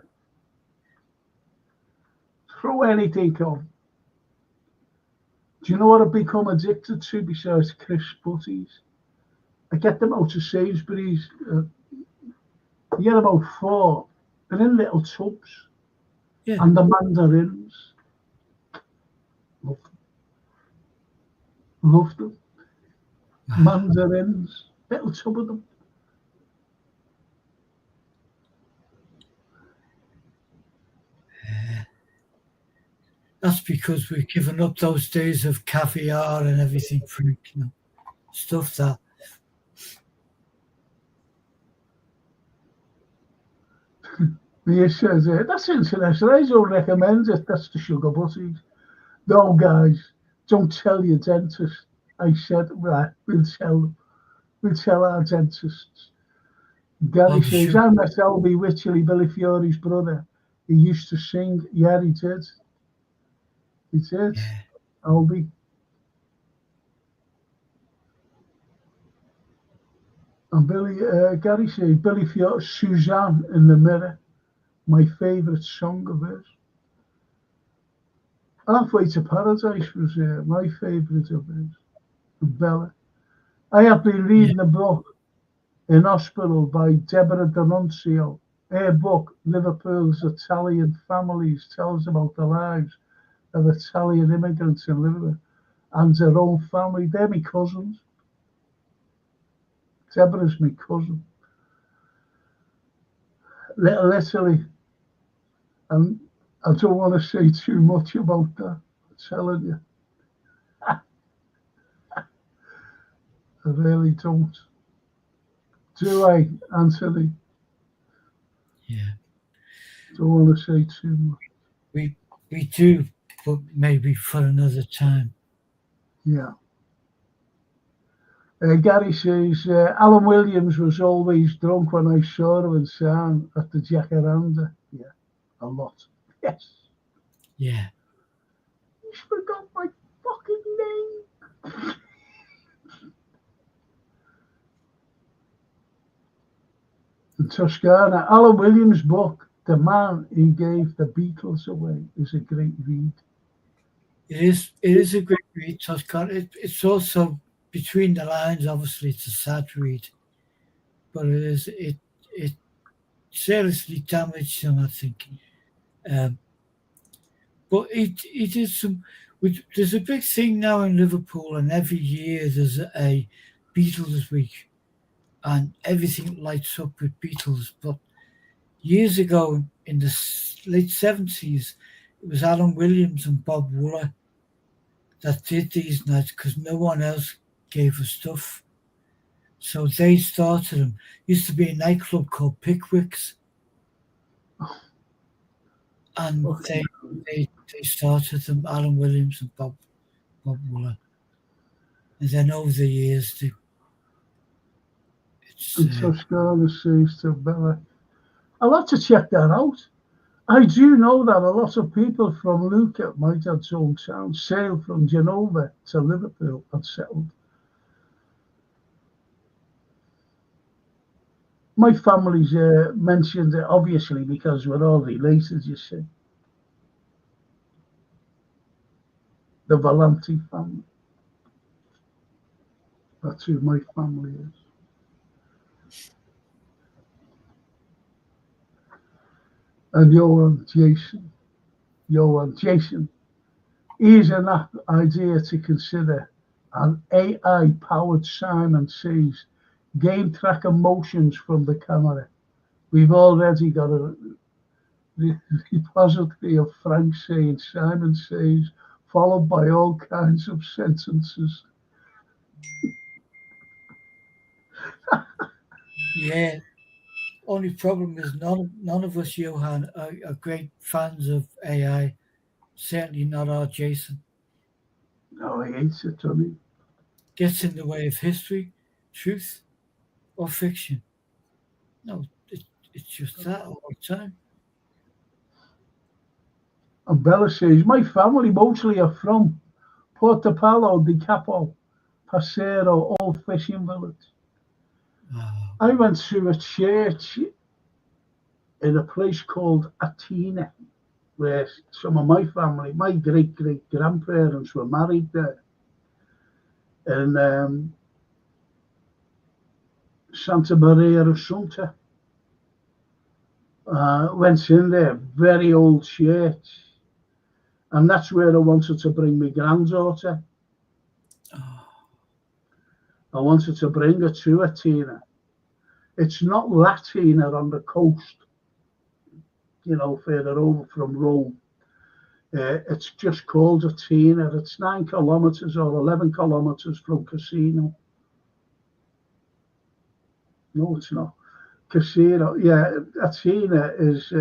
Throw anything on. Do you know what I've become addicted to besides crisp butties? I get them out of Sainsbury's. You get about 4. They're in little tubs. Yeah. And the mandarins. Love them. Mandarins. Little tub of them. That's because we've given up those days of caviar and everything, Frank. You know, stuff that. He says, that's interesting. I don't recommend it. That's the sugar butties. No, guys, don't tell your dentist. I said, right, we'll tell our dentists. Gary says, I met Albie Wycherley, Billy Fiore's brother. He used to sing. Yeah, he did. He did. Yeah. Albie. And Gary says, Billy Fiat, Suzanne in the Mirror, my favourite song of his. Halfway to Paradise was my favourite of his. And Bella. I have been reading a book in hospital by Deborah D'Annunzio. Her book, Liverpool's Italian Families, tells about the lives of Italian immigrants in Liverpool and their own family. They're my cousins. Deborah's my cousin. Literally. And I don't want to say too much about that. I'm telling you. I really don't. Do I, Anthony? Yeah. Don't want to say too much. We do, but maybe for another time. Yeah. Gary says, Alan Williams was always drunk when I saw him in San at the Jacaranda. Yeah, a lot. Yes. Yeah. You forgot my fucking name. In Toscana, Alan Williams' book, The Man Who Gave the Beatles Away, is a great read. It is a great read, Toscana. It's also between the lines. Obviously, it's a sad read, but it seriously damaged him, I think. But he did some. There's a big thing now in Liverpool, and every year there's a Beatles week, and everything lights up with Beatles. But years ago, in the late 70s, it was Alan Williams and Bob Wooler that did these nights because no one else gave us stuff. So they started them. Used to be a nightclub called Pickwick's, and they started them. Alan Williams and Bob Wooler, and then over the years, And Toscana says to Bella, I'll have to check that out. I do know that a lot of people from Lucca, my dad's hometown, sailed from Genova to Liverpool and settled. My family's mentioned it, obviously, because we're all related, you see. The Valenti family. That's who my family is. And Jason, here's an idea to consider. An AI-powered Simon says, game track emotions from the camera. We've already got a repository of Frank saying, Simon says, followed by all kinds of sentences. Yeah. Only problem is none of us, Johan, are great fans of AI. Certainly not our Jason. No, he hates it, Tony. Gets in the way of history, truth, or fiction. No, it's just that all the time. And Bella says, my family mostly are from Portopalo, Di Capo, Passero, old fishing village. Oh. I went to a church in a place called Atina, where some of my family, my great-great-grandparents were married there. And Santa Maria Assunta. Went in there, very old church. And that's where I wanted to bring my granddaughter. Oh. I wanted to bring her to Atina. It's not Latina on the coast, you know, further over from Rome. It's just called Atina. It's 9 kilometers or 11 kilometers from Casino. No, it's not. Casino, yeah, Atina is,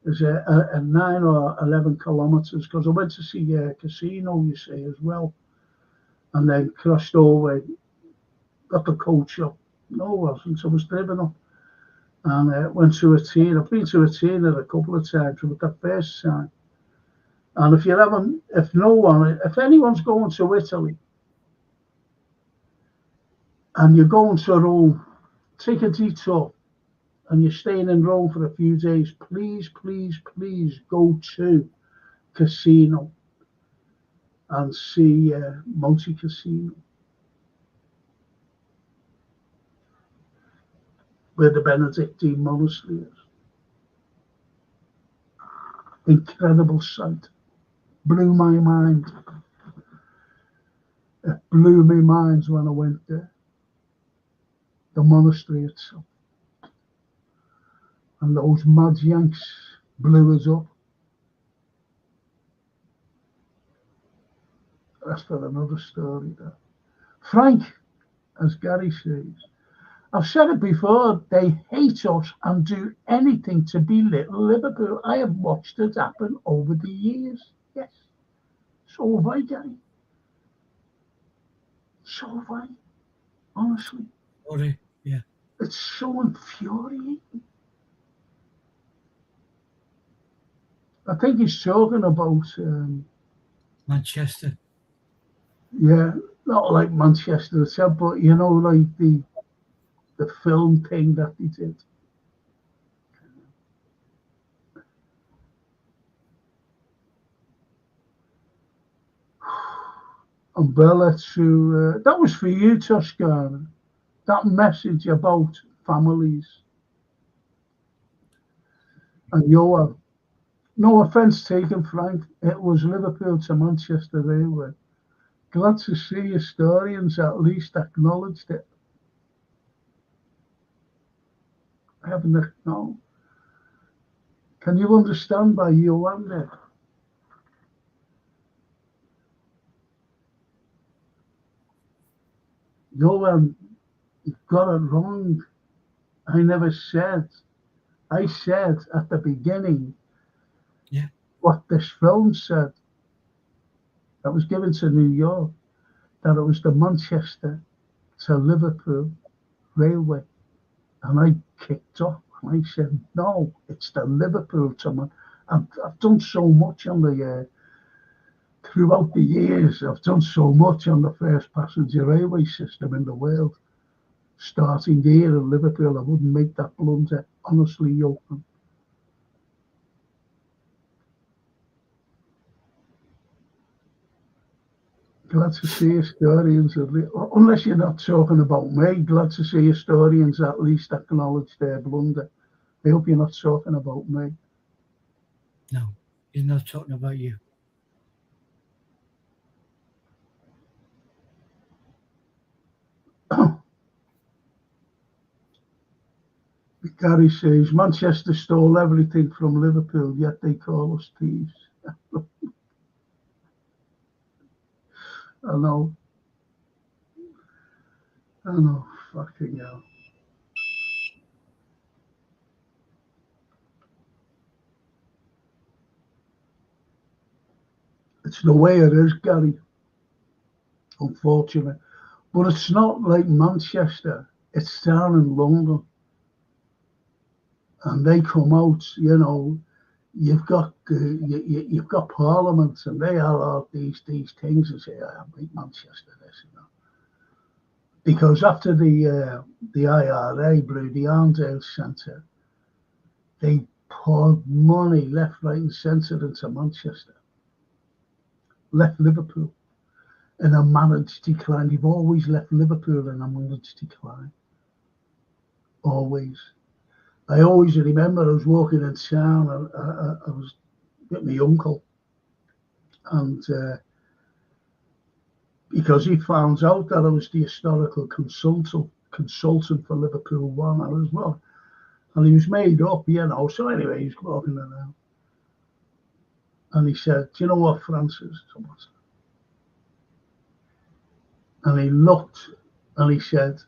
is a 9 or 11 kilometers, because I went to see Casino, you see, as well. And then crossed over, got the coach up. No, it wasn't. I was driven up. And went to Atina. I've been to Atina a couple of times, but the first time. And if anyone's going to Italy, and you're going to Rome, take a detour, and you're staying in Rome for a few days, please, please, please go to Casino and see Monte Cassino, where the Benedictine monastery is. Incredible sight. Blew my mind. It blew my mind when I went there. The monastery itself. And those mad Yanks blew us up. That's for another story there. Frank, as Gary says, I've said it before, they hate us and do anything to belittle Liverpool. I have watched it happen over the years. Yes. So have I, Gary. So have I. Honestly. Sorry. Yeah. It's so infuriating. I think he's talking about Manchester. Yeah, not like Manchester itself, but you know, like the film thing that they did. Umbrella to that was for you, Toscana. That message about families. And Johan, no offence taken, Frank. It was Liverpool to Manchester Railway. Glad to see historians at least acknowledged it. I haven't known. Can you understand by Johan there? Johan, you got it wrong. I never said. I said at the beginning what this film said. That was given to New York, that it was the Manchester to Liverpool Railway. And I kicked off and I said, no, it's the Liverpool to Man. I've done so much on the, throughout the years, I've done so much on the first passenger railway system in the world. Starting here in Liverpool, I wouldn't make that blunder, honestly, Johan. Glad to see historians, unless you're not talking about me, glad to see historians at least acknowledge their blunder. I hope you're not talking about me. No, he's not talking about you. Gary says, Manchester stole everything from Liverpool, yet they call us thieves. I know, fucking hell. It's the way it is, Gary, unfortunately. But it's not like Manchester, it's down in London. And they come out, you know, you've got Parliament, and they allow these things and say, I make Manchester this, you know. Because after the IRA blew the Arndale Centre, they poured money left, right, and centre into Manchester, left Liverpool in a managed decline. They've always left Liverpool in a managed decline. Always. I always remember I was walking in town, I was with my uncle, and because he found out that I was the historical consultant for Liverpool One as well, and he was made up, you know. So anyway, he's walking around, and he said, "Do you know what, Francis?" And he looked, and he said,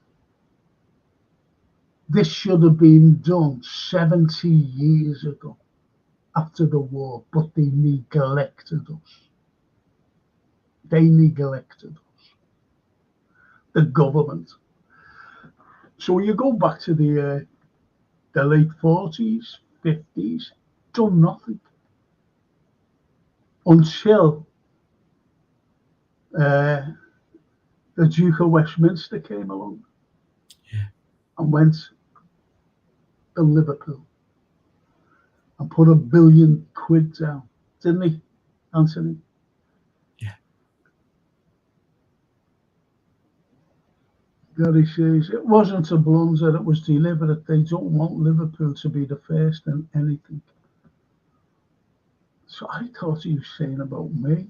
"This should have been done 70 years ago, after the war, but they neglected us. They neglected us, the government." So you go back to the late 40s, 50s, done nothing until the Duke of Westminster came along. and went to Liverpool and put £1 billion down, didn't he, Anthony? Yeah. Gary says it wasn't a blunder, it was deliberate. They don't want Liverpool to be the first in anything. So I thought he was saying about me.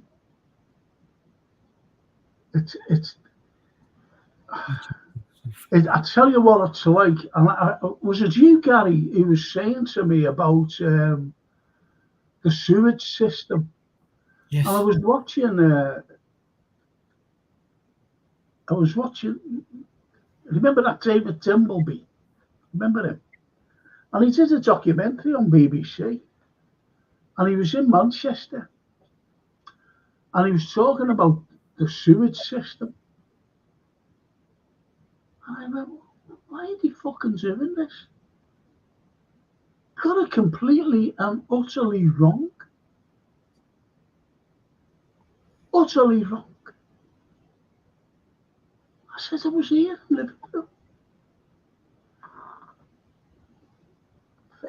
I tell you what it's like. And was it you, Gary, who was saying to me about the sewage system? Yes. And I was watching. Remember that David Dimbleby? Remember him? And he did a documentary on BBC. And he was in Manchester. And he was talking about the sewage system. And I went, why are they fucking doing this? Got it completely and utterly wrong. Utterly wrong. I said I was here in Liverpool.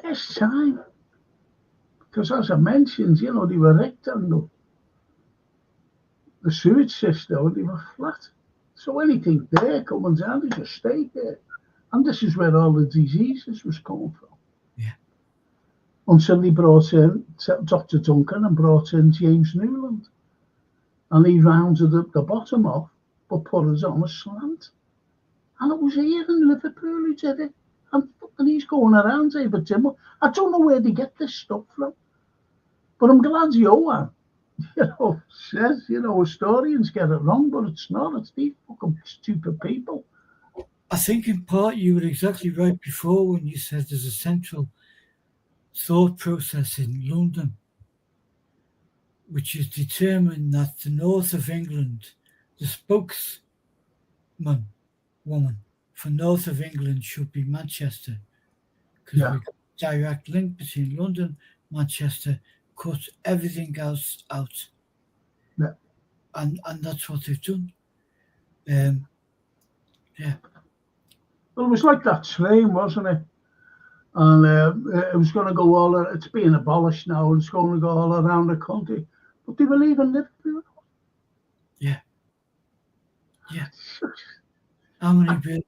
First time. Because as I mentioned, they were rectangle. The sewage system, they were flat. So anything there coming down, they just stayed there. And this is where all the diseases was coming from. Yeah. Until they brought in Dr. Duncan and brought in James Newland. And he rounded the bottom off, but put us on a slant. And it was here in Liverpool he did it. And he's going around, David Timmer. I don't know where they get this stuff from. But I'm glad Johan, says, historians get it wrong, but it's not. It's these fucking stupid people. I think in part you were exactly right before when you said there's a central thought process in London, which is determined that the north of England, the woman for north of England should be Manchester, because we've got a direct link between London, Manchester, cut everything else out. Yeah. And that's what they've done. Yeah. Well, it was like that train, wasn't it? And it was going to go it's being abolished now, and it's going to go all around the country. But they believe in Liverpool. Yeah. Yeah. How many people?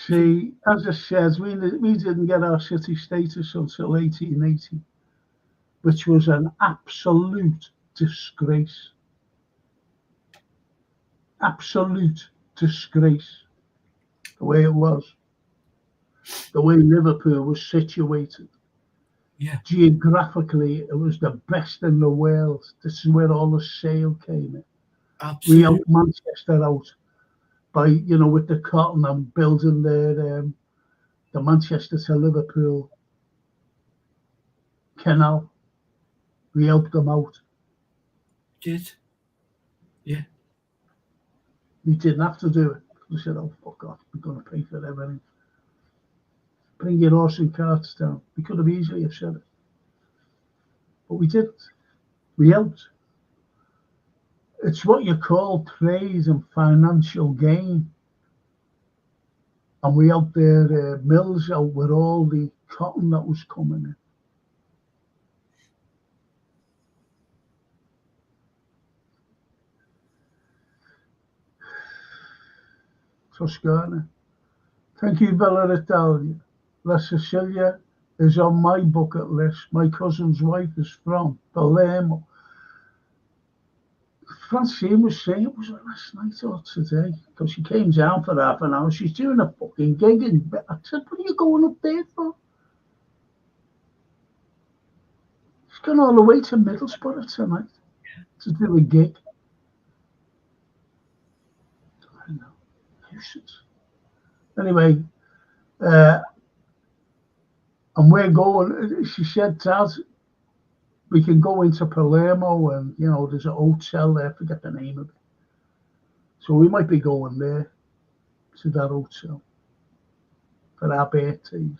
See, as I said, we didn't get our city status until 1880, which was an absolute disgrace. Absolute disgrace. The way it was. The way Liverpool was situated. Yeah. Geographically, it was the best in the world. This is where all the sail came in. Absolutely. We helped Manchester out by, with the cotton and building the Manchester to Liverpool canal. We helped them out. Did? Yeah. We didn't have to do it. We said, oh, fuck off. We're going to pay for everything. Bring your horse and carts down. We could have easily have said it. But we didn't. We helped. It's what you call trade and financial gain. And we helped their mills out with all the cotton that was coming in. Toscana. Thank you, Bella Italia. La Sicilia is on my bucket list. My cousin's wife is from Palermo. Francine was saying, it was last night or today, because she came down for half an hour. She's doing a fucking gig. And I said, what are you going up there for? She's gone all the way to Middlesbrough tonight to do a gig. I know. Nuisance. Anyway, and we're going, she said, Dad, we can go into Palermo and, there's a hotel there, I forget the name of it. So we might be going there to that hotel for our birthdays.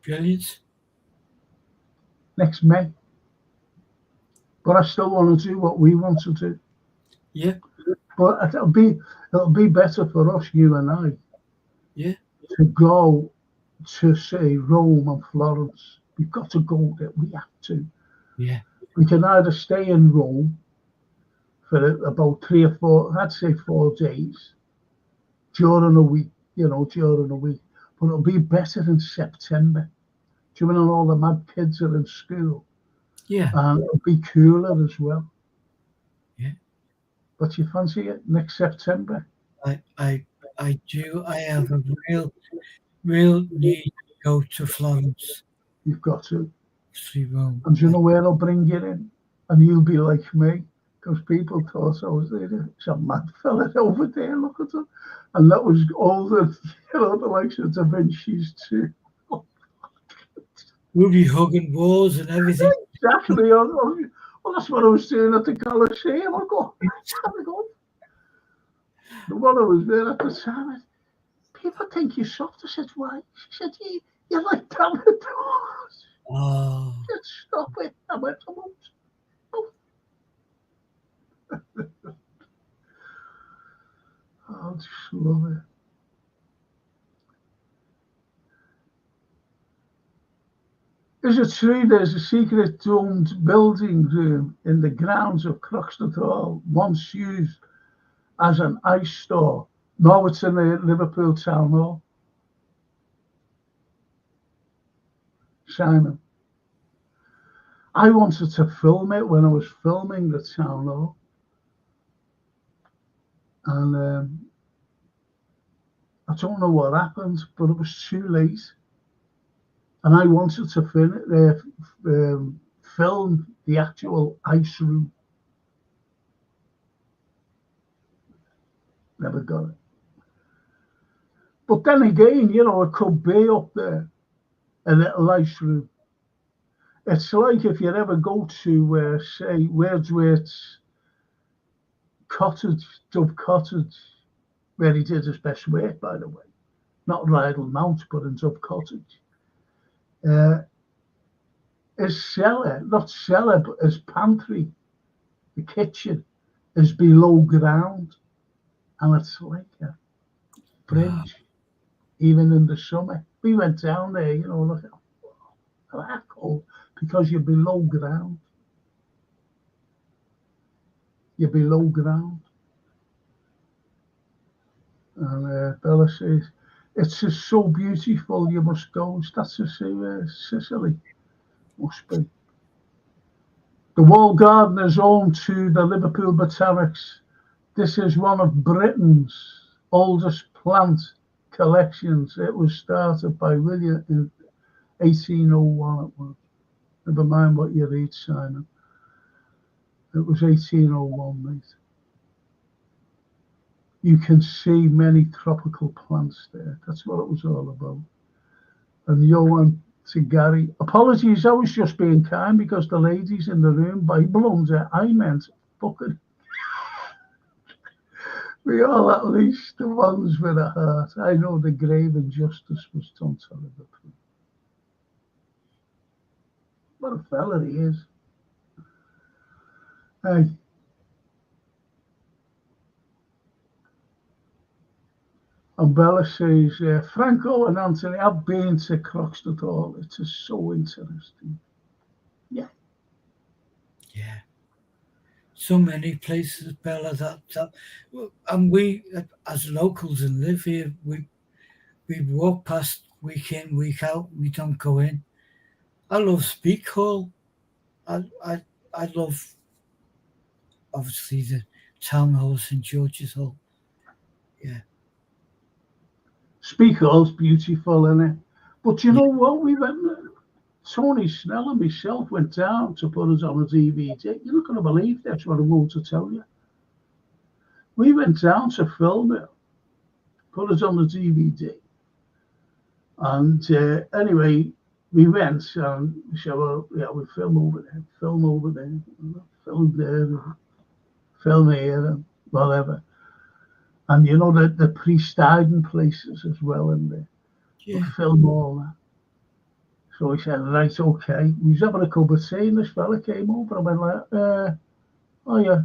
Brilliant. Next May. But I still want to do what we want to do. Yeah. But it'll be better for us, you and I, Yeah. to go to say Rome and Florence. We've got to go there. We have to. Yeah. We can either stay in Rome for about 3 or 4, I'd say 4 days during a week, during a week. But it'll be better in September. Do you know when all the mad kids are in school? Yeah. And it'll be cooler as well. Yeah. But you fancy it next September? I do. I have a real need to go to Florence, You've got to. see Rome. And do you know where they'll bring you in? And you'll be like me, because people thought I was there. It's a mad fella over there, look at him. And that was all the, the likes of Da Vinci's too. We'll be hugging walls and everything. Exactly. Well, that's what I was doing at the Coliseum. I go. The one I was there at the time, people think you're soft. I said, why? She said, you're like down the doors. Oh, Just stop it. I went, I won't. I just love it. Is it true there's a secret domed building room in the grounds of Croxton Hall, once used as an ice store? No, it's in the Liverpool Town Hall. Simon. I wanted to film it when I was filming the Town Hall. And I don't know what happened, but it was too late. And I wanted to film the actual ice room. Never got it. But then again, it could be up there, a little ice room. It's like if you ever go to, say, Wordsworth's cottage, Dove Cottage, where he did his best work, by the way. Not Rydal Mount, but in Dove Cottage. His cellar, not cellar, but his pantry, the kitchen, is below ground. And it's like a fridge, even in the summer. We went down there, look at that cold, because you're below ground. You're below ground. And Bella says, it's just so beautiful, you must go. That's Sicily. Must be. The wall garden is home to the Liverpool Botanics. This is one of Britain's oldest plant collections. It was started by William in 1801. It was. Never mind what you read, Simon. It was 1801, mate. You can see many tropical plants there. That's what it was all about. And Johan to Gary, apologies, I was just being kind because the ladies in the room, by blunder, I meant fucking. We all at least the ones with a heart. I know the grave injustice was done to Liverpool. What a fella he is. Hey. And Bella says, Franco and Anthony, I've been to Croxton Hall. It is so interesting. Yeah. yeah. So many places, Bella, that and we, as locals and live here, we walk past week in, week out. We don't go in. I love Speak Hall. I love, obviously, the Town Hall, St George's Hall. Yeah. Speak Hall's beautiful, isn't it? But you know what? We went, Tony Snell and myself went down to put us on a DVD. You're not going to believe that's what I'm going to tell you. We went down to film it, put us on the DVD. And anyway, we went and we said, well, yeah, we film over there, film there, film here, and whatever. And you know, the pre-Stein places as well in there. Yeah. We film all that. So he said, right, okay. We was having a cup of tea and this fella came over and went like, oh yeah,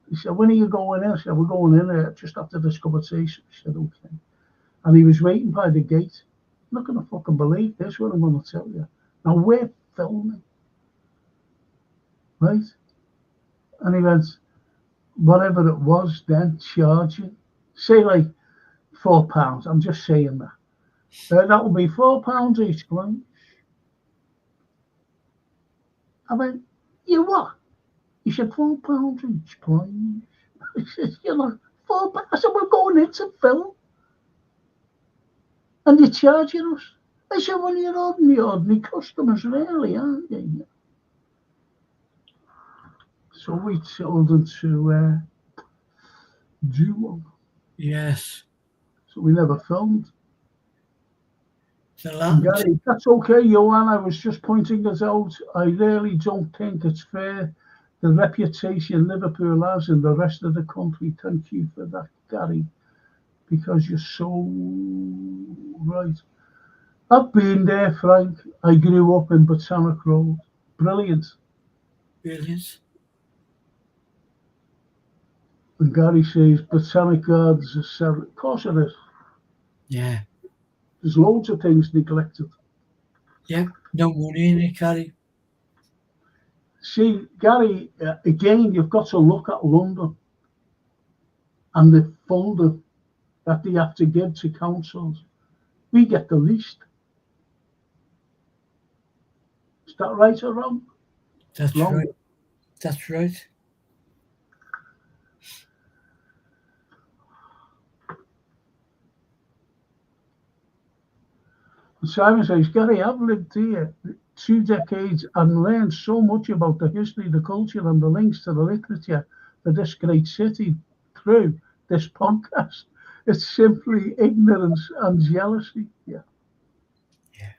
He said, when are you going in? I said, we're going in just after this cup of tea. He said, okay. And he was waiting by the gate. I'm not going to fucking believe this, what I'm going to tell you. Now, we're filming, right? And he went, whatever it was then, charging, say like £4. I'm just saying that. That will be £4 each plunge. I went, you what? He said, £4 each plunge. He said, you're like, £4. I said, we're going into film. And you're charging us. I said, well, you're ordinary customers, really, aren't you? So we told them to do one. Yes. So we never filmed. The Gary, that's okay, Johan. I was just pointing this out. I really don't think it's fair. The reputation Liverpool has in the rest of the country. Thank you for that, Gary, because you're so right. I've been there, Frank. I grew up in Botanic Road. Brilliant. Brilliant. And Gary says Botanic Gardens is separate. Of course it is. Yeah. There's loads of things neglected. Yeah. No money in it, Gary. See, Gary, again, you've got to look at London and the funding that they have to give to councils. We get the least. Is that right or wrong? That's wrong. right. That's right. And Simon says, Gary, I've lived here 2 decades and learned so much about the history, the culture, and the links to the literature for this great city through this podcast. It's simply ignorance and jealousy. Yeah. Yeah.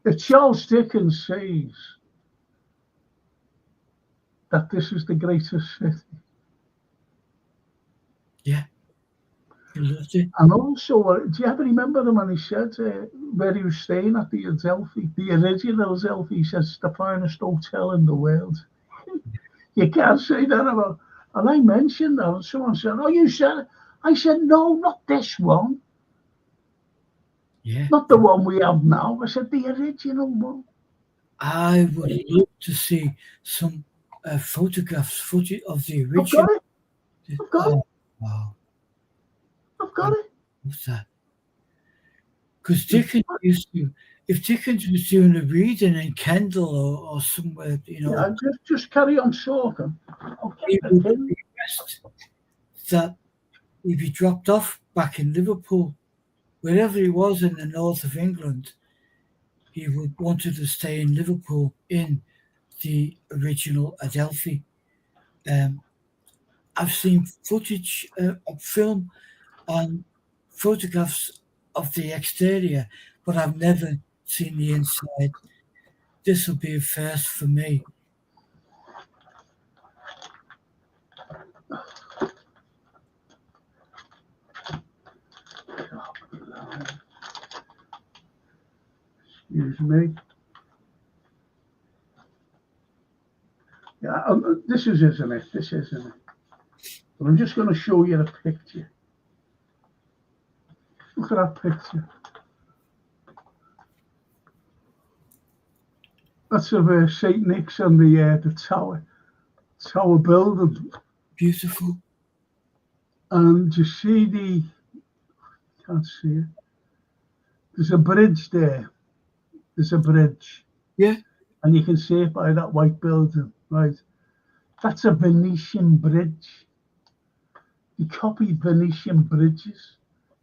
If Charles Dickens says that this is the greatest city. Yeah. He loved it. And also, do you ever remember him when he said where he was staying at the Adelphi, the original Adelphi? He says it's the finest hotel in the world. You can't say that about. And I mentioned that, and someone said, "Oh, you said it." I said, "No, not this one. Yeah. Not the one we have now." I said, "The original one." I would love to see some footage of the original. I've got it. I've got it. Wow. I've got it. What's that? Because Dickens used to, if Dickens was doing a reading in Kendal or somewhere, Yeah, just carry on talking. he would request that he be dropped off back in Liverpool, wherever he was in the north of England. He would wanted to stay in Liverpool in the original Adelphi. I've seen footage of film and photographs of the exterior, but I've never seen the inside. This will be a first for me. Excuse me. Yeah, this isn't it. This isn't it. But I'm just going to show you the picture. Look at that picture. That's of St. Nick's and the tower building. Beautiful. And you see can't see it. There's a bridge there. There's a bridge. Yeah. And you can see it by that white building, right? That's a Venetian bridge. He copied Venetian bridges.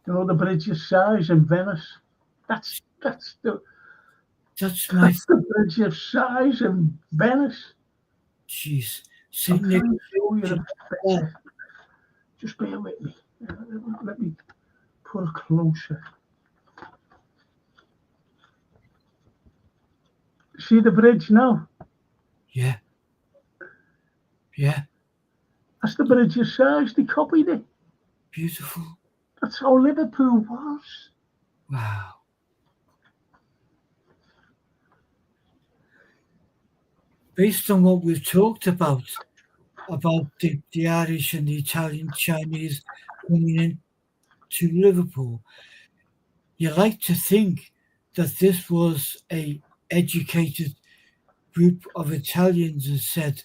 You know the bridge's size in Venice. That's the bridge of size in Venice. Jeez. St. Nick. Just bear with me. Let me put it closer. See the bridge now? Yeah. Yeah. That's the bridge's size. They copied it. Beautiful. That's how Liverpool was. Wow. Based on what we've talked about, about the Irish and the Italian Chinese coming in to Liverpool. You like to think that this was a educated group of Italians who said,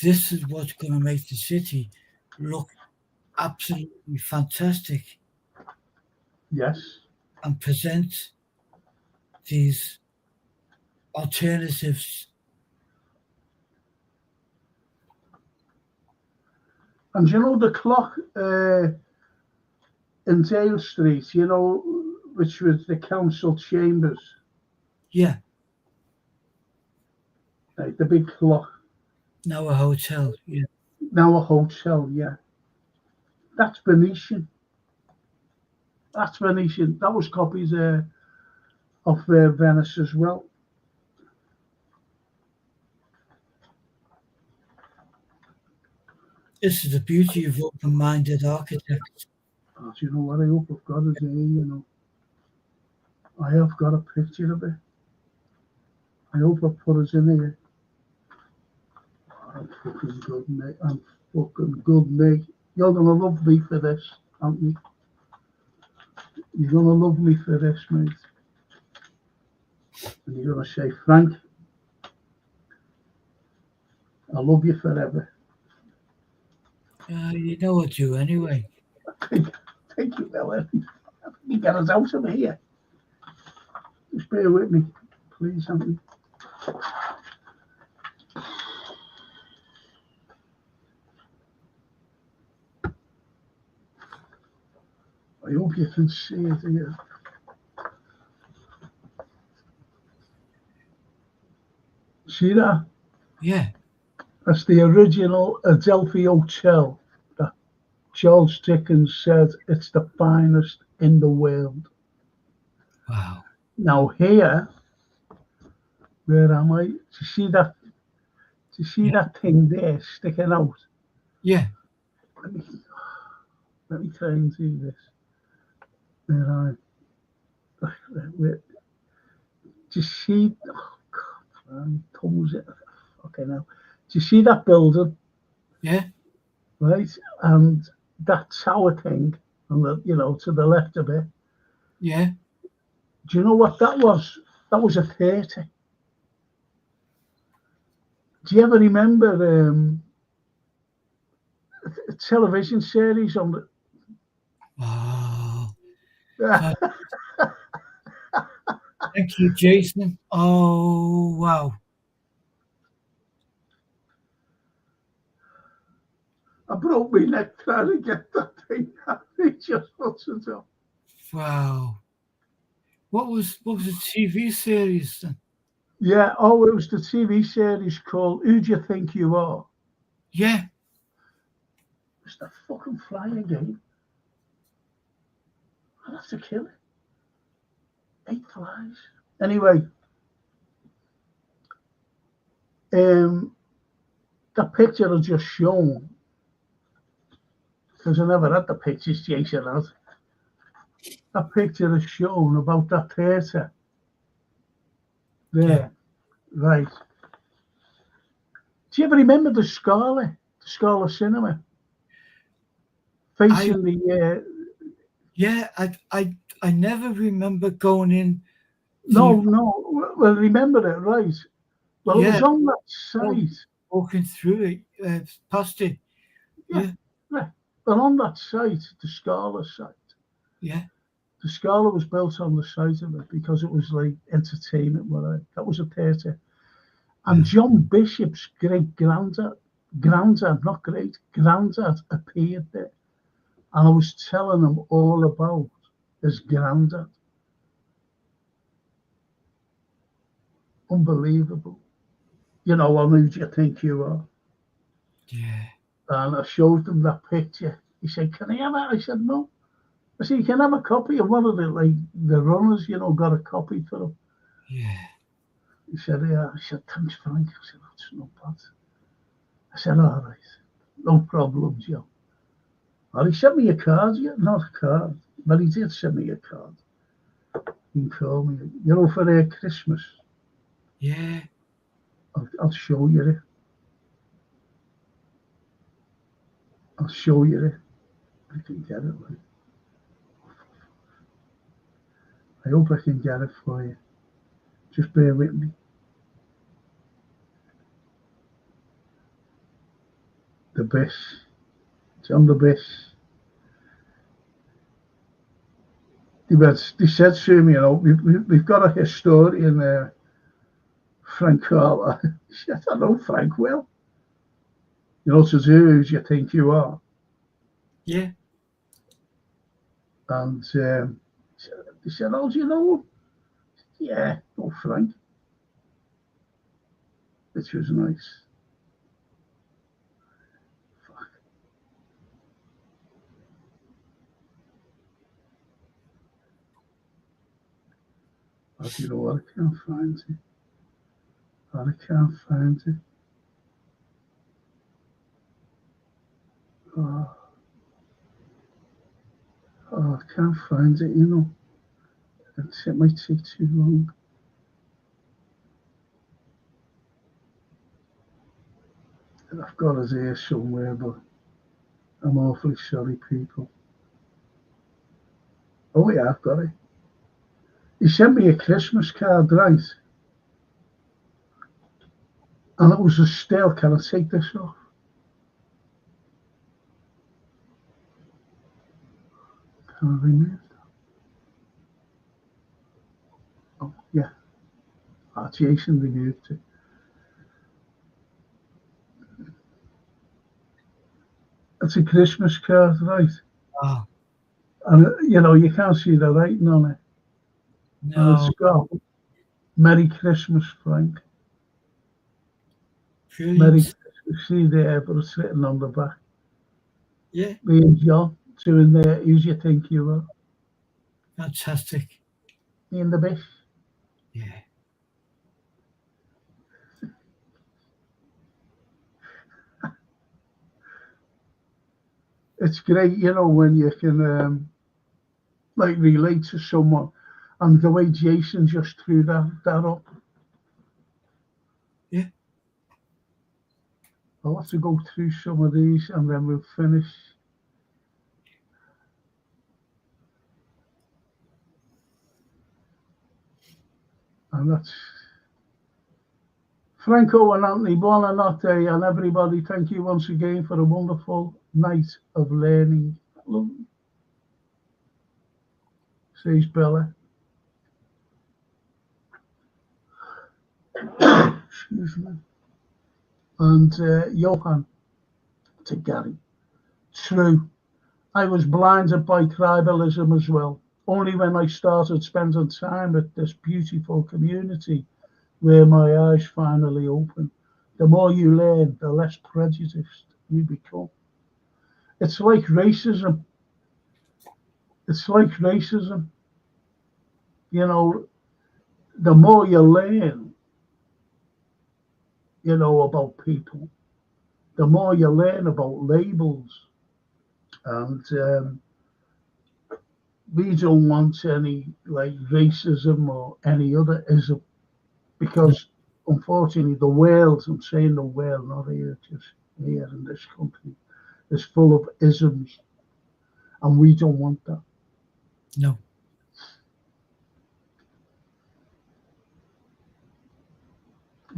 this is what's going to make the city look absolutely fantastic Yes. and present these alternatives. And you know the clock in Dale Street, you know, which was the council chambers, Yeah, right, the big clock, now a hotel. Yeah, now a hotel, yeah. That's Venetian. That's Venetian. That was copies of Venice as well. this is the beauty of open-minded architects. Oh, do you know what I hope I've got is here, you know. I have got a picture of it. I hope I put us in here. I'm fucking good, mate. I'm fucking good, mate. You're gonna love me for this, aren't you? You're gonna love me for this, mate. And you're gonna say, Frank, I love you forever. You know what to do anyway. Thank you, Ellen. You get us out of here. Just bear with me, please, Anthony. I hope you can see it here. See that? Yeah. That's the original Adelphi Hotel that Charles Dickens said it's the finest in the world. Wow. Now here, where am I? Do you see that? Do you see that thing there sticking out? Yeah. Let me try and do this. Where do you see? Oh God, toes it. Okay, now. Do you see that building? Yeah. Right, and that tower thing, on the to the left of it. Yeah. Do you know what that was? That was a theatre. Do you ever remember a television series on the? Wow. Thank you, Jason. Oh, wow. I broke my neck trying to get that thing out. It just wasn't up. Wow. What was the TV series then? Yeah, oh, it was the TV series called Who Do You Think You Are? Yeah. It's the fucking flying game. I'll have to kill it. 8 flies. Anyway, that picture I just shown, because I never had the pictures Jason had. That picture is shown about that theatre. There, Yeah. right. Do you ever remember the Scala Cinema? Facing the. Yeah, I never remember going in. No. Well, remember it, right? Well, it was on that site. Walking through it, past it. Yeah. Well, on that site, the Scala site. Yeah. The Scala was built on the site of it because it was like entertainment. That was a theatre. And John Bishop's granddad appeared there. And I was telling him all about his granddad. Unbelievable. You know, who do you think you are? Yeah. And I showed him that picture. He said, "Can I have it?" I said, "No." I said, "You can have a copy of one of the runners, got a copy for him." Yeah. He said, "Yeah." I said, "Thanks, Frank." I said, "That's not bad." I said, "All right. No problem, Joe." Well, he sent me a card, not a card, but he did send me a card. He called me, for Christmas. Yeah. I'll show you it. I'll show you it. I can get it. Like. I hope I can get it for you. Just bear with me. The Bish. It's on the Bish. They said to me, you know, we've got a historian there, Frank Carlyle. He said, I know Frank well. You know, to do who you think you are. Yeah. And they said, oh, do you know him? Yeah, no, Frank. Which was nice. Fuck. Oh, do you know what? I can't find it. Oh, I can't find it. Oh, I can't find it, you know. It might take too long. And I've got it here somewhere, but I'm awfully sorry, people. Oh, yeah, I've got it. He sent me a Christmas card, right? And it was a still. Can I take this off? Can I remove that? Oh, yeah. Jason removed it. It's a Christmas card, right? Oh, And, you know, you can't see the writing on it. And no. it's got Merry Christmas, Frank. Merry Brilliant. Christmas. See there, but it's written on the back. Yeah. Me and John doing there. Who's you think you are? Fantastic. Me and the Bish. Yeah. It's great, you know, when you can like relate to someone, and the way Jason just threw that up. Yeah. I'll have to go through some of these and then we'll finish. And that's Franco and Anthony, buona notte, and everybody, thank you once again for a wonderful night of learning. Says Bella. Excuse me. And Johan to Gary. True. I was blinded by tribalism as well. Only when I started spending time with this beautiful community where my eyes finally opened. The more you learn, the less prejudiced you become. It's like racism. It's like racism. You know, the more you learn, you know, about people, the more you learn about labels. And we don't want any like racism or any other ism, because unfortunately the world, I'm saying the world, not here, just here in this country, is full of isms, and we don't want that. No.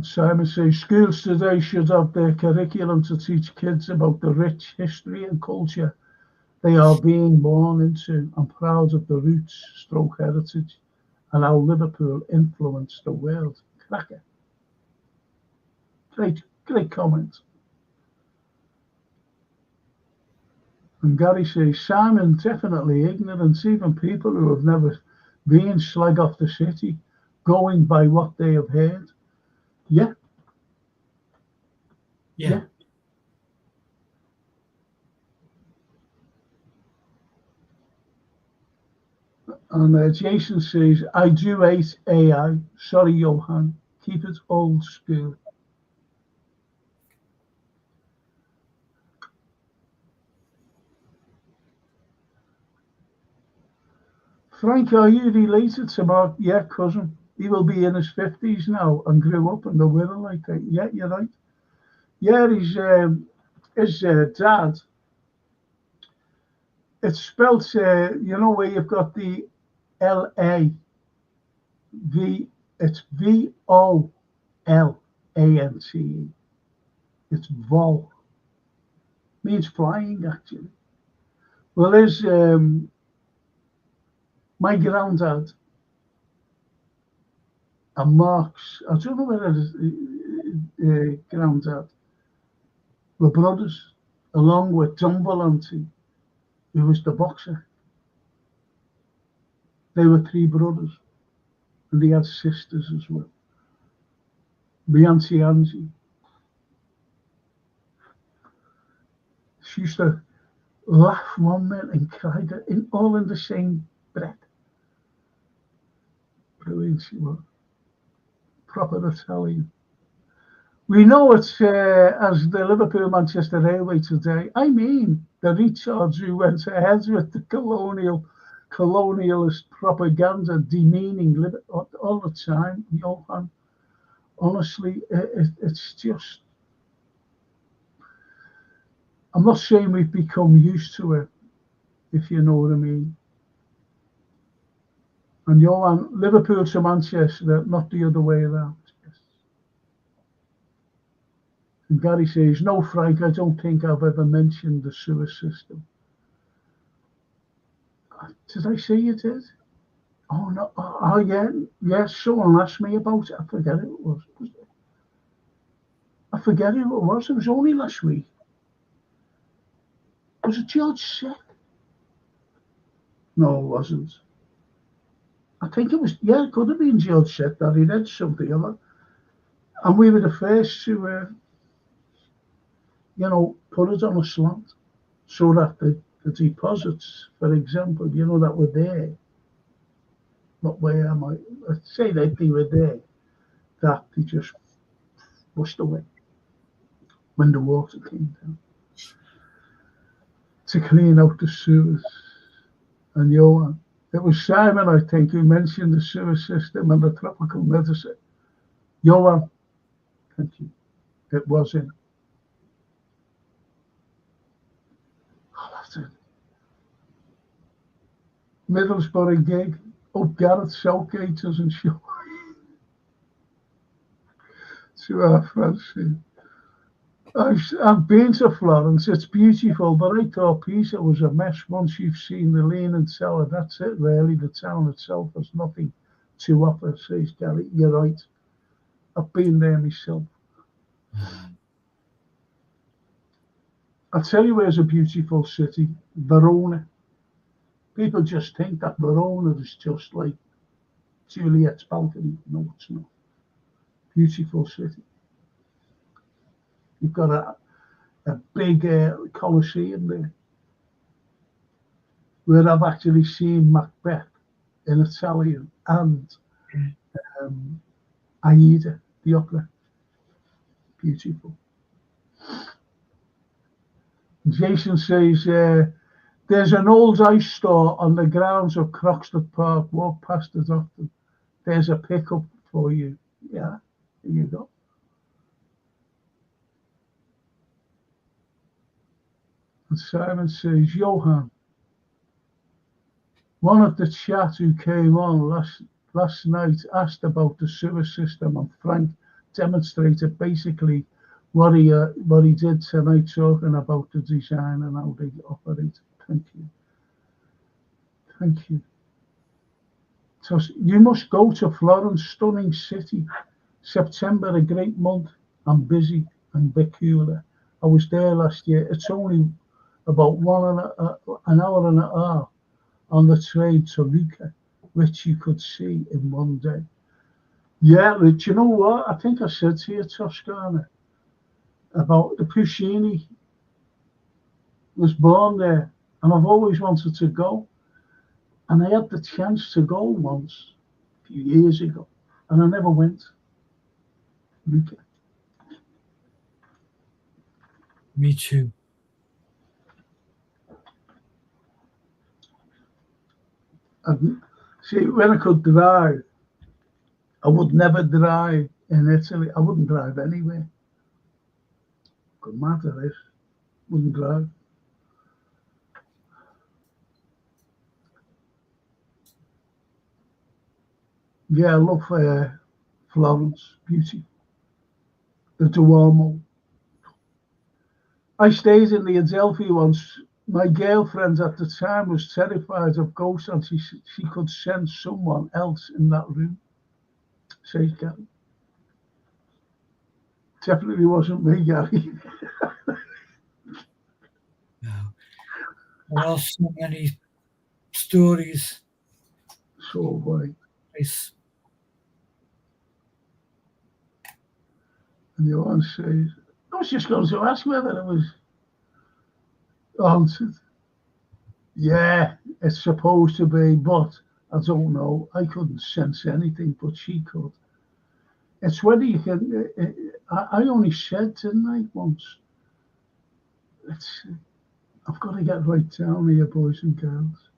Simon says schools today should have their curriculum to teach kids about the rich history and culture they are being born into. I'm proud of the roots, stroke heritage, and how Liverpool influenced the world. Cracker. Great comment. And Gary says, Simon, definitely ignorance. Even people who have never been slag off the city, going by what they have heard. Yeah. Yeah. And Jason says, I do hate AI. Sorry, Johan. Keep it old school. Frank, are you related to Mark? Yeah, cousin. He will be in his 50s now and grew up in the Wirral like that. Yeah, you're right. Yeah, his dad it's spelt, you know, where you've got the L-A, it's V-O-L-A-N-T-E. It's vol. Means flying, actually. Well, there's my granddad and Mark's, I don't know whether it is granddad, were brothers, along with John Valenti, who was the boxer. They were three brothers, and they had sisters as well. My Auntie Angie. She used to laugh one minute and cry, all in the same breath. Brilliant she was. Proper Italian. We know it's as the Liverpool Manchester Railway today. I mean, the Richards who went ahead with the colonialist propaganda, demeaning all the time. Johan, honestly, it's just. I'm not saying we've become used to it, if you know what I mean. And Johan, Liverpool to Manchester, not the other way around. And Gary says, no, Frank, I don't think I've ever mentioned the sewer system. Did I say you did? Oh, no. Oh, yeah. Yes, someone asked me about it. I forget who it was. I forget who it was. It was only last week. Was it George Sick? No, it wasn't. I think it was, yeah, it could have been George Sick that he read something of it. And we were the first to, you know, put it on a slant so that the deposits, for example, you know, that were there, not where am I, let's say that they were there, that they just washed away when the water came down to clean out the sewers. And Johan, it was Simon, I think, who mentioned the sewer system and the tropical medicine. Johan, thank you. It was in. Oh, that's it. Middlesbrough gig. Oh, Gareth Southgate doesn't show. To our Francine. I've been to Florence. It's beautiful, but I thought Pisa was a mess. Once you've seen the Leaning Tower, that's it, really. The town itself has nothing to offer, says Gary. You're right. I've been there myself. I'll tell you where's a beautiful city. Verona. People just think that Verona is just like Juliet's balcony. No, it's not. Beautiful city. You've got a big Colosseum there, where I've actually seen Macbeth in Italian and Aida, the opera. Beautiful. Jason says, there's an old ice store on the grounds of Croxted Park. Walk past it often. There's a pickup for you. Yeah, there you go. And Simon says, Johan, one of the chat who came on last night asked about the sewer system, and Frank demonstrated basically what he did tonight, talking about the design and how they operate. Thank you. Thank you. So you must go to Florence, stunning city. September, a great month. I'm busy and peculiar. I was there last year. It's only about an hour and a half on the train to Lucca, which you could see in one day. Yeah, do you know what? I think I said to you, Toscana, about the Puccini was born there, and I've always wanted to go. And I had the chance to go once, a few years ago, and I never went. Lucca. Me too. And see, when I could drive, I would never drive in Italy. I wouldn't drive anywhere. Good matter this. Wouldn't drive. Yeah, I love Florence, beauty. The Duomo. I stayed in the Adelphi once. My girlfriend at the time was terrified of ghosts and she could sense someone else in that room. Says Gary. Definitely wasn't me, Gary. Wow. There are so many stories. So funny. It's, And Johan says, I was just going to ask whether it was haunted. Yeah, it's supposed to be, but I don't know. I couldn't sense anything, but she could. It's whether you can. I only said, didn't I, once? It's, I've got to get right down here, boys and girls.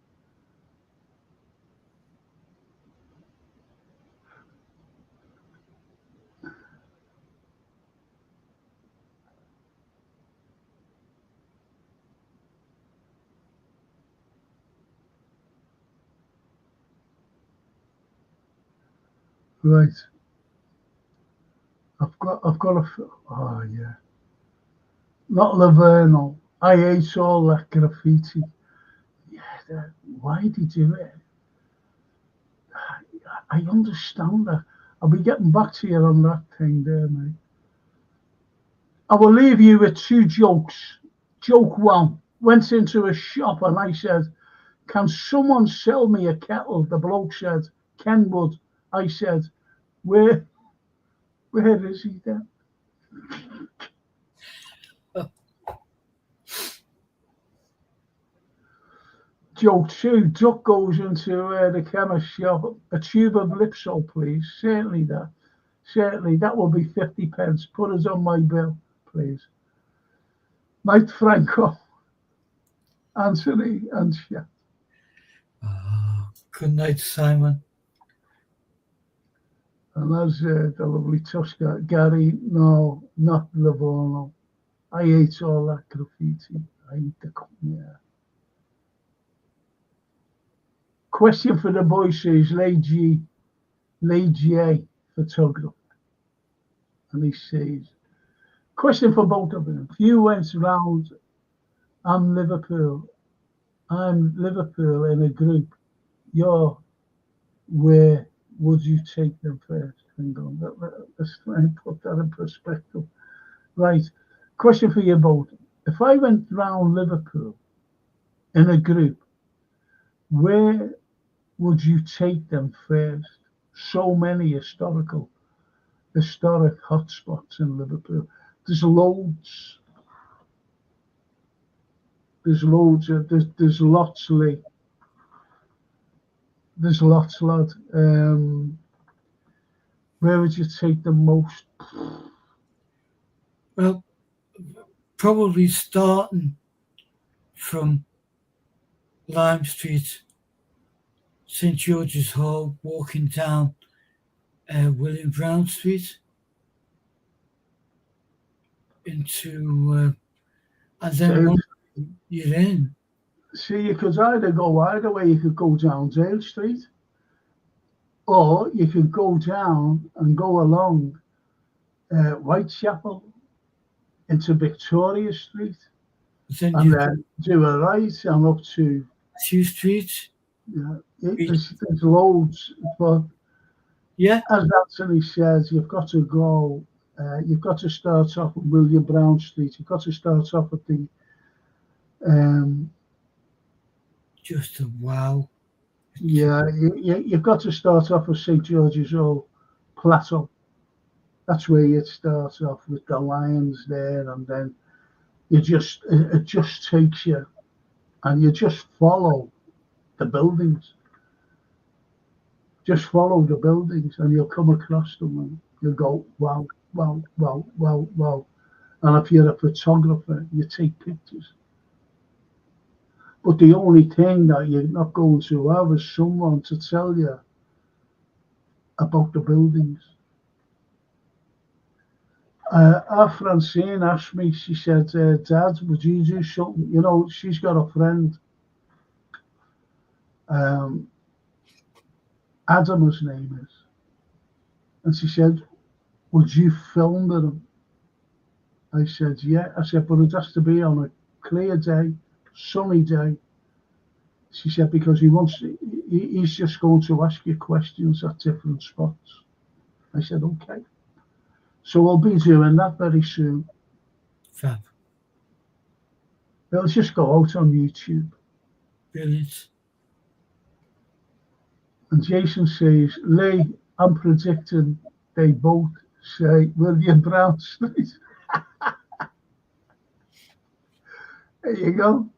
Right. I've got a. Oh, yeah. Not Lavernal. I ate all that graffiti. Yeah, why did he do it? I understand that. I'll be getting back to you on that thing there, mate. I will leave you with two jokes. Joke one. Went into a shop and I said, can someone sell me a kettle? The bloke said, Kenwood. I said, where is he then? Joke two. Duck goes into the chemist shop. A tube of Lipsol, please. Certainly that. Certainly, that will be 50 pence. Put us on my bill, please. Night, Franco, Anthony, and Chef. good night, Simon. And that's the lovely Tosca. Gary, no, not Livorno. I ate all that graffiti. I ate the yeah. Question for the boys says, Lady J, photographer. And he says, question for both of them. If you went round, I'm Liverpool in a group, where would you take them first? Hang on, let's try and put that in perspective. Right, question for you both. If I went round Liverpool in a group, where would you take them first? So many historic hotspots in Liverpool. There's loads. There's lots, Lee. There's lots, lad. Where would you take them most? Well, probably starting from Lime Street, St George's Hall, walking down William Brown Street into, and then once you're in. See, you could either go either way. You could go down Dale Street, or you could go down and go along Whitechapel into Victoria Street, and then do a right and up to Hugh Street. Yeah, there's loads, but yeah, as Anthony says, you've got to go. You've got to start off with William Brown Street. You've got to start off with the. Just a wow. Yeah, you've got to start off with St George's Hall Plateau. That's where you start off with the lions there, and then it just takes you, and you just follow the buildings. Just follow the buildings, and you'll come across them, and you'll go wow, wow, wow, wow, wow. And if you're a photographer, you take pictures. But the only thing that you're not going to have is someone to tell you about the buildings. Our Francine asked me, she said, Dad, would you do something? You know, she's got a friend. Adam, his name is. And she said, would you film with him? I said, yeah. I said, but it has to be on a clear day, sunny day. She said, because he's just going to ask you questions at different spots. I said, okay. So I'll be doing that very soon. Fab. It'll just go out on YouTube. Brilliant. And Jason says, Lee, I'm predicting they both say William Brown Street. There you go.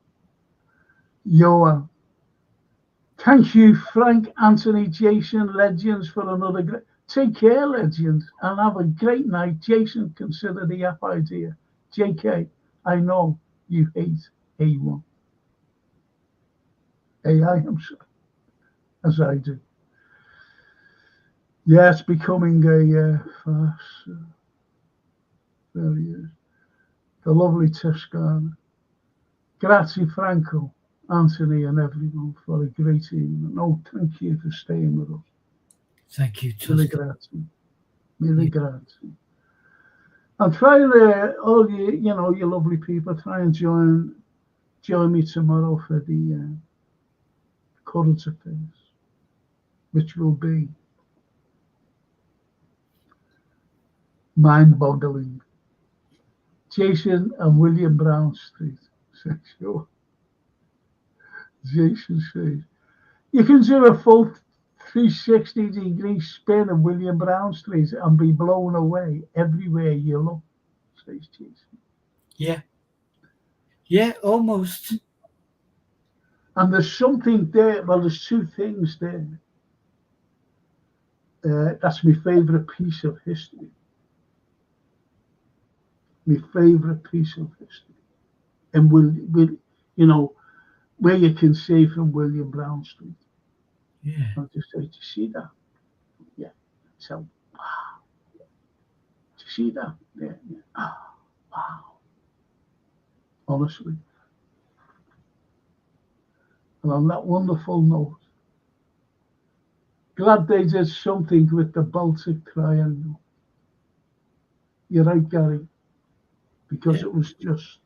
Yoa. Thank you, Frank, Anthony, Jason, legends, for another great. Take care, legends, and have a great night. Jason, consider the app idea. JK, I know you hate A1. AI, I'm sorry, as I do. Yeah, it's becoming a farce. There he is. The lovely Tuscana. Grazie, Franco, Anthony, and everyone for a great evening. Oh, thank you for staying with us. Thank you, Mille Tuscan. grazie. Mille grazie. And try to, all you know, you lovely people, try and join me tomorrow for the current affairs, which will be mind-boggling. Jason and William Brown Street. Sure. Jason says, you can do a full 360-degree spin of William Brown Street and be blown away everywhere you look, says Jason. Yeah. Yeah, almost. And there's something there, well, there's two things there. That's my favourite piece of history. My favourite piece of history. And you know, where you can see from William Brown Street. Yeah. I'll just say, do you see that? Yeah. So, wow. Do you see that? Yeah. Oh, wow. Honestly. And on that wonderful note, glad they did something with the Baltic Triangle. You're right, Gary. Because it was just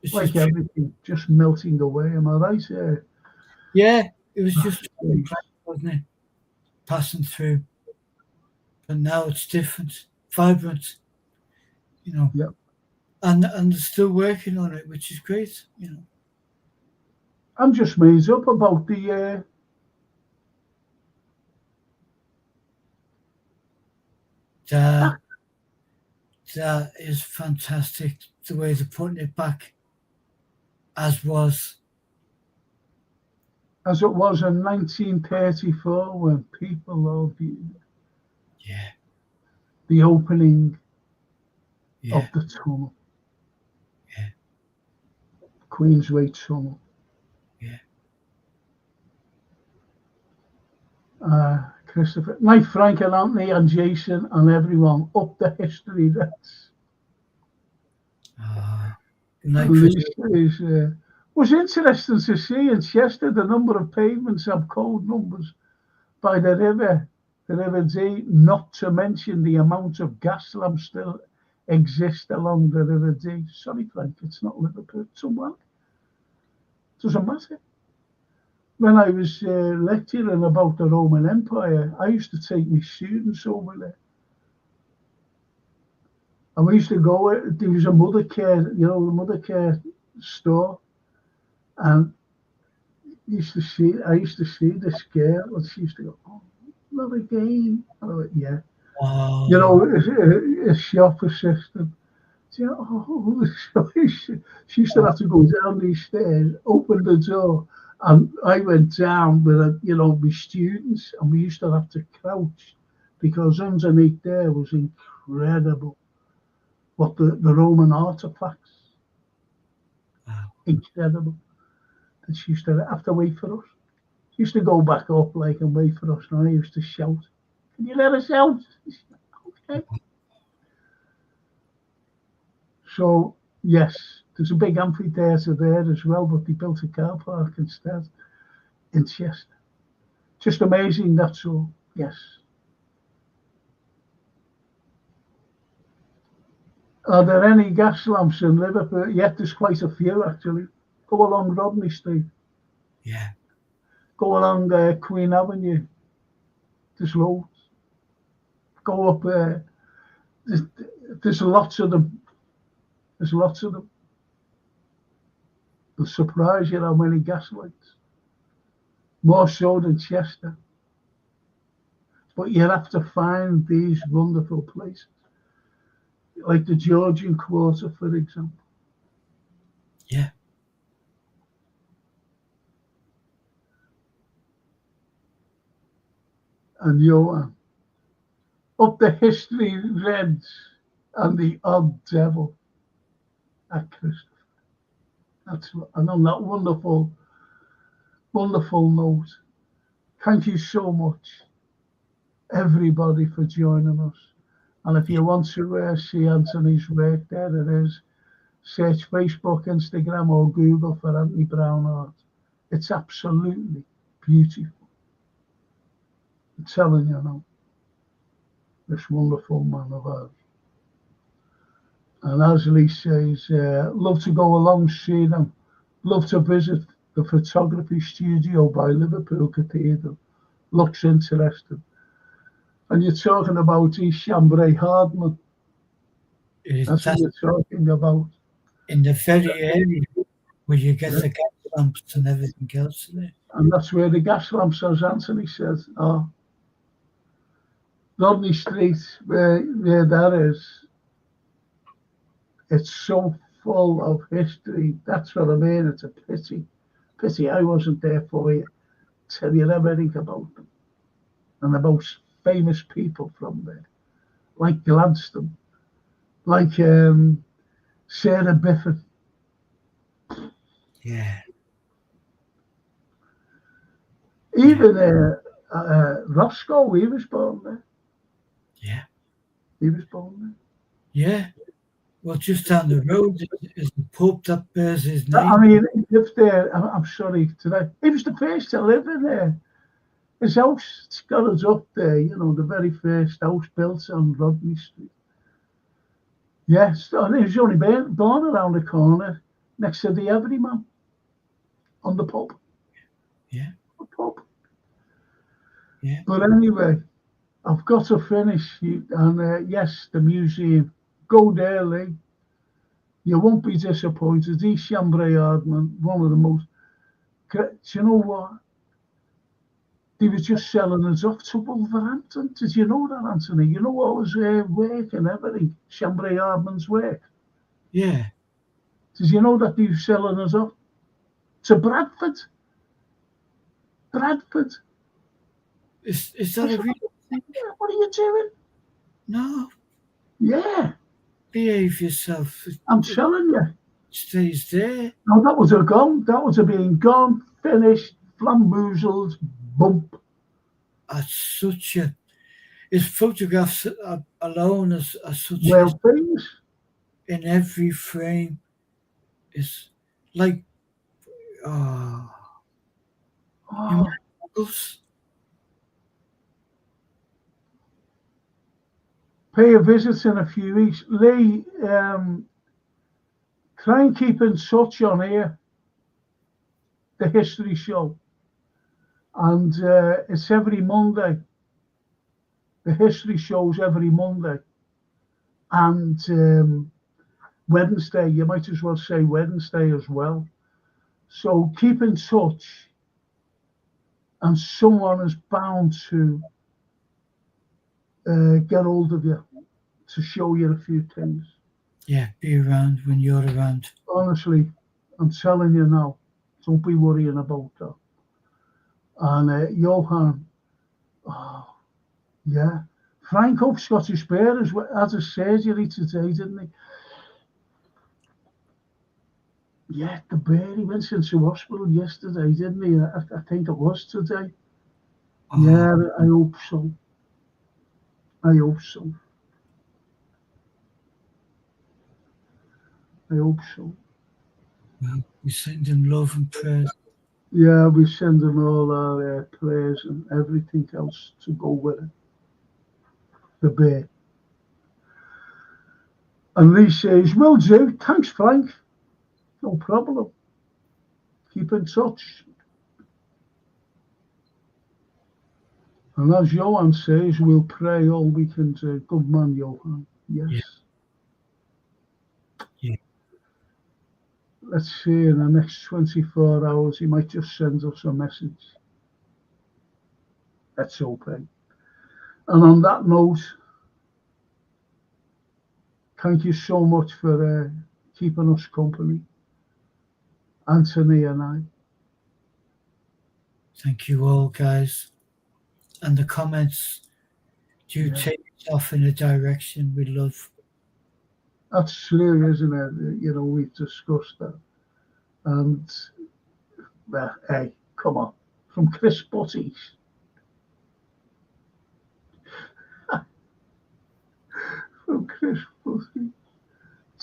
It's like just, everything, just melting away. Am I right? yeah, it was just, wasn't it? Passing through. But now it's different, vibrant, you know. Yep. And they're still working on it, which is great, you know. I'm just made up about the That is fantastic, the way they're putting it back as was. As it was in 1934 when people all Yeah. The opening Yeah. of the tunnel. Yeah. Queensway Tunnel. Yeah. Christopher, like Frank and Anthony and Jason and everyone, up the history. That's was interesting to see in Chester the number of pavements have code numbers by the River Dee, not to mention the amount of gas lamps still exist along the River Dee. Sorry, Frank, it's not Liverpool. Somewhere. Doesn't matter. When I was lecturing about the Roman Empire, I used to take my students over there. And we used to go, there was a mother care, the mother care store. And I used to see this girl, and she used to go, oh, not again. I went, yeah. Wow. You know, a shop assistant. She used to have to go down these stairs, open the door, and I went down with my students, and we used to have to crouch because underneath there was incredible. What the Roman artifacts, Wow. Incredible. And she used to have to wait for us. She used to go back up and wait for us, and I used to shout, "Can you let us out?" Okay. So, yes, there's a big amphitheatre there as well, but they built a car park instead in Chester. Just amazing, that's all. Yes. Are there any gas lamps in Liverpool? Yeah, there's quite a few actually. Go along Rodney Street. Yeah. Go along Queen Avenue. There's loads. Go up. There's lots of them. There's lots of them. It'll surprise you how many gas lights. More so than Chester. But you have to find these wonderful places, like the Georgian Quarter, for example. Yeah. And Johan, up the History Reds and the Odd Devil at Christopher. And on that wonderful, wonderful note, thank you so much, everybody, for joining us. And if you want to see Anthony's work, there it is. Search Facebook, Instagram, or Google for Anthony Brown Art. It's absolutely beautiful. I'm telling you now, this wonderful man of ours. And as Lee says, love to go along, see them. Love to visit the photography studio by Liverpool Cathedral. Looks interesting. And you're talking about East Chambray Hardman. That's what you're talking about. In the very area where you get the gas lamps and everything else in it. And that's where the gas lamps, as Anthony says, are. Rodney Street, where that is, it's so full of history. That's what I mean. It's a pity. Pity I wasn't there for you. Tell you everything about them. And the most famous people from there. Like Gladstone. Like Sarah Biffin. Yeah. Even Roscoe, he was born there. Yeah. He was born there. Yeah. Well, just down the road is the pub that bears his name. I mean, he lived there. I'm sorry today. He was the first to live in there. His house got us up there, you know, the very first house built on Rodney Street. Yes, and he was only born around the corner next to the Everyman on the pub. Yeah. The pub. Yeah. But anyway, I've got to finish. And yes, the museum. Go there, Lee. You won't be disappointed. East Chambray Hardman, one of the most. Do you know what? They were just selling us off to Wolverhampton. Did you know that, Anthony? You know what was work and everything? Chambray Hardman's work. Yeah. Did you know that they were selling us off to Bradford? Bradford. Is that a real thing? What are you doing? No. Yeah. Behave yourself. I'm telling you. Stays there. No, that was a gone. That was a being gone, finished, flamboozled, bump. At such a. His photographs alone are such. Well, things. In every frame is like. Oh. Pay a visit in a few weeks. Lee, try and keep in touch on here. The History Show. And it's every Monday. The History Show's every Monday. And Wednesday, you might as well say Wednesday as well. So keep in touch. And someone is bound to get hold of you to show you a few things. Yeah, be around when you're around. Honestly, I'm telling you now, don't be worrying about that. And Johan, oh, yeah. Frank Hope, Scottish Bear, had a surgery today, didn't he? Yeah, the bear, he went into hospital yesterday, didn't he? I think it was today. Oh. Yeah, I hope so. I hope so. I hope so. Well, we send him love and prayers. Yeah, we send them all our prayers and everything else to go with it. The bear. And Lee says, "Will do. Thanks, Frank. No problem. Keep in touch." And as Johan says, we'll pray all we can do. Good man, Johan. Yes. Yeah. Yeah. Let's see, in the next 24 hours, he might just send us a message. Let's hope. And on that note, thank you so much for keeping us company, Anthony and I. Thank you all, guys. And the comments do take us off in a direction we love. That's true, isn't it? You know, we've discussed that. And, well, hey, come on. From Chris Butties. From Chris Butties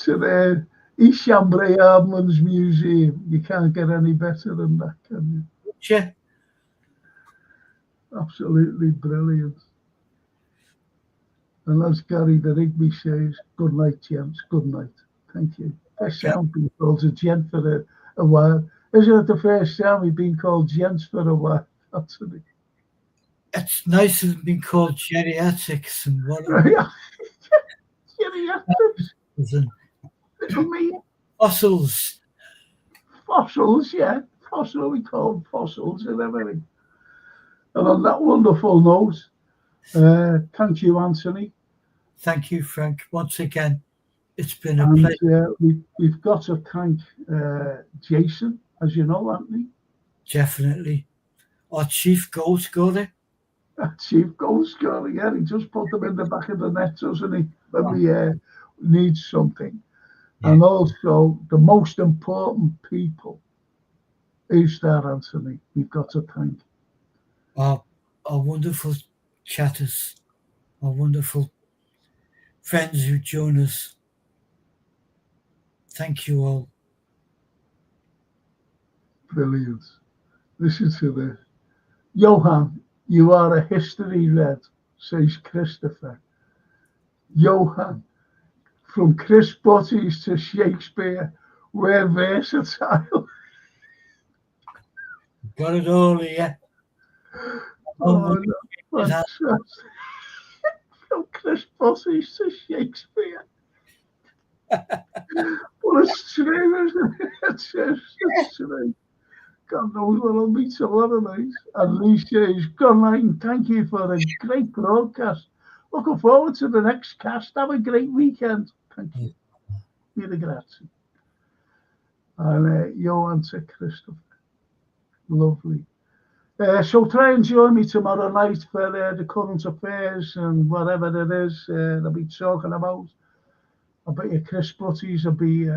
to the East Chambray Hardman's Museum. You can't get any better than that, can you? Yeah. Absolutely brilliant. And as Gary the Rigby says, good night, gents. Good night. Thank you. First time being called a gent for a while. Isn't it the first time we've been called gents for a while? Actually. It's nicer than being called geriatrics and whatever. Geriatrics. And Little me. fossils. Fossils, yeah. Fossil, we call them fossils and everything. And on that wonderful note, thank you, Anthony. Thank you, Frank. Once again, it's been a And pleasure. we've got to thank Jason, as you know, Anthony. Definitely. Our chief goal scorer. Chief goal scorer, yeah. He just put them in the back of the net, doesn't he? When we need something. Yeah. And also, the most important people is there, Anthony. We've got to thank. Our wonderful chatters, our wonderful friends who join us. Thank you all. Brilliant. Listen to this. Johan, you are a history red, says Christopher. Johan, from Chris Butties to Shakespeare, we're versatile. Got it all here. Oh, no, fantastic. From Chris Butties to Shakespeare. Well, it's true, isn't it? It's true. God knows what I'll be tomorrow night. And Lee says, good night, and thank you for a great broadcast. Looking forward to the next cast. Have a great weekend. Thank you. Mille grazie. And Johan to Christopher. Lovely. So try and join me tomorrow night for the current affairs and whatever it is they'll be talking about. I bet you Chris Butties will be...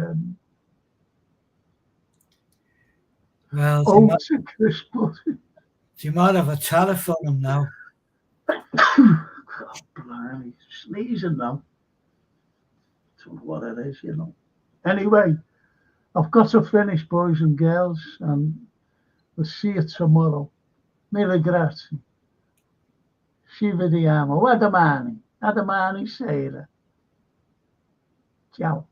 well, to Chris Butties. You might have a telephone now. Oh, blimey, sneezing now. Don't know what it is, you know. Anyway, I've got to finish, boys and girls, and we'll see you tomorrow. Mille grazie. Ci vediamo. A domani sera. Ciao.